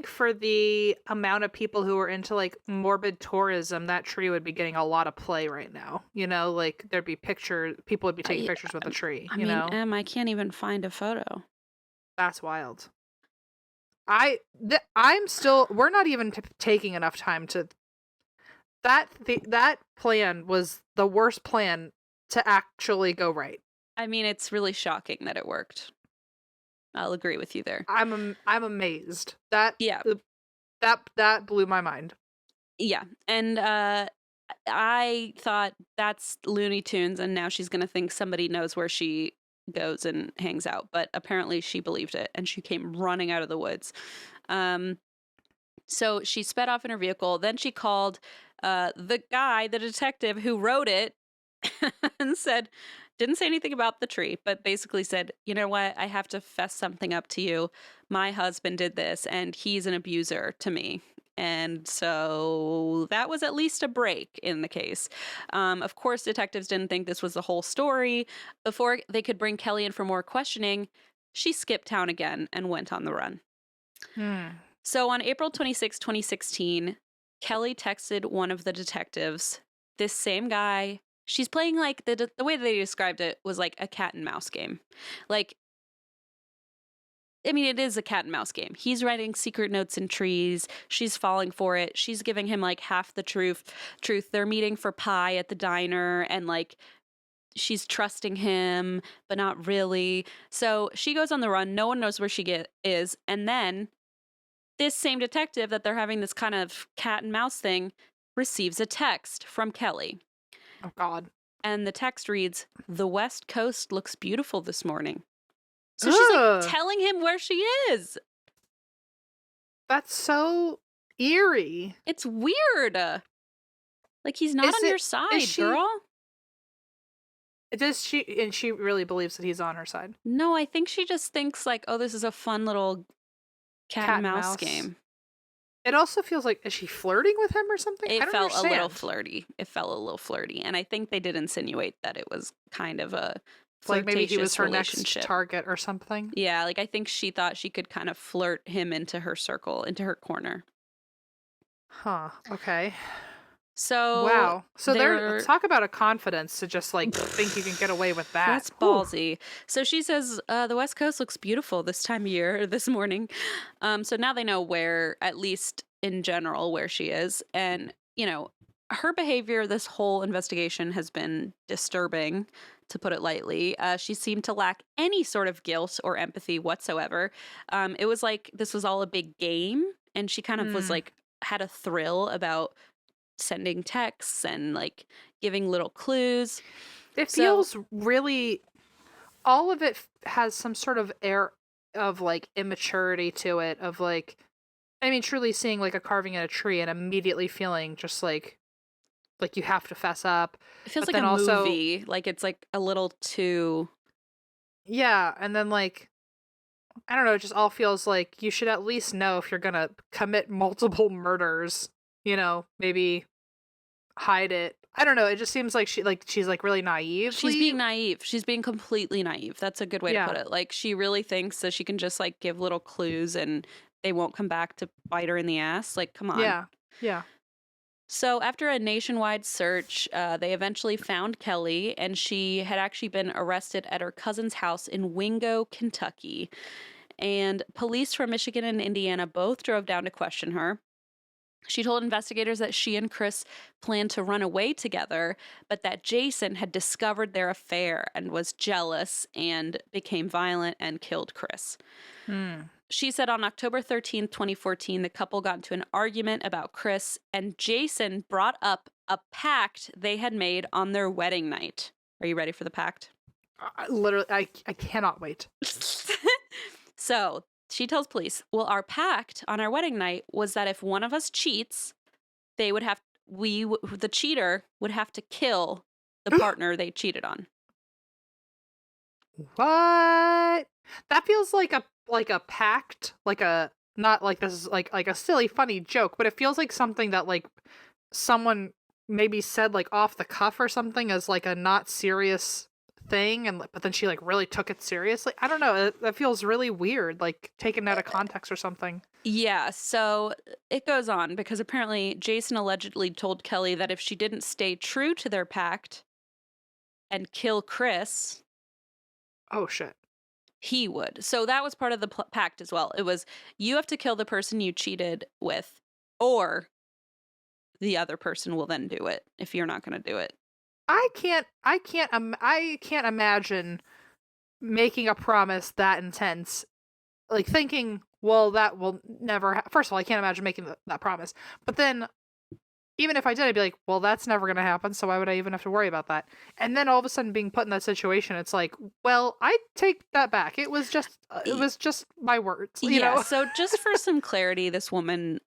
for the amount of people who are into like morbid tourism, that tree would be getting a lot of play right now. Like there'd be people would be taking Yeah, pictures with the tree, I mean, I can't even find a photo. That's wild. We're not even taking enough time to that plan was the worst plan to actually go right. I mean, it's really shocking that it worked. I'll agree with you there. I'm amazed. Yeah. That blew my mind. Yeah. And I thought that's Looney Tunes, and now she's going to think somebody knows where she goes and hangs out. But apparently she believed it, and she came running out of the woods. So she sped off in her vehicle. Then she called the detective who wrote it, and didn't say anything about the tree, but basically said, you know what? I have to fess something up to you. My husband did this, and he's an abuser to me. And so that was at least a break in the case. Of course, detectives didn't think this was the whole story. Before they could bring Kelly in for more questioning, she skipped town again and went on the run. So on April 26, 2016, Kelly texted one of the detectives, this same guy. She's playing like the way they described it was like a cat and mouse game. Like, I mean, it is a cat and mouse game. He's writing secret notes in trees. She's falling for it. She's giving him like half the truth. They're meeting for pie at the diner, and like she's trusting him, but not really. So she goes on the run. No one knows where she is. And then this same detective that they're having this kind of cat and mouse thing receives a text from Kelly. Oh, God. And the text reads, "The West Coast looks beautiful this morning." So she's like telling him where she is. That's so eerie. It's weird. Like he's not on your side, girl. And she really believes that he's on her side? No, I think she just thinks like, oh, this is a fun little cat and mouse game. It also feels like, is she flirting with him or something? It felt a little flirty. And I think they did insinuate that it was kind of a like maybe he was her next target or something. Yeah, like I think she thought she could kind of flirt him into her circle, into her corner. Huh. Okay. So wow. So they're talk about a confidence to just like think you can get away with that. That's ballsy. So she says the West Coast looks beautiful this time of year, this morning. So now they know where, at least in general, where she is. And, you know, her behavior this whole investigation has been disturbing, to put it lightly. She seemed to lack any sort of guilt or empathy whatsoever. It was like this was all a big game, and she kind of was like, had a thrill about sending texts and like giving little clues. It feels really, all of it has some sort of air of like immaturity to it, of like, I mean, truly seeing like a carving in a tree and immediately feeling just like you have to fess up. It feels like a movie. Like it's like a little too. Yeah. And then like, I don't know, it just all feels like you should at least know if you're going to commit multiple murders, you know, maybe hide it. I don't know. It just seems like she's like really naive. She's being naive. She's being completely naive. That's a good way to put it. Like she really thinks that she can just like give little clues and they won't come back to bite her in the ass. Like, come on. Yeah. Yeah. So after a nationwide search, they eventually found Kelly, and she had actually been arrested at her cousin's house in Wingo, Kentucky. And police from Michigan and Indiana both drove down to question her. She told investigators that she and Chris planned to run away together, but that Jason had discovered their affair and was jealous and became violent and killed Chris. She said on October 13th, 2014, the couple got into an argument about Chris, and Jason brought up a pact they had made on their wedding night. Are you ready for the pact? Literally, I cannot wait. So she tells police, well, our pact on our wedding night was that if one of us cheats, the cheater would have to kill the partner they cheated on. What? That feels like a pact, like a, not like this is like a silly funny joke, but it feels like something that like someone maybe said like off the cuff or something as like a not serious thing, and but then she like really took it seriously. I don't know. That feels really weird, like taken out of context or something. Yeah, so it goes on because apparently Jason allegedly told Kelly that if she didn't stay true to their pact and kill Chris, Oh shit. he would. So that was part of the pact as well. It was you have to kill the person you cheated with, or the other person will then do it if you're not going to do it. I can't imagine making a promise that intense, like thinking, well, that will never. First of all, I can't imagine making that promise. But then, even if I did, I'd be like, well, that's never going to happen. So why would I even have to worry about that? And then all of a sudden, being put in that situation, it's like, well, I take that back. It was just my words, you Yeah, know. so just for some clarity, this woman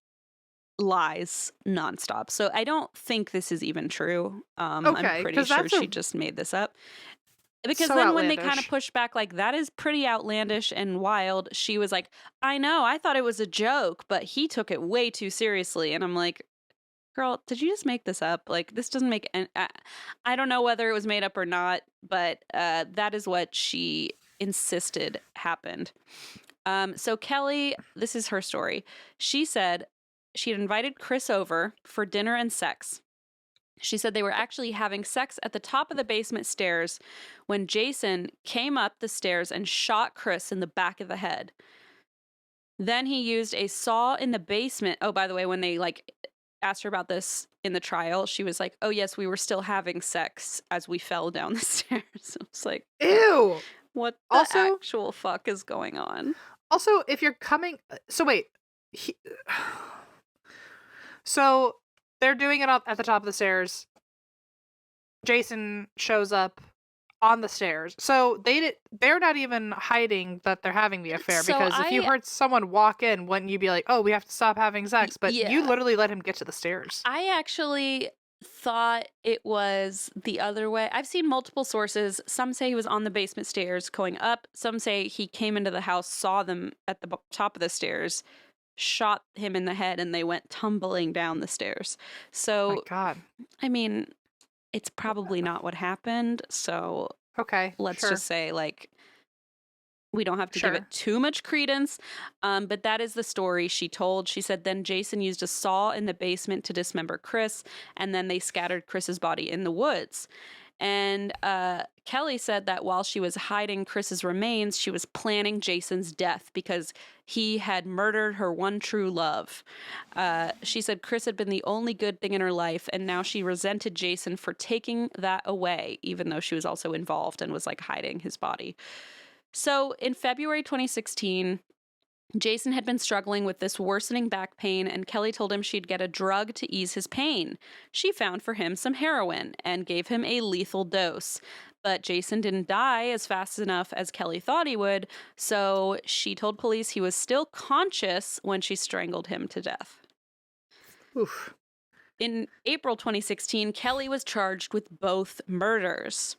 lies nonstop. So I don't think this is even true. I'm Okay, pretty because sure that's she just made this up. Because so then when they kind of outlandish. pushed back, like, that is pretty outlandish and wild, she was like, I know, I thought it was a joke, but he took it way too seriously. And I'm like, girl, did you just make this up? Like, this doesn't make any, I don't know whether it was made up or not, but that is what she insisted happened. So Kelly, this is her story. She said she had invited Chris over for dinner and sex. She said they were actually having sex at the top of the basement stairs when Jason came up the stairs and shot Chris in the back of the head. Then he used a saw in the basement. Oh, by the way, when they like asked her about this in the trial, she was like, "Oh yes, we were still having sex as we fell down the stairs." I was like, Ew. "What the Also, actual fuck is going on?" also, if you're coming, so wait, he, so they're doing it up at the top of the stairs. Jason shows up on the stairs. So they're not even hiding that they're having the affair, So because if you heard someone walk in, wouldn't you be like, "Oh, we have to stop having sex?" But you yeah, literally let him get to the stairs. I actually thought it was the other way. I've seen multiple sources. Some say he was on the basement stairs going up. Some say he came into the house, saw them at the top of the stairs, shot him in the head, and they went tumbling down the stairs. Oh my So, God. I mean, it's probably not what happened. So Okay, let's sure. just say, like, we don't have to give Sure. it too much credence, but that is the story she told. She said then Jason used a saw in the basement to dismember Chris, and then they scattered Chris's body in the woods. And Kelly said that while she was hiding Chris's remains, she was planning Jason's death because he had murdered her one true love. She said Chris had been the only good thing in her life, and now she resented Jason for taking that away, even though she was also involved and was like hiding his body. So in February 2016, Jason had been struggling with this worsening back pain, and Kelly told him she'd get a drug to ease his pain. She found for him some heroin and gave him a lethal dose. But Jason didn't die as fast enough as Kelly thought he would, so she told police he was still conscious when she strangled him to death. Oof. In April 2016, Kelly was charged with both murders.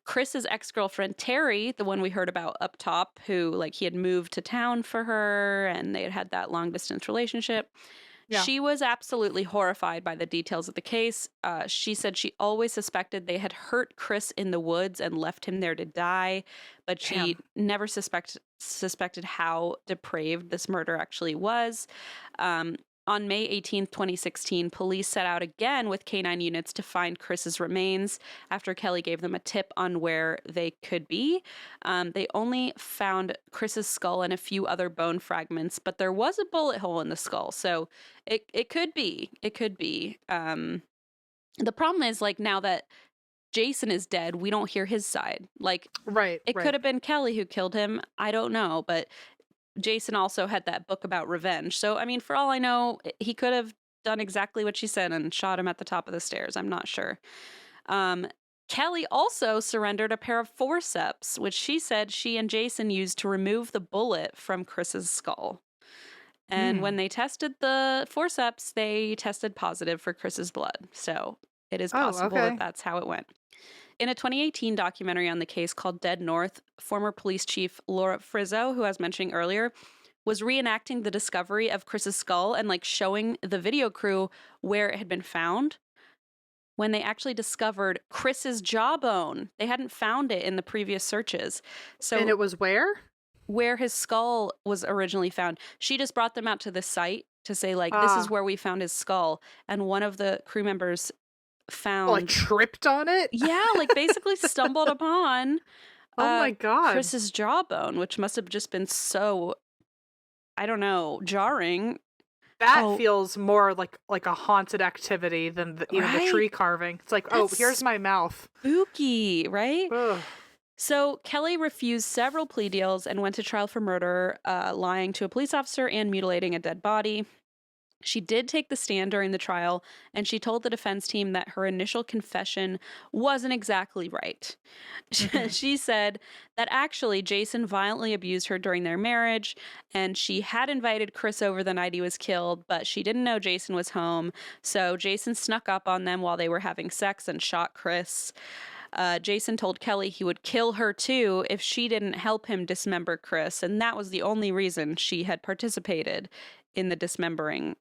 Chris's ex-girlfriend Terry, the one we heard about up top, who like he had moved to town for her and they had had that long distance relationship. Yeah. She was absolutely horrified by the details of the case. She said she always suspected they had hurt Chris in the woods and left him there to die, but she Damn. never suspected how depraved this murder actually was. On May 18th, 2016, police set out again with canine units to find Chris's remains after Kelly gave them a tip on where they could be. They only found Chris's skull and a few other bone fragments, but there was a bullet hole in the skull, so it could be. It could be. The problem is, like, now that Jason is dead, we don't hear his side. Like, Right. it Right. could have been Kelly who killed him. I don't know, but Jason also had that book about revenge. So, I mean, for all I know, he could have done exactly what she said and shot him at the top of the stairs. I'm not sure. Kelly also surrendered a pair of forceps, which she said she and Jason used to remove the bullet from Chris's skull. And when they tested the forceps, they tested positive for Chris's blood. So it is Oh, possible okay. that that's how it went. In a 2018 documentary on the case called Dead North, former police chief Laura Frizzo, who I was mentioning earlier, was reenacting the discovery of Chris's skull and like showing the video crew where it had been found. when they actually discovered Chris's jawbone. They hadn't found it in the previous searches. And So it was where? where his skull was originally found, she just brought them out to the site to say, like, this is Ah, where we found his skull. And one of the crew members like found, tripped on it? yeah, like basically stumbled upon Oh my God. Chris's jawbone, which must have just been so, I don't know, jarring. That Oh, feels more like a haunted activity than even the right? tree carving. It's like, oh, here's That's my mouth. spooky, right? Ugh. So Kelly refused several plea deals and went to trial for murder, lying to a police officer and mutilating a dead body. She did take the stand during the trial, and she told the defense team that her initial confession wasn't exactly right. Hmm. She said that actually Jason violently abused her during their marriage, and she had invited Chris over the night he was killed, but she didn't know Jason was home. So Jason snuck up on them while they were having sex and shot Chris. Jason told Kelly he would kill her too if she didn't help him dismember Chris, and that was the only reason she had participated in the dismembering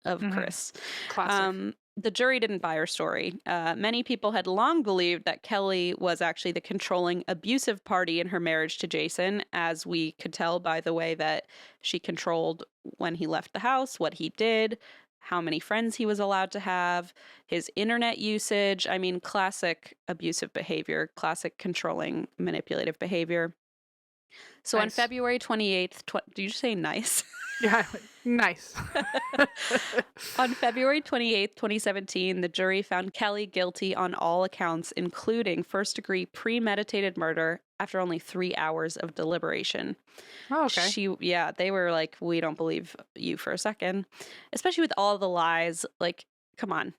of Hmm. Chris. Classic. The jury didn't buy her story. Many people had long believed that Kelly was actually the controlling, abusive party in her marriage to Jason, as we could tell by the way that she controlled when he left the house, what he did, how many friends he was allowed to have, his internet usage. I mean, classic abusive behavior, classic controlling, manipulative behavior. So on Nice. February 28th, did you say nice? Yeah, nice. On February 28th, 2017, the jury found Kelly guilty on all accounts, including first-degree premeditated murder after only 3 hours of deliberation. Oh, okay. Yeah, they were like, we don't believe you for a second, especially with all the lies. Like, come on.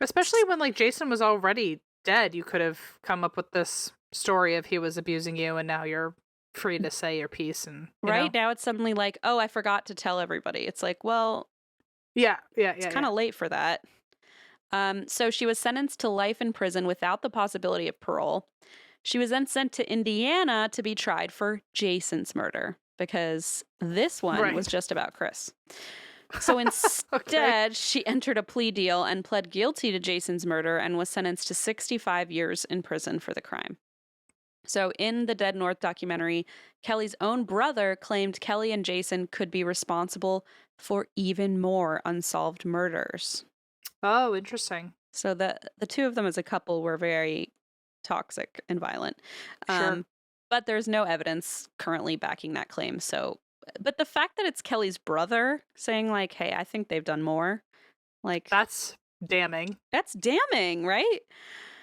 Especially when like Jason was already dead, you could have come up with this story of he was abusing you, and now you're free to say your piece, and Right now, it's suddenly like, oh, I forgot to tell everybody. It's like, well, yeah, yeah, it's yeah, kind yeah. of late for that. So she was sentenced to life in prison without the possibility of parole. She was then sent to Indiana to be tried for Jason's murder because this one was Right. just about Chris. So Okay. instead, she entered a plea deal and pled guilty to Jason's murder and was sentenced to 65 years in prison for the crime. So in the Dead North documentary, Kelly's own brother claimed Kelly and Jason could be responsible for even more unsolved murders. Oh, interesting. So the two of them as a couple were very toxic and violent. Sure. But there's no evidence currently backing that claim. So, but the fact that it's Kelly's brother saying like, "Hey, I think they've done more," like That's damning. that's damning, right?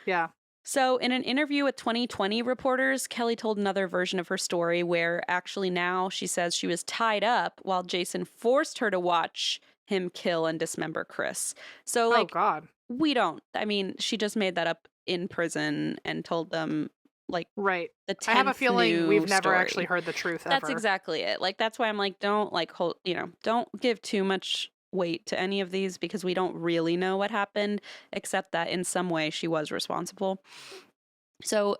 Yeah. So, in an interview with 2020 reporters, Kelly told another version of her story where actually now she says she was tied up while Jason forced her to watch him kill and dismember Chris. So, Oh like, God. we don't, I mean, she just made that up in prison and told them, like, Right. the I have a 10th feeling new we've never actually story. heard the truth That's ever. exactly it. Like, that's why I'm like, don't, like, hold, don't give too much weight to any of these because we don't really know what happened, except that in some way she was responsible. So,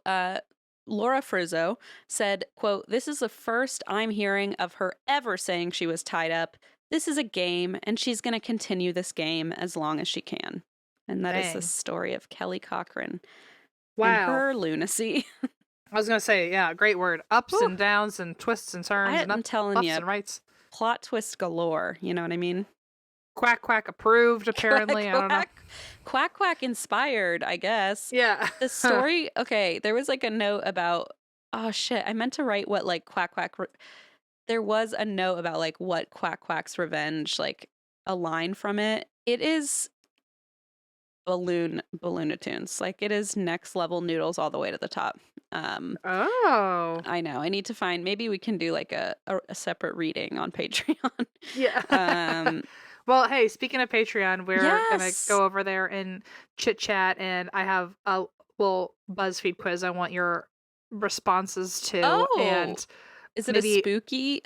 Laura Frizzo said, quote, "This is the first I'm hearing of her ever saying she was tied up. This is a game, and she's going to continue this game as long as she can." And that is the Dang. story of Kelly Cochran and Wow. her lunacy. I was gonna say, yeah, great word. Ups Whew. and downs and twists and turns and I'm up telling lefts you, and rights. plot twist galore. You know what I mean? Quack quack approved, Quack apparently. I don't know. quack. Quack quack inspired, I guess. Yeah. The story, okay, there was like a note about, oh shit, I meant to write what like quack quack. There was a note about like what Quack Quack's revenge, like a line from it. It is balloonatunes. Like it is next level noodles all the way to the top. Oh. I know. I need to find, maybe we can do like a separate reading on Patreon. Yeah. um Well, hey, speaking of Patreon, we're gonna yes. go over there and chit chat, and I have a little BuzzFeed quiz I want your responses to, Oh, and is it maybe a spooky?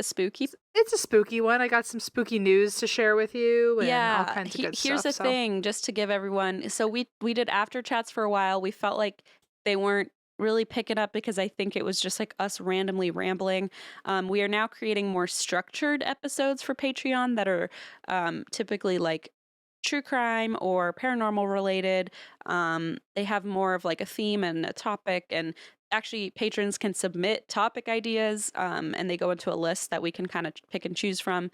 it's a spooky one. I got some spooky news to share with you, and all Yeah. kinds of good Here's stuff. the So, thing, just to give everyone. So we did after chats for a while. We felt like they weren't really picking up because I think it was just like us randomly rambling. We are now creating more structured episodes for Patreon that are typically like true crime or paranormal related. They have more of like a theme and a topic, and actually patrons can submit topic ideas, and they go into a list that we can kind of pick and choose from.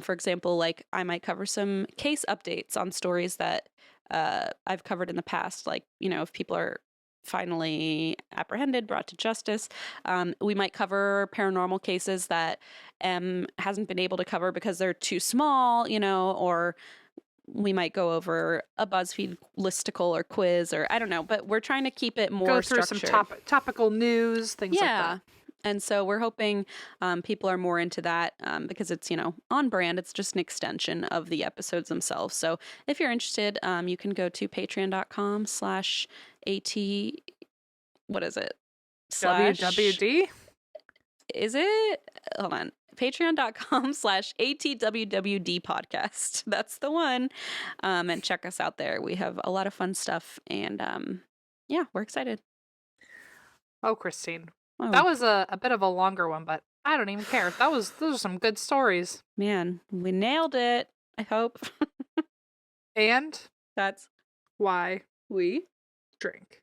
For example, like I might cover some case updates on stories that I've covered in the past, like, if people are finally apprehended, brought to justice. We might cover paranormal cases that M hasn't been able to cover because they're too small, or we might go over a BuzzFeed listicle or quiz, or I don't know, but we're trying to keep it more Go through structured. some topical news, things like that. And so we're hoping people are more into that because it's, on brand. It's just an extension of the episodes themselves. So if you're interested, you can go to patreon.com/AT. What is it? WWD? Is it? Hold on. Patreon.com/ATWWD podcast. That's the one. And check us out there. We have a lot of fun stuff. And we're excited. Oh, Christine. Oh, That was a bit of a longer one, but I don't even care. Those are some good stories. man, we nailed it. I hope. And That's why we drink.